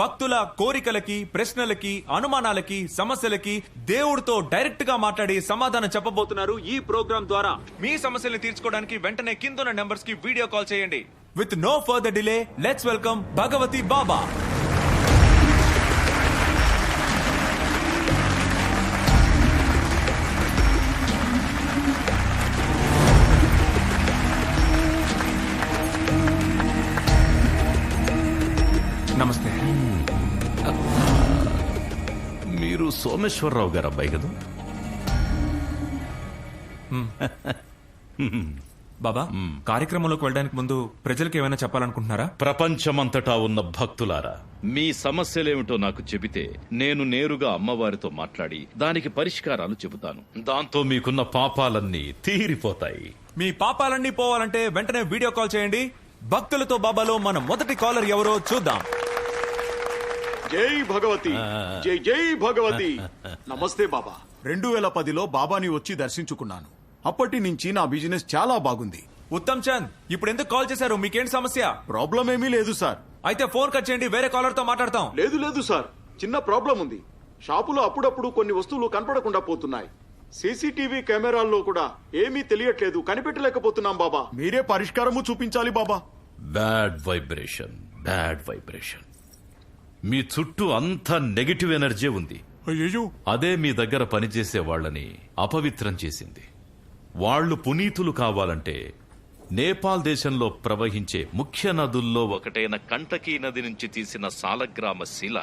భక్తుల కోరికలకి, ప్రశ్నలకి, అనుమానాలకి, సమస్యలకి దేవుడితో డైరెక్ట్ గా మాట్లాడి సమాధానం చెప్పబోతున్నారు. ఈ ప్రోగ్రాం ద్వారా మీ సమస్యల్ని తీర్చుకోవడానికి వెంటనే కిందున్న నెంబర్స్ కి వీడియో కాల్ చేయండి. With no further delay, let's welcome Bhagavathi Baba.
నమస్తే. మీరు సోమేశ్వరరావు గారు అబ్బాయి కదా?
బాబా కార్యక్రమంలోకి వెళ్ళడానికి ముందు ప్రజలకు ఏమైనా చెప్పాలనుకుంటున్నారా?
ప్రపంచమంతటా ఉన్న భక్తులారా, మీ సమస్యలేమిటో నాకు చెబితే నేను నేరుగా అమ్మవారితో మాట్లాడి దానికి పరిష్కారాలు చెబుతాను. దాంతో మీకున్న పాపాలన్నీ తీరిపోతాయి.
మీ పాపాలన్నీ పోవాలంటే వెంటనే వీడియో కాల్ చేయండి. భక్తులతో బాబాలో మన మొదటి కాలర్ ఎవరో చూద్దాం.
జై భగవతి, జై జై భగవతి. నమస్తే బాబా. 2010లో బాబాని వచ్చి దర్శించుకున్నాను. అప్పటి నుంచి నా బిజినెస్ చాలా బాగుంది.
ఉత్తమ్ చంద్, ఇప్పుడు ఎందుకు కాల్ చేశారు? మీకేంటి సమస్య?
ప్రాబ్లం ఏమీ లేదు సార్.
అయితే ఫోన్ కట్ చేయండి, వేరే కాలర్ తో మాట్లాడతాం.
లేదు సార్, చిన్న ప్రాబ్లం ఉంది. షాపులో అప్పుడప్పుడు కొన్ని వస్తువులు కనపడకుండా పోతున్నాయి. సీసీటీవీ కెమెరాల్లో కూడా ఏమీ తెలియట్లేదు, కనిపెట్టలేకపోతున్నాం బాబా. మీరే పరిష్కారము చూపించాలి Baba.
Bad vibration, bad vibration. మీ చుట్టూ అంతా నెగటివ్ ఎనర్జీ ఉంది. అదే మీ దగ్గర పనిచేసే వాళ్ళని అపవిత్రం చేసింది. వాళ్ళు పునీతులు కావాలంటే నేపాల్ దేశంలో ప్రవహించే ముఖ్య నదుల్లో ఒకటైన కంటకీ నది నుంచి తీసిన సాలగ్రామ శిల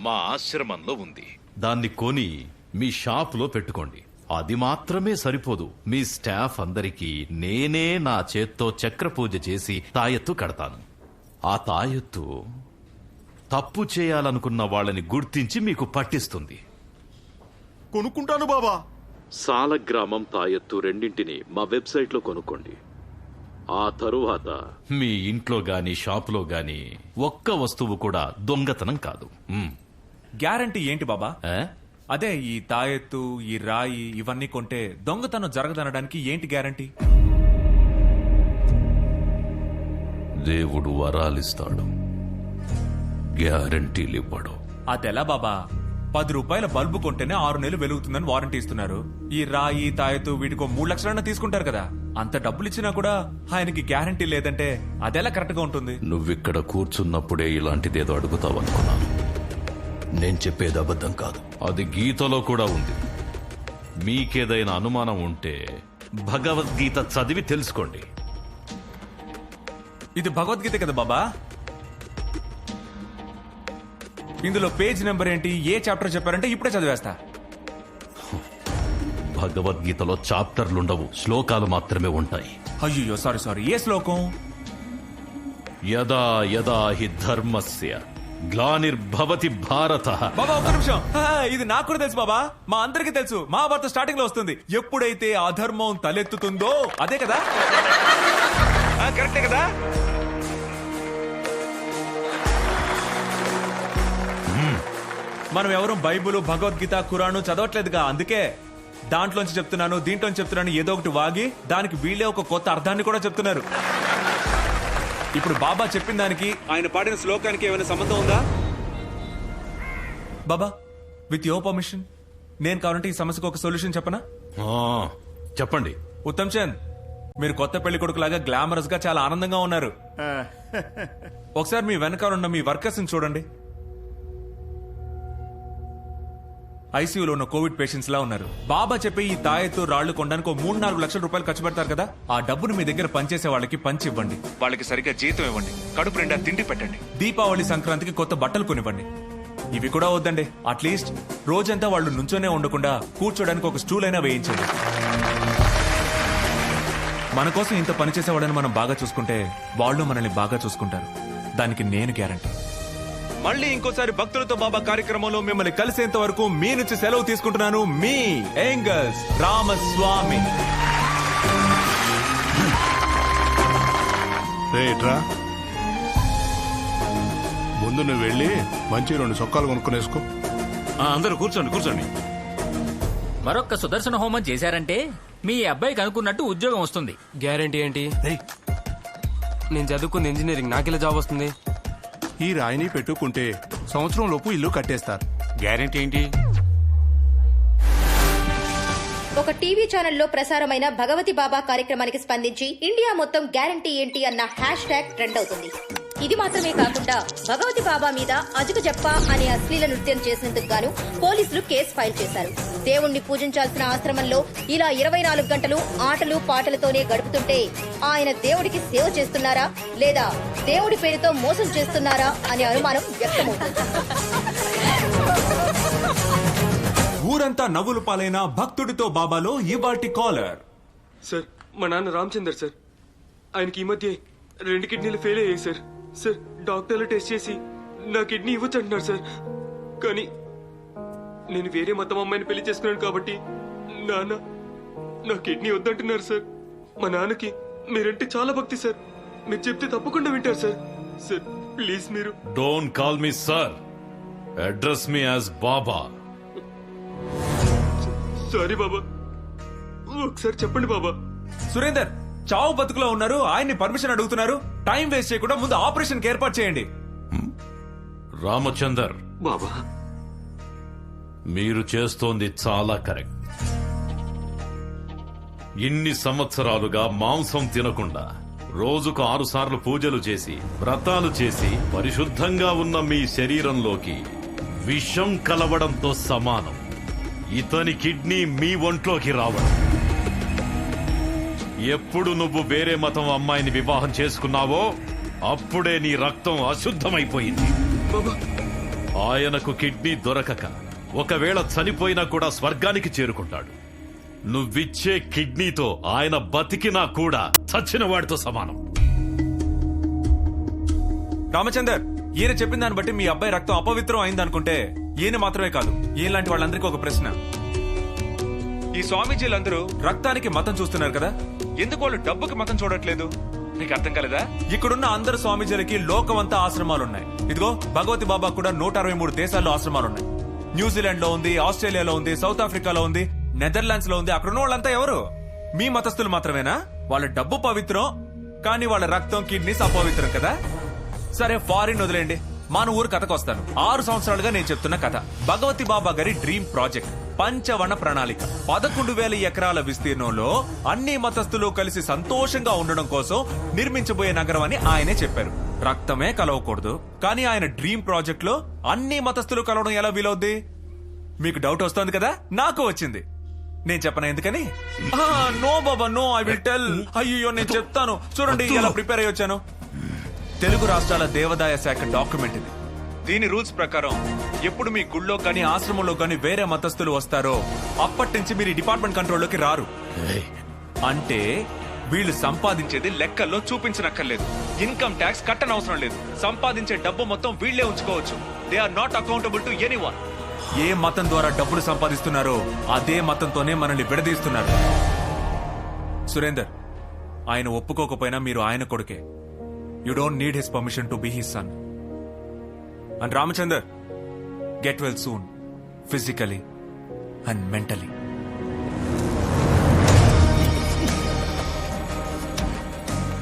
మా ఆశ్రమంలో ఉంది. దాన్ని కొని మీ షాపులో పెట్టుకోండి. అది మాత్రమే సరిపోదు, మీ స్టాఫ్ అందరికీ నేనే నా చేత్తో చక్ర పూజ చేసి తాయెత్తు కడతాను. ఆ తాయెత్తు తప్పు చేయాలనుకున్న వాళ్ళని గుర్తించి మీకు పట్టిస్తుంది.
కొనుక్కుంటాను బాబా.
సాలగ్రామం, తాయెత్తు రెండింటిని మా వెబ్సైట్ లో కొనుక్కోండి. ఆ తరువాత మీ ఇంట్లో గాని షాపులో గాని ఒక్క వస్తువు కూడా దొంగతనం కాదు.
గ్యారంటీ ఏంటి బాబా? అదే ఈ తాయెత్తు, ఈ రాయి ఇవన్నీ కొంటే దొంగతనం జరగదనడానికి ఏంటి గ్యారంటీ?
దేవుడు వరాలిస్తాడు, గ్యారంటీలు ఇవ్వడు.
అదెలా బాబా? 10 రూపాయల బల్బు కొంటేనే 6 నెలలు వెలుగుతుందని వారంటీ ఇస్తున్నారు. ఈ రాయి, తాయెత్తు వీటికో 3 లక్షలన్నా తీసుకుంటారు కదా. అంత డబ్బులు ఇచ్చినా కూడా ఆయనకి గ్యారంటీ లేదంటే అదెలా కరెక్ట్ గా ఉంటుంది?
నువ్విక్కడ కూర్చున్నప్పుడే ఇలాంటిదేదో అడుగుతావనుకున్నాను. నేను చెప్పేది అబద్ధం కాదు, అది గీతలో కూడా ఉంది. మీకేదైనా అనుమానం ఉంటే భగవద్గీత చదివి తెలుసుకోండి.
ఇది భగవద్గీత కదా బాబా? ఇందులో పేజ్ నెంబర్ ఏంటి, ఏ చాప్టర్ చెప్పారంటే ఇప్పుడే చదివేస్తా.
భగవద్గీతలో చాప్టర్లుండవు, శ్లోకాలు మాత్రమే ఉంటాయి.
అయ్యో సారీ, ఏ శ్లోకం?
యదా యదా హి ధర్మస్య గ్లానిర్భవతి భారత.
బాబా ఒక్క నిమిషం, ఇది నాకు కూడా తెలుసు బాబా, మా అందరికీ తెలుసు. మహాభారత స్టార్టింగ్ లో వస్తుంది, ఎప్పుడైతే అధర్మం తలెత్తుతుందో. అదే కదా? కరెక్టే కదా? మనం ఎవరు బైబుల్, భగవద్గీత, ఖురాను చదవట్లేదుగా. అందుకే దాంట్లోంచి చెప్తున్నాను, దీంట్లోంచి చెప్తున్నాను, ఏదో ఒకటి వాగి దానికి వీళ్ళే ఒక కొత్త అర్థాన్ని కూడా చెప్తున్నారు. ఇప్పుడు బాబా చెప్పిన దానికి ఆయన పాడిన శ్లోకానికి ఏమైనా సంబంధం ఉందా? బాబా, విత్ యువర్ పర్మిషన్ నేను కావాలంటే ఈ సమస్యకు ఒక సొల్యూషన్ చెప్పనా?
చెప్పండి.
ఉత్తమ్ చంద్, మీరు కొత్త పెళ్లి కొడుకులాగా గ్లామరస్ గా చాలా ఆనందంగా ఉన్నారు. ఒకసారి మీ వెనకాల ఉన్న మీ వర్కర్స్ ని చూడండి. ఐసీయూలో ఉన్న కోవిడ్ పేషెంట్స్ లా ఉన్నారు. బాబా చెప్పే ఈ తాయెత్తు, రాళ్లు కొనడానికి 3-4 లక్షల రూపాయలు ఖర్చు పెడతారు కదా. ఆ డబ్బును మీ దగ్గర పనిచేసే వాళ్ళకి పంచి ఇవ్వండి. వాళ్ళకి సరిగ్గా జీతం ఇవ్వండి, కడుపు నిండా తిండి పెట్టండి. దీపావళి, సంక్రాంతికి కొత్త బట్టలు కొనివ్వండి. ఇవి కూడా వద్దండి, అట్లీస్ట్ రోజంతా వాళ్ళు నుంచోనే ఉండకుండా కూర్చోడానికి ఒక స్టూల్ అయినా వేయించండి. మన కోసం ఇంత పనిచేసే వాళ్ళని మనం బాగా చూసుకుంటే వాళ్ళు మనల్ని బాగా చూసుకుంటారు. దానికి నేను గ్యారంటీ. మళ్ళీ ఇంకోసారి భక్తులతో బాబా కార్యక్రమంలో మిమ్మల్ని కలిసేంత వరకు మీ నుంచి సెలవు తీసుకుంటున్నాను. మీ ఏంగల్స్ రామస్వామి.
ముందు నువ్వు వెళ్ళి మంచి 2 చొక్కాలు కొనుక్కునేసుకో.
అందరూ కూర్చోండి.
మరొక్క సుదర్శన హోమం చేశారంటే మీ అబ్బాయికి అనుకున్నట్టు ఉద్యోగం వస్తుంది.
గ్యారంటీ ఏంటి? నేను చదువుకుంది ఇంజనీరింగ్, నాకెలా జాబ్ వస్తుంది?
ఈ రాయిని పెట్టుకుంటే సంవత్సరం లోపు ఇల్లు కట్టేస్తారు.
గ్యారెంటీ ఏంటి?
ఒక టీవీ ఛానల్లో ప్రసారమైన భగవతి బాబా కార్యక్రమానికి స్పందించి ఇండియా మొత్తం గ్యారంటీ ఏంటి అన్న హ్యాష్ ట్యాగ్ ట్రెండ్ అవుతుంది. ఇది మాత్రమే కాకుండా భగవతి బాబా మీద అజుకు జప్ప అనే అశ్లీల నృత్యం చేసినందుకు గాను పోలీసులు కేసు ఫైల్ చేశారు. దేవుణ్ణి పూజించాల్సిన ఆశ్రమంలో ఇలా 24 గంటలు ఆటలు పాటలతోనే గడుపుతుంటే ఆయన దేవుడికి సేవ చేస్తున్నారా లేదా దేవుడి పేరుతో మోసం చేస్తున్నారా అనే అనుమానం వ్యక్తమవుతుంది.
ఊరంతా నవ్వులు పాలైన భక్తుడితో బాబాలో ఇవాటి కాలర్.
సార్ మా నాన్న రామచందర్ సార్. ఆయనకి ఈ మధ్య 2 కిడ్నీలు ఫెయిల్ అయ్యాయి సార్. సార్ డాక్టర్లు టెస్ట్ చేసి నా కిడ్నీ ఇవ్వచ్చు అంటున్నారు సార్. కానీ నేను వేరే మతం అమ్మాయిని పెళ్లి చేసుకున్నాను కాబట్టి నాన్న నా కిడ్నీ వద్దంటున్నారు సార్. మా నాన్నకి మీరంటే చాలా భక్తి సార్. మీరు చెప్తే తప్పకుండా వింటారు సార్. సార్ ప్లీజ్ మీరు
don't call me sir, address me as Baba.
Sorry Baba, ఒకసారి చెప్పండి బాబా.
సురేందర్ చావు బతుకులో ఉన్నారు, ఆయన్ని పర్మిషన్ అడుగుతున్నారు. టైం వేస్ట్ చేయకుండా ముందు ఆపరేషన్ కి ఏర్పాటు చేయండి.
రామచందర్
బాబా,
మీరు చేస్తోంది చాలా కరెక్ట్. ఇన్ని సంవత్సరాలుగా మాంసం తినకుండా రోజుకు 6 సార్లు పూజలు చేసి వ్రతాలు చేసి పరిశుద్ధంగా ఉన్న మీ శరీరంలోకి విషం కలవడంతో సమానం ఇతని కిడ్నీ మీ ఒంట్లోకి రావడం. ఎప్పుడు నువ్వు వేరే మతం అమ్మాయిని వివాహం చేసుకున్నావో అప్పుడే నీ రక్తం అశుద్ధమైపోయింది. ఆయనకు కిడ్నీ దొరకక ఒకవేళ చనిపోయినా కూడా స్వర్గానికి చేరుకుంటాడు. నువ్విచ్చే కిడ్నీతో ఆయన బతికినా కూడా చచ్చిన వాడితో సమానం.
రామచందర్, ఈయన చెప్పిన దాన్ని బట్టి మీ అబ్బాయి రక్తం అపవిత్రం అయిందనుకుంటే ఈయన మాత్రమే కాదు, ఈయనలాంటి వాళ్ళందరికీ ఒక ప్రశ్న. ఈ స్వామీజీలందరూ రక్తానికి మతం చూస్తున్నారు కదా, ఎందుకు వాళ్ళు డబ్బుకి మతం చూడట్లేదు? మీకు అర్థం కాలేదా? ఇక్కడున్న అందరు స్వామీజీలకి లోకమంతా ఆశ్రమాలున్నాయి. ఇదిగో భగవతి బాబా కూడా 163 దేశాల్లో ఆశ్రమాలున్నాయి. న్యూజిలాండ్ లో ఉంది, ఆస్ట్రేలియాలో ఉంది, సౌత్ ఆఫ్రికాలో ఉంది, నెదర్లాండ్స్ లో ఉంది. అక్కడున్న వాళ్ళంతా ఎవరు? మీ మతస్థులు మాత్రమేనా? వాళ్ళ డబ్బు పవిత్రం, కానీ వాళ్ళ రక్తం కిడ్నీస్ అపవిత్రం కదా. సరే ఫారిన్ వదిలేండి, మన ఊరు కథకు వస్తాను. 6 సంవత్సరాలుగా నేను చెప్తున్న కథ భగవతి బాబా గారి డ్రీమ్ ప్రాజెక్ట్ పంచవన ప్రణాళిక. 11,000 ఎకరాల విస్తీర్ణంలో అన్ని మతస్థులు కలిసి సంతోషంగా ఉండడం కోసం నిర్మించబోయే నగరం అని ఆయనే చెప్పారు. రక్తమే కలవకూడదు, కానీ ఆయన డ్రీమ్ ప్రాజెక్ట్ లో అన్ని మతస్థులు కలవడం ఎలా వీలవుద్ది? మీకు డౌట్ వస్తోంది కదా, నాకు వచ్చింది. నేను చెప్పనా ఎందుకని? నో బాబా నో, ఐ విల్ టెల్. అయ్యో నేను చెప్తాను, చూడండి ఎలా ప్రిపేర్ అయ్యి వచ్చాను. తెలుగు రాష్ట్రాల దేవాదాయ శాఖ డాక్యుమెంట్ ఇది. దీని రూల్స్ ప్రకారం ఎప్పుడు మీ గుళ్ళో కానీ ఆశ్రమంలో కానీ వేరే మతస్థులు వస్తారో అప్పటి నుంచి మీరు డిపార్ట్మెంట్ కంట్రోల్లోకి రారు. అంటే వీళ్ళు సంపాదించేది లెక్కల్లో చూపించనక్కర్లేదు, ఇన్కమ్ ట్యాక్స్ కట్టనవసరం లేదు, సంపాదించే డబ్బు మొత్తం వీళ్లే ఉంచుకోవచ్చు. They are not accountable to anyone. ఏ మతం ద్వారా డబ్బులు సంపాదిస్తున్నారో అదే మతంతోనే మనల్ని విడదీస్తున్నారు. సురేందర్, ఆయన ఒప్పుకోకపోయినా మీరు ఆయన కొడుకే. You don't need his permission to be his son. And Ramachandar, get well soon, physically and mentally.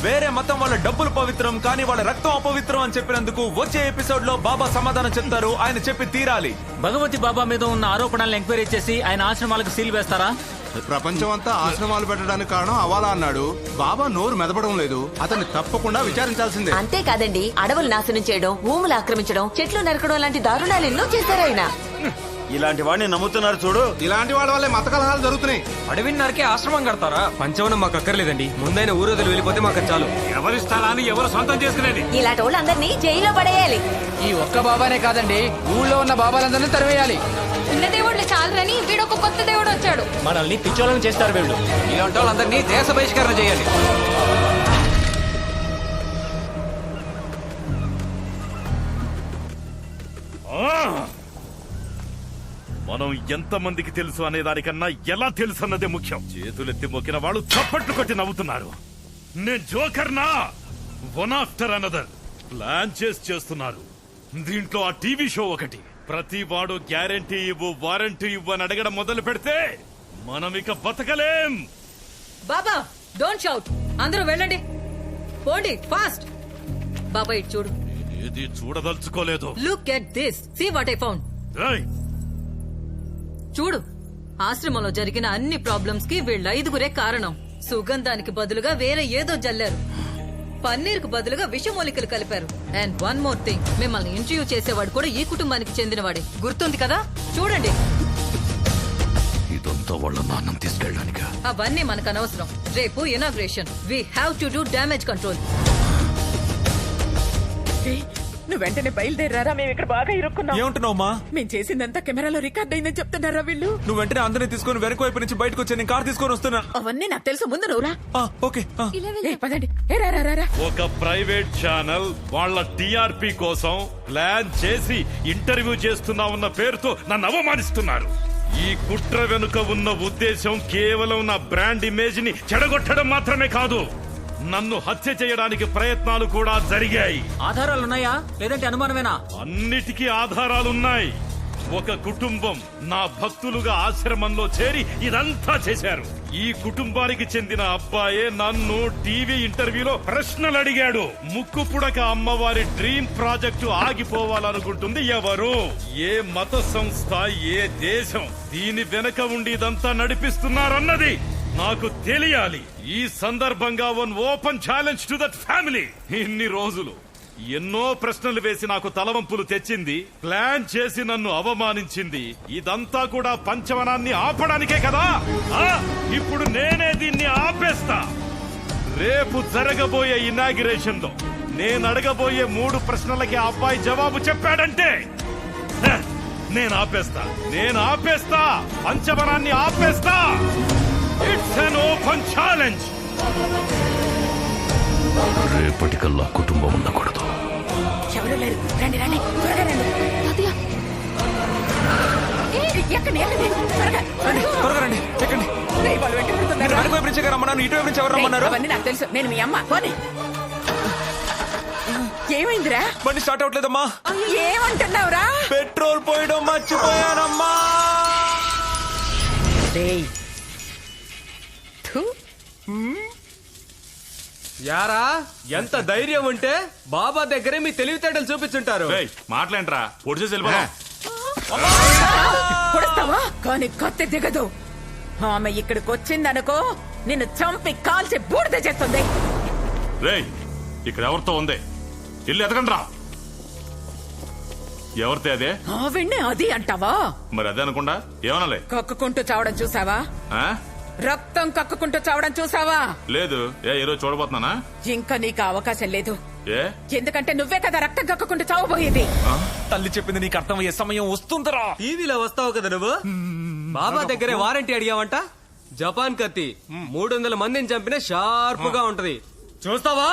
వేరే మతం వాళ్ళ డబ్బులు పవిత్రం, కానీ వాళ్ళ రక్తం అపవిత్రం అని చెప్పినందుకు వచ్చే ఎపిసోడ్ లో బాబా సమాధానం చెప్తారు. ఆయన చెప్పి తీరాలి.
భగవతి బాబా మీద ఉన్న ఆరోపణలను ఎంక్వైరీ చేసి ఆయన ఆశ్రమాలకు సీల్ వేస్తారా?
ప్రపంచం అంతా ఆశ్రమాలు పెట్టడానికి కారణం అవాలా అన్నాడు. బాబా నోరు మెదపడం లేదు, అతన్ని తప్పకుండా విచారించాల్సిందే.
అంతేకాదండి, అడవులు నాశనం చేయడం, భూములు ఆక్రమించడం, చెట్లు నరకడం లాంటి దారుణాలు ఎన్నో చేశారు ఆయన.
ఇలాంటి వాడిని నమ్ముతున్నారు చూడు.
ఇలాంటి వాళ్ళ వల్లే మత కలహాలు జరుగుతున్నాయి.
అడవిని నరికే ఆశ్రమం కడతారా? పంచవనం మాకు అక్కర్లేదండి, ముందైన ఊరోజులు వెళ్ళిపోతే మాకు చాలు.
ఎవరి స్థలాన్ని ఎవరు సొంతం చేసుకునేది?
ఇలాంటి వాళ్ళందరినీ జైల్లో పడేయాలి.
ఈ ఒక్క బాబానే కాదండి, ఊళ్ళో ఉన్న బాబాలందరినీ తరివేయాలి.
ఉన్న దేవుళ్ళు చాలరని వీడొక కొత్త దేవుడు వచ్చాడు.
మనల్ని పిచ్చోళ్ళని చేస్తారు వీళ్ళు.
ఇలాంటి వాళ్ళందరినీ దేశ బహిష్కరణ చేయాలి.
మనం ఎంతమందికి తెలుసు అనే దానికన్నా ఎలా తెలుసు అన్నదే ముఖ్యం. చేతులెత్తి మొక్కిన వాళ్ళు చప్పట్లు కొట్టి నవ్వుతున్నారు. నేను జోకర్నా? వన్ ఆఫ్టర్ అనదర్ ప్లాన్ చేస్తున్నారు. దీంట్లో ఆ టీవీ షో ఒకటి. ప్రతి వాడు గ్యారంటీ ఇవ్వు, వారంటీ ఇవ్వు అని అడగడం మొదలు పెడితే మనం ఇక బతకలేం.
బాబా డోంట్ షౌట్, అందరూ వెళ్ళండి, పోండి ఫాస్ట్. బాబా ఇటు చూడు.
ఏది చూడదలుచుకోలేదు.
Look at this, see what I found. చూడు, ఆశ్రమంలో జరిగిన అన్ని ప్రాబ్లమ్స్ కి వీళ్ళ 5గురే కారణం. సుగంధానికి బదులుగా వేరే ఏదో జల్లారు, పన్నీర్ కు బదులుగా విషమూలికలు కలిపారు. అండ్ వన్ మోర్ థింగ్, మిమ్మల్ని ఇంటర్వ్యూ చేసేవాడు కూడా ఈ కుటుంబానికి చెందినవాడే, గుర్తుంది కదా? చూడండి,
ఇదంతా వాళ్ళ నాన్నం తీసుకెళ్ళడానికి.
అవన్నీ మనకు అనవసరం. రేపు inauguration, we have to do damage control.
నువ్వు వెంటనే బయలుదేరారా, మేము ఇక్కడ బాగా ఇరుక్కున్నాం.
ఏమంటున్నావు?
మేము చేసిందంతా కెమెరాలో రికార్డ్ అయిందని చెప్తున్నారా వీళ్ళు?
నువ్వు వెంటనే అందరిని తీసుకొని వెనక వైపు నుంచి బయటకు వచ్చి నేను కార్ తీసుకొని వస్తున్నా.
అవన్నీ నాకు తెలుసు, ముందు నువ్వురా.
ఓకే
పదండి. రా.
ఒక ప్రైవేట్ ఛానల్ వాళ్ళ టిఆర్పి కోసం ప్లాన్ చేసి ఇంటర్వ్యూ చేస్తున్నామన్న పేరుతో నన్ను అవమానిస్తున్నారు. ఈ కుట్ర వెనుక ఉన్న ఉద్దేశం కేవలం నా బ్రాండ్ ఇమేజ్ ని చెడగొట్టడం మాత్రమే కాదు, నన్ను హత్య చేయడానికి ప్రయత్నాలు కూడా జరిగాయి.
ఆధారాలున్నాయా లేదంటే అనుమానమేనా?
అన్నిటికీ ఆధారాలున్నాయి. ఒక కుటుంబం నా భక్తులుగా ఆశ్రమంలో చేరి ఇదంతా చేశారు. ఈ కుటుంబానికి చెందిన అబ్బాయే నన్ను టీవీ ఇంటర్వ్యూలో ప్రశ్నలు అడిగాడు. ముక్కు పుడక అమ్మవారి డ్రీమ్ ప్రాజెక్టు ఆగిపోవాలనుకుంటుంది ఎవరు? ఏ మత సంస్థ, ఏ దేశం దీని వెనక ఉండి ఇదంతా నడిపిస్తున్నారన్నది నాకు తెలియాలి. ఈ సందర్భంగా one open challenge to that family. ఇన్ని రోజులు ఎన్నో ప్రశ్నలు వేసి నాకు తలవంపులు తెచ్చింది, ప్లాన్ చేసి నన్ను అవమానించింది. ఇదంతా కూడా పంచవనాన్ని ఆపడానికే కదా. ఇప్పుడు నేనే దీన్ని ఆపేస్తా. రేపు జరగబోయే ఇనాగ్రేషన్ లో నేను అడగబోయే 3 ప్రశ్నలకి ఆ అబ్బాయి జవాబు చెప్పాడంటే నేను ఆపేస్తా. పంచవనాన్ని ఆపేస్తా. It's an open challenge.
రేపటికల్లా కుటుంబం ఉండకూడదు.
ఎవరు లేరు, రండి త్వరగా రండి. అవన్నీ నాకు తెలుసు, నేను మీ అమ్మ. పోనీ. ఏమైందిరా?
బండి స్టార్ట్ అవట్లేదమ్మా.
ఏమంటున్నావురా?
పెట్రోల్ పోయడం మర్చిపోయానమ్మా.
యారా, ఎంత ధైర్యం ఉంటే బాబా దగ్గరే మీ తెలివితేటలు చూపించుంటారు.
మాట్లాడరా, పొడిచేసి వెళ్ళిపోదాం.
పొడుస్తావా? కానీ కత్తి దిగదు. ఆమె ఇక్కడికి వచ్చిందనుకో, నిన్ను చంపి కాల్చి బూడిద చేస్తుంది.
రేయ్, ఇక్కడ ఎవరితో ఉంది? ఇల్లు ఎతకండి రా. ఎవరితే అదే?
ఆవిడ్నే అది అంటావా?
మరి అదే అనుకుండా ఏమనాలి?
కక్కుకుంటూ చావడం చూసావా? రక్తం కక్కుకుంటూ చావడం చూసావా?
లేదు. ఈరోజు చూడబోతున్నానా?
ఇంకా నీకు అవకాశం లేదు. ఎందుకంటే నువ్వే కదా రక్తం కక్కుకుంటూ చావబోయేది.
తల్లి చెప్పింది నీకు అర్థమయ్యే సమయం వస్తుందిరా.
టీవీలో వస్తావు కదా నువ్వు. బాబా దగ్గరే వారంటీ అడిగావంట. జపాన్ కత్తి 300 మందిని చంపిన షార్ప్ గా ఉంటది, చూస్తావా?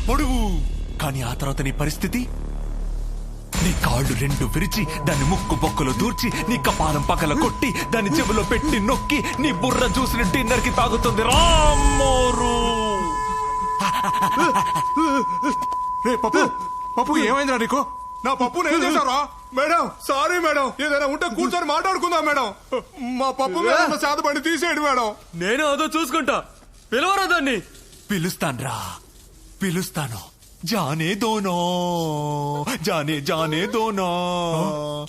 పొడుగు. కానీ ఆ తర్వాత నీ పరిస్థితి, నీ కాళ్ళు 2 విరిచి దాని ముక్కు బొక్కలో దూర్చి నీ కపాలం పక్కల కొట్టి దాని చెవిలో పెట్టి నొక్కి నీ బుర్ర చూసిన డిన్నర్ కి తాగుతుంది రామ్మోరు.
పప్పు ఏమైందిరా నీకు? నా పప్పును ఏం చేశారా? మేడం సారీ మేడం, ఏదైనా ఉంటే కూర్చొని మాట్లాడుకుందాం మేడం. మా పప్పు మీద ఉన్న శాతపడి తీసేయండి మేడం.
నేను అదో చూసుకుంటా. పిలవరా దాన్ని?
పిలుస్తాను. जाने दो ना, जाने दो ना,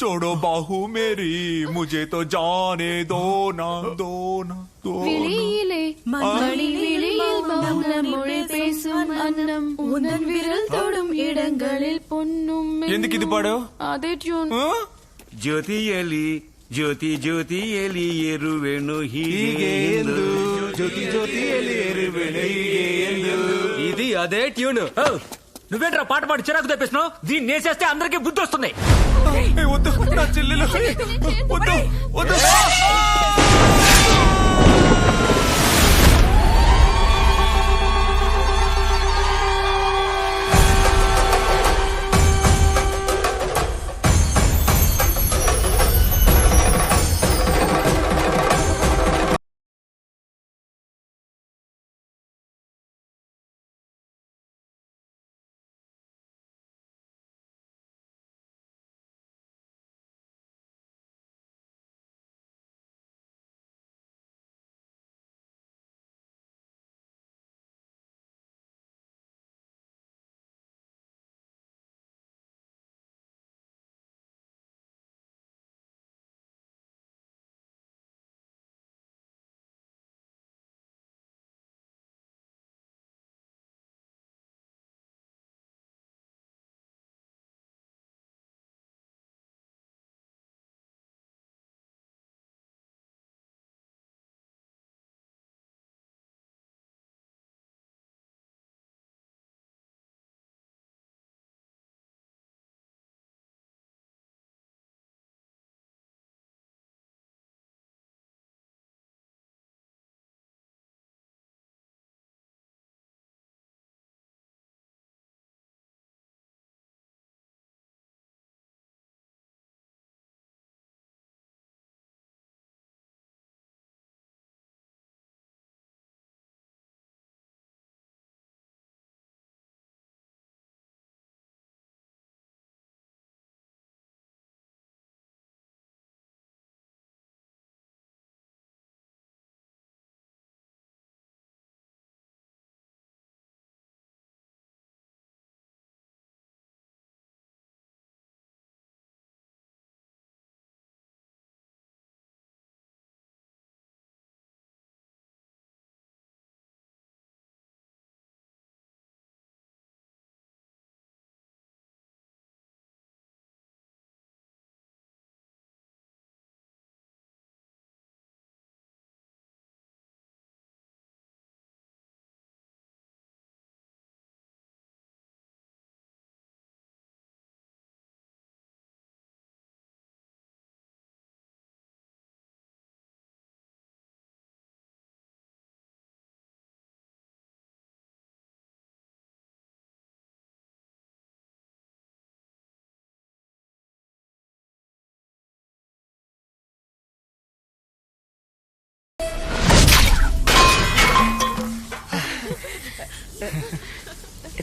छोड़ो बाहू मेरी, मुझे तो जाने दो ना.
விழியிலே மணி விழியில் மௌனம் மொழி பேசும் அன்னம் உந்தன் விரல் தொடும் இடங்களில் பொன்னும்.
ఎందుకు ఇది పాడావు?
అదే ట్యూన్.
ಜ್ಯೋತಿಯಲ್ಲಿ ಜ್ಯೋತಿ ಜ್ಯೋತಿಯಲ್ಲಿ ಎರುವೆನು ಹೀಗೆಂದು, ಜ್ಯೋತಿ ಜ್ಯೋತಿಯಲ್ಲಿ ಎರುವೆನು ಹೀಗೆಂದು.
ఇది అదే ట్యూన్.
నువ్వేంట్రా పాట పాడి చిరాకు తెప్పిస్తున్నావు? దీన్ని నేసేస్తే అందరికీ బుద్ధి వస్తుంది.
వద్దు, నా చెల్లెలు వద్దు.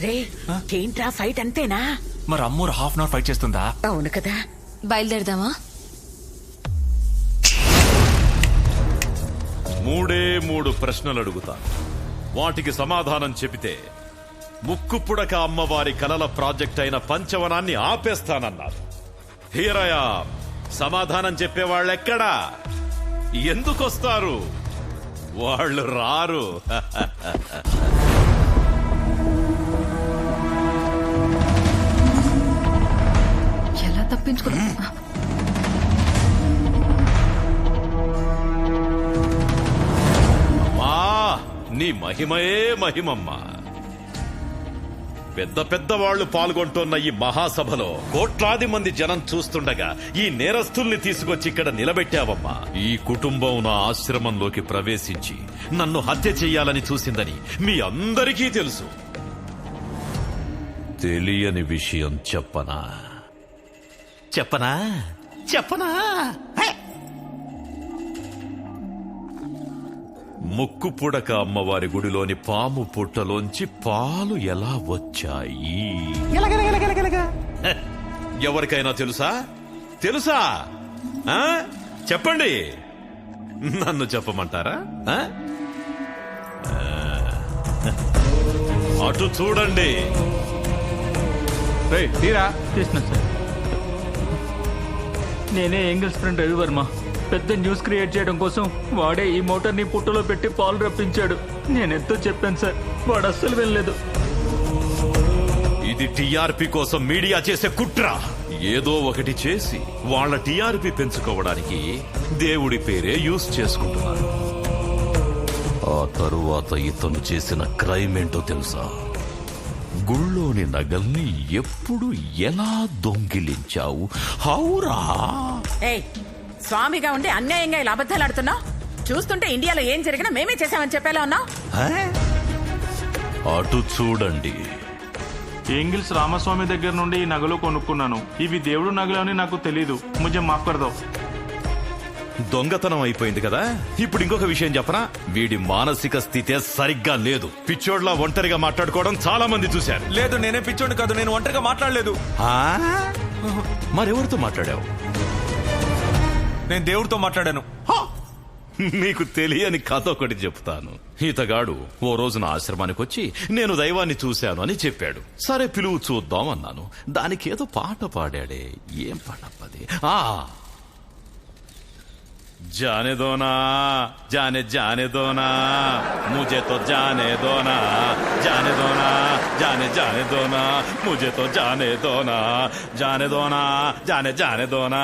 రే ఏంట్రా ఫైట్ అంతేనా?
మరి అమ్మోరు హాఫ్ అన్ అవర్ ఫైట్ చేస్తుందా?
అవును కదా.
బయలుదేరదామా?
3 ప్రశ్నలు అడుగుతా, వాటికి సమాధానం చెబితే ముక్కుపుడక అమ్మవారి కలల ప్రాజెక్ట్ అయిన పంచవనాన్ని ఆపేస్తానన్నారు. హీరయ, సమాధానం చెప్పేవాళ్ళెక్కడా? ఎందుకొస్తారు? వాళ్ళు రారు.
ఎలా తప్పించుకున్నా?
అమ్మా, నీ మహిమయే మహిమమ్మా. పెద్ద పెద్ద వాళ్ళు పాల్గొంటున్న ఈ మహాసభలో కోట్లాది మంది జనం చూస్తుండగా ఈ నేరస్తుల్ని తీసుకొచ్చి ఇక్కడ నిలబెట్టావమ్మా. ఈ కుటుంబం నా ఆశ్రమంలోకి ప్రవేశించి నన్ను హత్య చెయ్యాలని చూసిందని మీ అందరికీ తెలుసు. తెలియని విషయం చెప్పనా? చెప్పనా? చెప్పనా? ముక్కు పుడక అమ్మవారి గుడిలోని పాము పుట్టలోంచి పాలు ఎలా వచ్చాయి? ఎవరికైనా తెలుసా? తెలుసా? చెప్పండి. నన్ను చెప్పమంటారా? అటు చూడండి.
తీరా చేసిన సార్, నేనే ఎంగిల్స్ ఫ్రెండ్ రవివర్మ. పెద్ద న్యూస్ క్రియేట్ చేయడం కోసం వాడే ఈ మోటార్ని పుట్టలో పెట్టి పాలు రప్పించాడు. నేనెంతో చెప్పాను సార్, వాడు అస్సలు వెళ్ళలేదు.
ఇది టీఆర్పీ కోసం మీడియా చేసే కుట్ర. ఏదో ఒకటి చేసి వాళ్ళ టీఆర్పీ పెంచుకోవడానికి దేవుడి పేరే యూజ్ చేసుకుంటున్నారు. ఆ తరువాత ఇతను చేసిన క్రైమ్ ఏంటో తెలుసా? గుళ్ళోని నగల్ని ఎప్పుడు ఎలా దొంగిలించావు? హౌరా!
స్వామిగా ఉండి అన్యాయంగా ఇలా అబద్ధాలు ఆడుతున్నావు. చూస్తుంటే ఇండియాలో ఏం జరిగినా మేమే చేశామని చెప్పేలా ఉన్నావు.
అటు చూడండి.
ఏంగిల్స్ రామస్వామి దగ్గర నుండి ఈ నగలు కొనుక్కున్నాను. ఇవి దేవుడు నగలు అని నాకు తెలీదు. ముझे మాఫ్ కర్ దో.
దొంగతనం అయిపోయింది కదా. ఇప్పుడు ఇంకొక విషయం చెప్పనా? వీడి మానసిక స్థితే సరిగ్గా లేదు. పిచ్చోడ్లా ఒంటరిగా మాట్లాడుకోవడం చాలా మంది చూశారు.
లేదు, నేనే పిచ్చోడు కాదు. నేను ఒంటరిగా మాట్లాడలేదు.
మరెవరితో మాట్లాడావు?
నేను దేవుడితో మాట్లాడాను.
మీకు తెలియని కథ ఒకటి చెప్తాను. ఈతగాడు ఓ రోజు నా ఆశ్రమానికి వచ్చి నేను దైవాన్ని చూశాను అని చెప్పాడు. సరే పిలువు చూద్దాం అన్నాను. దానికి ఏదో పాట పాడాడే. ఏం పాటప్పది? जाने दो ना, जाने दो ना, मुझे तो जाने दो ना, जाने दो ना, जाने दो ना, मुझे तो जाने दो ना, जाने दो ना, जाने दो ना.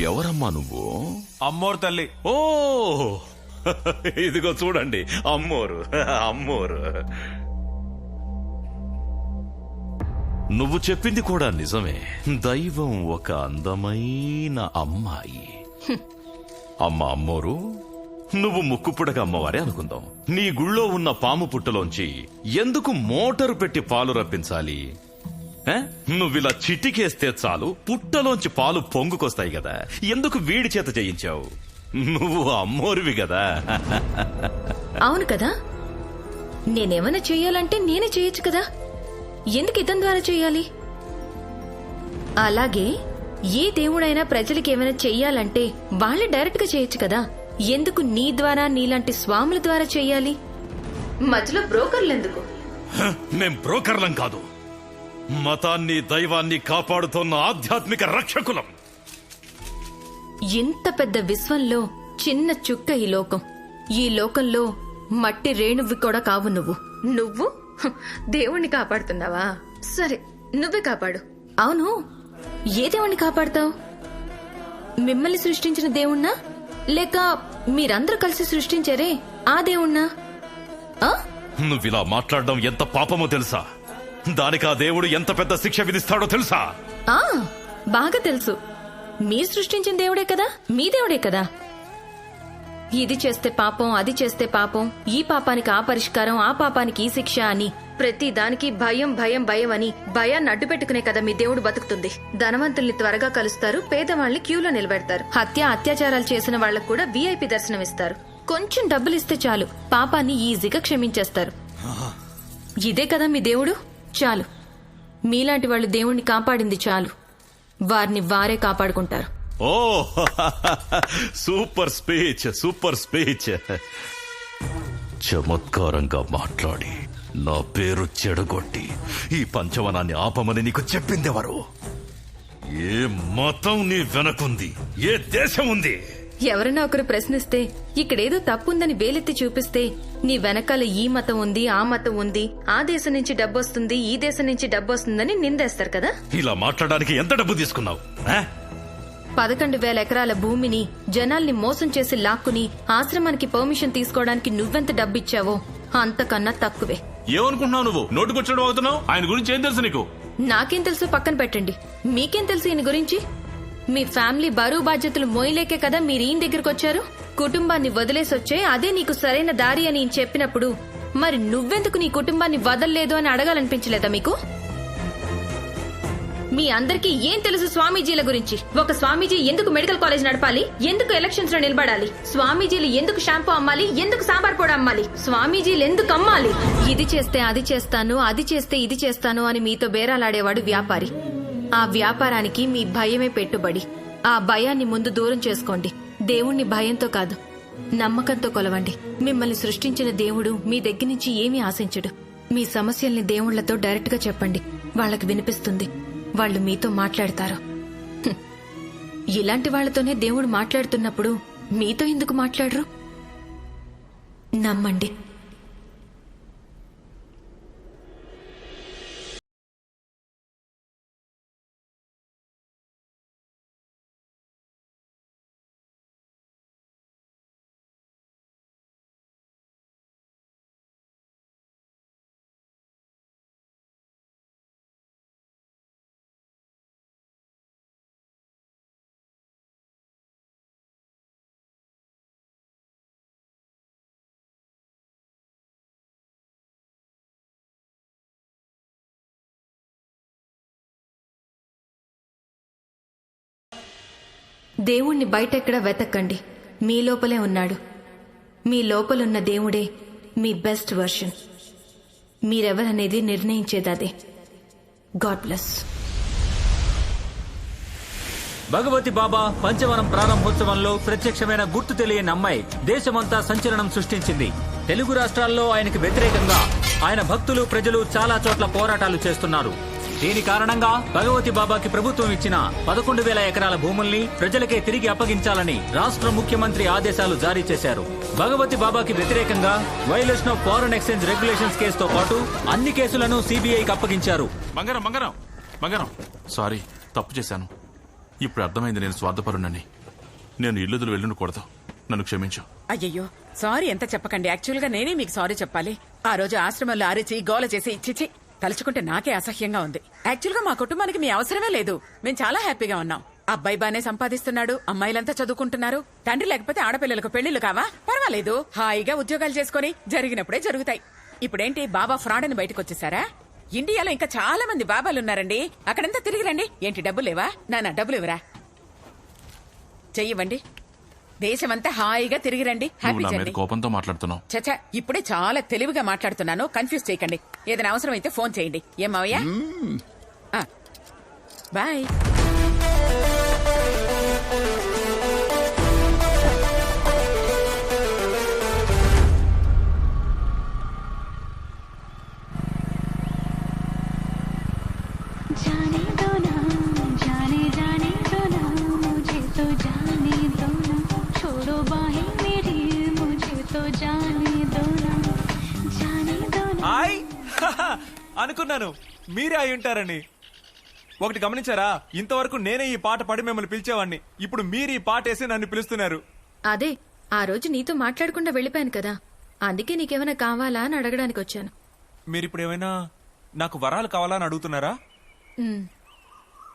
ఎవరమ్మా నువ్వు?
అమ్మోరు తల్లి.
ఓ ఇదిగో చూడండి, అమ్మోరు. అమ్మోరు, నువ్వు చెప్పింది కూడా నిజమే. దైవం ఒక అందమైన అమ్మాయి. అమ్మ అమ్మోరు, నువ్వు ముక్కుపుడక అమ్మవారే అనుకుందాం. నీ గుళ్ళో ఉన్న పాము పుట్టలోంచి ఎందుకు మోటారు పెట్టి పాలు రప్పించాలి? నువ్విలా చిటికేస్తే చాలు పుట్టలోంచి పాలు పొంగుకొస్తాయి కదా. ఎందుకు వీడి చేత చేయించావు? నువ్వు అమ్మోరివి కదా.
అవును కదా. నేనేమైనా చెయ్యాలంటే నేనే చేయొచ్చు కదా. ఎందుకు ఇతని ద్వారా చేయాలి? అలాగే ఏ దేవుడైనా ప్రజలకి ఏమైనా చెయ్యాలంటే వాళ్ళే డైరెక్ట్ గా చేయొచ్చు కదా. ఎందుకు నీ ద్వారా నీలాంటి స్వాముల ద్వారా చెయ్యాలి? మధ్యలో బ్రోకర్లు ఎందుకు?
మేం బ్రోకర్లం కాదు, మతాన్ని దైవాన్ని కాపాడుతున్న ఆధ్యాత్మిక రక్షకులం.
ఇంత పెద్ద విశ్వంలో చిన్న చుక్క ఈ లోకం. ఈ లోకంలో మట్టి రేణువి కూడా కావు నువ్వు దేవుణ్ణి కాపాడుతున్నావా? సరే, నువ్వే కాపాడు. అవును, ఏ దేవుణ్ణి కాపాడతావు? మిమ్మల్ని సృష్టించిన దేవుణ్ణా, లేక మీరందరూ కలిసి సృష్టించారే ఆ దేవుణ్ణా?
నువ్విలా మాట్లాడడం ఎంత పాపమో తెలుసా? దానికి ఆ దేవుడు ఎంత పెద్ద శిక్ష విధిస్తాడో తెలుసా?
బాగా తెలుసు. మీరు సృష్టించిన దేవుడే కదా, మీ దేవుడే కదా. ఇది చేస్తే పాపం, అది చేస్తే పాపం, ఈ పాపానికి ఆ పరిష్కారం, ఆ పాపానికి ఈ శిక్ష అని ప్రతి దానికి భయం భయం భయం అని భయాన్ని అడ్డు పెట్టుకునే కదా మీ దేవుడు బతుకుతుంది. ధనవంతుల్ని త్వరగా కలుస్తారు, పేదవాళ్ళని క్యూలో నిలబెడతారు, అత్యాచారాలు చేసిన వాళ్లకు కూడా VIP దర్శనం ఇస్తారు. కొంచెం డబ్బులు ఇస్తే చాలు, పాపాన్ని ఈజీగా క్షమించేస్తారు. ఇదే కదా మీ దేవుడు. చాలు, మీలాంటి వాళ్ళు దేవుణ్ణి కాపాడింది చాలు. వారిని వారే కాపాడుకుంటారు.
ఓ సూపర్ స్పీచ్, సూపర్ స్పీచ్. చమత్కారంగా మాట్లాడి నా పేరు చెడగొట్టి ఈ పంచవనాన్ని ఆపమని నీకు చెప్పిందెవరు? ఏ మతం నీ వెనకుంది? ఏ దేశం ఉంది?
ఎవరైనా ఒకరు ప్రశ్నిస్తే, ఇక్కడేదో తప్పుందని వేలెత్తి చూపిస్తే, నీ వెనకాల ఈ మతం ఉంది, ఆ మతం ఉంది, ఆ దేశం నుంచి డబ్బొస్తుంది, ఈ దేశం నుంచి డబ్బొస్తుందని నిందేస్తారు కదా.
ఇలా మాట్లాడడానికి ఎంత డబ్బు తీసుకున్నావు?
11,000 ఎకరాల భూమిని జనాల్ని మోసం చేసి లాక్కుని ఆశ్రమానికి పర్మిషన్ తీసుకోవడానికి నువ్వెంత డబ్బిచ్చావో అంతకన్నా తక్కువే.
ఏమనుకుంటున్నావు నువ్వు? నోటుకొచ్చడం అవుతున్నావు. ఆయన గురించి ఏం తెలుసు నీకు?
నాకేం తెలుసు పక్కన పెట్టండి. మీకేం తెలుసు ఈయన గురించి? మీ ఫ్యామిలీ బరువు బాధ్యతలు మోయలేకే కదా మీరు ఈయన దగ్గరకు వచ్చారు. కుటుంబాన్ని వదిలేసొచ్చే అదే నీకు సరైన దారి అని ఈయన చెప్పినప్పుడు మరి నువ్వెందుకు నీ కుటుంబాన్ని వదల్లేదు అని అడగాలనిపించలేదా మీకు? మీ అందరికీ ఏం తెలుసు స్వామీజీల గురించి? ఒక స్వామీజీ ఎందుకు మెడికల్ కాలేజ్ నడపాలి? ఎందుకు ఎలక్షన్స్ లో నిలబడాలి? స్వామీజీలు ఎందుకు షాంపూ అమ్మాలి? ఎందుకు సాంబార్ పొడి అమ్మాలి? స్వామీజీలు ఎందుకు అమ్మాలి? ఇది చేస్తే అది చేస్తాను, అది చేస్తే ఇది చేస్తాను అని మీతో బేరాలాడేవాడు వ్యాపారి. ఆ వ్యాపారానికి మీ భయమే పెట్టుబడి. ఆ భయాన్ని ముందు దూరం చేసుకోండి. దేవుణ్ణి భయంతో కాదు, నమ్మకంతో కొలవండి. మిమ్మల్ని సృష్టించిన దేవుడు మీ దగ్గర నుంచి ఏమీ ఆశించడు. మీ సమస్యల్ని దేవుళ్లతో డైరెక్ట్ గా చెప్పండి, వాళ్ళకి వినిపిస్తుంది. వాళ్ళు మీతో మాట్లాడతారు. ఇలాంటి వాళ్లతోనే దేవుడు మాట్లాడుతున్నప్పుడు మీతో ఎందుకు మాట్లాడరు? నమ్మండి. దేవుణ్ణి బయటెక్కడ వెతక్కండి, మీ లోపలే ఉన్నాడు. మీ లోపలున్న దేవుడే మీ బెస్ట్ వర్షన్. మీరెవరనేది నిర్ణయించేదదే. God bless.
భగవతి బాబా పంచవనం ప్రారంభోత్సవంలో ప్రత్యక్షమైన గుర్తు తెలియని అమ్మాయి దేశమంతా సంచలనం సృష్టించింది. తెలుగు రాష్ట్రాల్లో ఆయనకు వ్యతిరేకంగా ఆయన భక్తులు, ప్రజలు చాలా చోట్ల పోరాటాలు చేస్తున్నారు. దీని కారణంగా భగవతి బాబాకి ప్రభుత్వం ఇచ్చిన 11,000 ఎకరాల భూముల్ని ప్రజలకే తిరిగి అప్పగించాలని రాష్ట్ర ముఖ్యమంత్రి ఆదేశాలు జారీ చేశారు. భగవతి బాబాకి వ్యతిరేకంగా violation of foreign exchange regulations కేసుతో పాటు అన్ని కేసులను CBIకి అప్పగించారు.
బంగారం సారీ, తప్పు చేశాను. ఇప్పుడు అర్థమైంది నేను స్వార్థపరునని. నేను ఇల్లుదులు వెళ్ళుండకూడదు. నన్ను క్షమించు.
అయ్యయ్యో, సారీ ఎంత చెప్పకండి. యాక్చువల్ గా నేనే మీకు సారీ చెప్పాలి. ఆ రోజు ఆశ్రమంలో అరిచి గోల చేసి ఇచ్చిచి తలుచుకుంటే నాకే అసహ్యంగా ఉంది. యాక్చువల్ గా మా కుటుంబానికి మీ అవసరమే లేదు. మేము చాలా హ్యాపీగా ఉన్నాం. అబ్బాయి బానే సంపాదిస్తున్నాడు, అమ్మాయిలంతా చదువుకుంటున్నారు. తండ్రి లేకపోతే ఆడపిల్లలకు పెళ్లిళ్లు కావా? పర్వాలేదు, హాయిగా ఉద్యోగాలు చేసుకుని జరిగినప్పుడే జరుగుతాయి. ఇప్పుడేంటి బాబా ఫ్రాడ్ అని బయటకు వచ్చేసారా? ఇండియాలో ఇంకా చాలా మంది బాబాలున్నారండి. అక్కడంతా తిరిగి రండి. ఏంటి డబ్బు లేవా? నాన్న డబ్బులు ఇవ్వరా? చెయ్యివ్వండి. దేశమంతా హాయిగా తిరిగి రండి. హ్యాపీ చేయండి.
కోపంతో మాట్లాడుతున్నావు.
చచ్చా, ఇప్పుడే చాలా తెలివిగా మాట్లాడుతున్నాను. కన్ఫ్యూజ్ చేయకండి. ఏదైనా అవసరం అయితే ఫోన్ చేయండి. ఏం మావయ్య? బాయ్.
जाने दो ना जाने जाने दो ना मुझे तो जाने दो ना छोड़ो बाहें मेरी मुझे तो जाने दो ना जाने दो ना
అనుకున్నాను మీరే అయి ఉంటారని. ఒకటి గమనించారా, ఇంతవరకు నేనే ఈ పాట పాడి మిమ్మల్ని పిలిచేవాడిని. ఇప్పుడు మీరు ఈ పాట వేసి నన్ను పిలుస్తున్నారు.
అదే ఆ రోజు నీతో మాట్లాడకుండా వెళ్ళిపోయాను కదా, అందుకే నీకేమైనా కావాలా అని అడగడానికి వచ్చాను.
మీరిప్పుడు ఏమైనా నాకు వరాలు కావాలా అని అడుగుతున్నారా?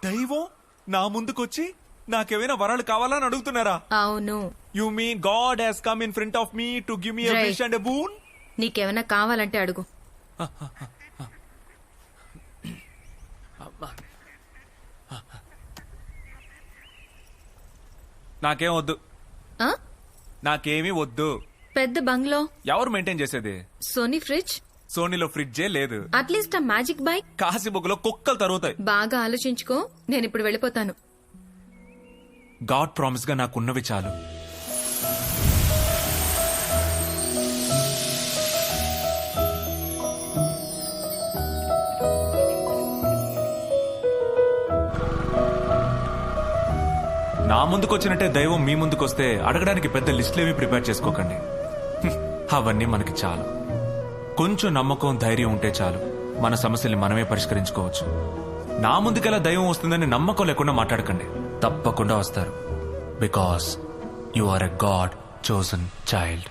దైవం నా ముందుకొచ్చి నాకేమైనా వరాలు కావాలా అని అడుగుతున్నారా?
అవును.
You mean god has come in front of me to give me a wish and a boon?
నీకేమైనా కావాలంటే అడుగు.
నాకేం వద్దు. నాకేమీ వద్దు.
పెద్ద బంగ్లో
ఎవరు మెయింటైన్ చేసేది?
Sony fridge.
సోనీలో ఫ్రిడ్జే లేదు.
అట్లీస్ట్ ఆ మ్యాజిక్ బైక్.
కాశీబుగ్గులో కుక్కలు తరుగుతాయి.
బాగా ఆలోచించుకో, నేను ఇప్పుడు వెళ్ళిపోతాను.
గాడ్ ప్రామిస్ గా నాకున్నవి చాలు. నా ముందుకొచ్చినట్టే దైవం మీ ముందుకొస్తే అడగడానికి పెద్ద లిస్టులేమీ ప్రిపేర్ చేసుకోకండి. అవన్నీ మనకి చాలు. కొంచెం నమ్మకం, ధైర్యం ఉంటే చాలు మన సమస్యల్ని మనమే పరిష్కరించుకోవచ్చు. నా ముందుకెలా దైవం వస్తుందని నమ్మకం లేకుండా మాట్లాడకండి. తప్పకుండా వస్తారు. Because you are a god chosen child.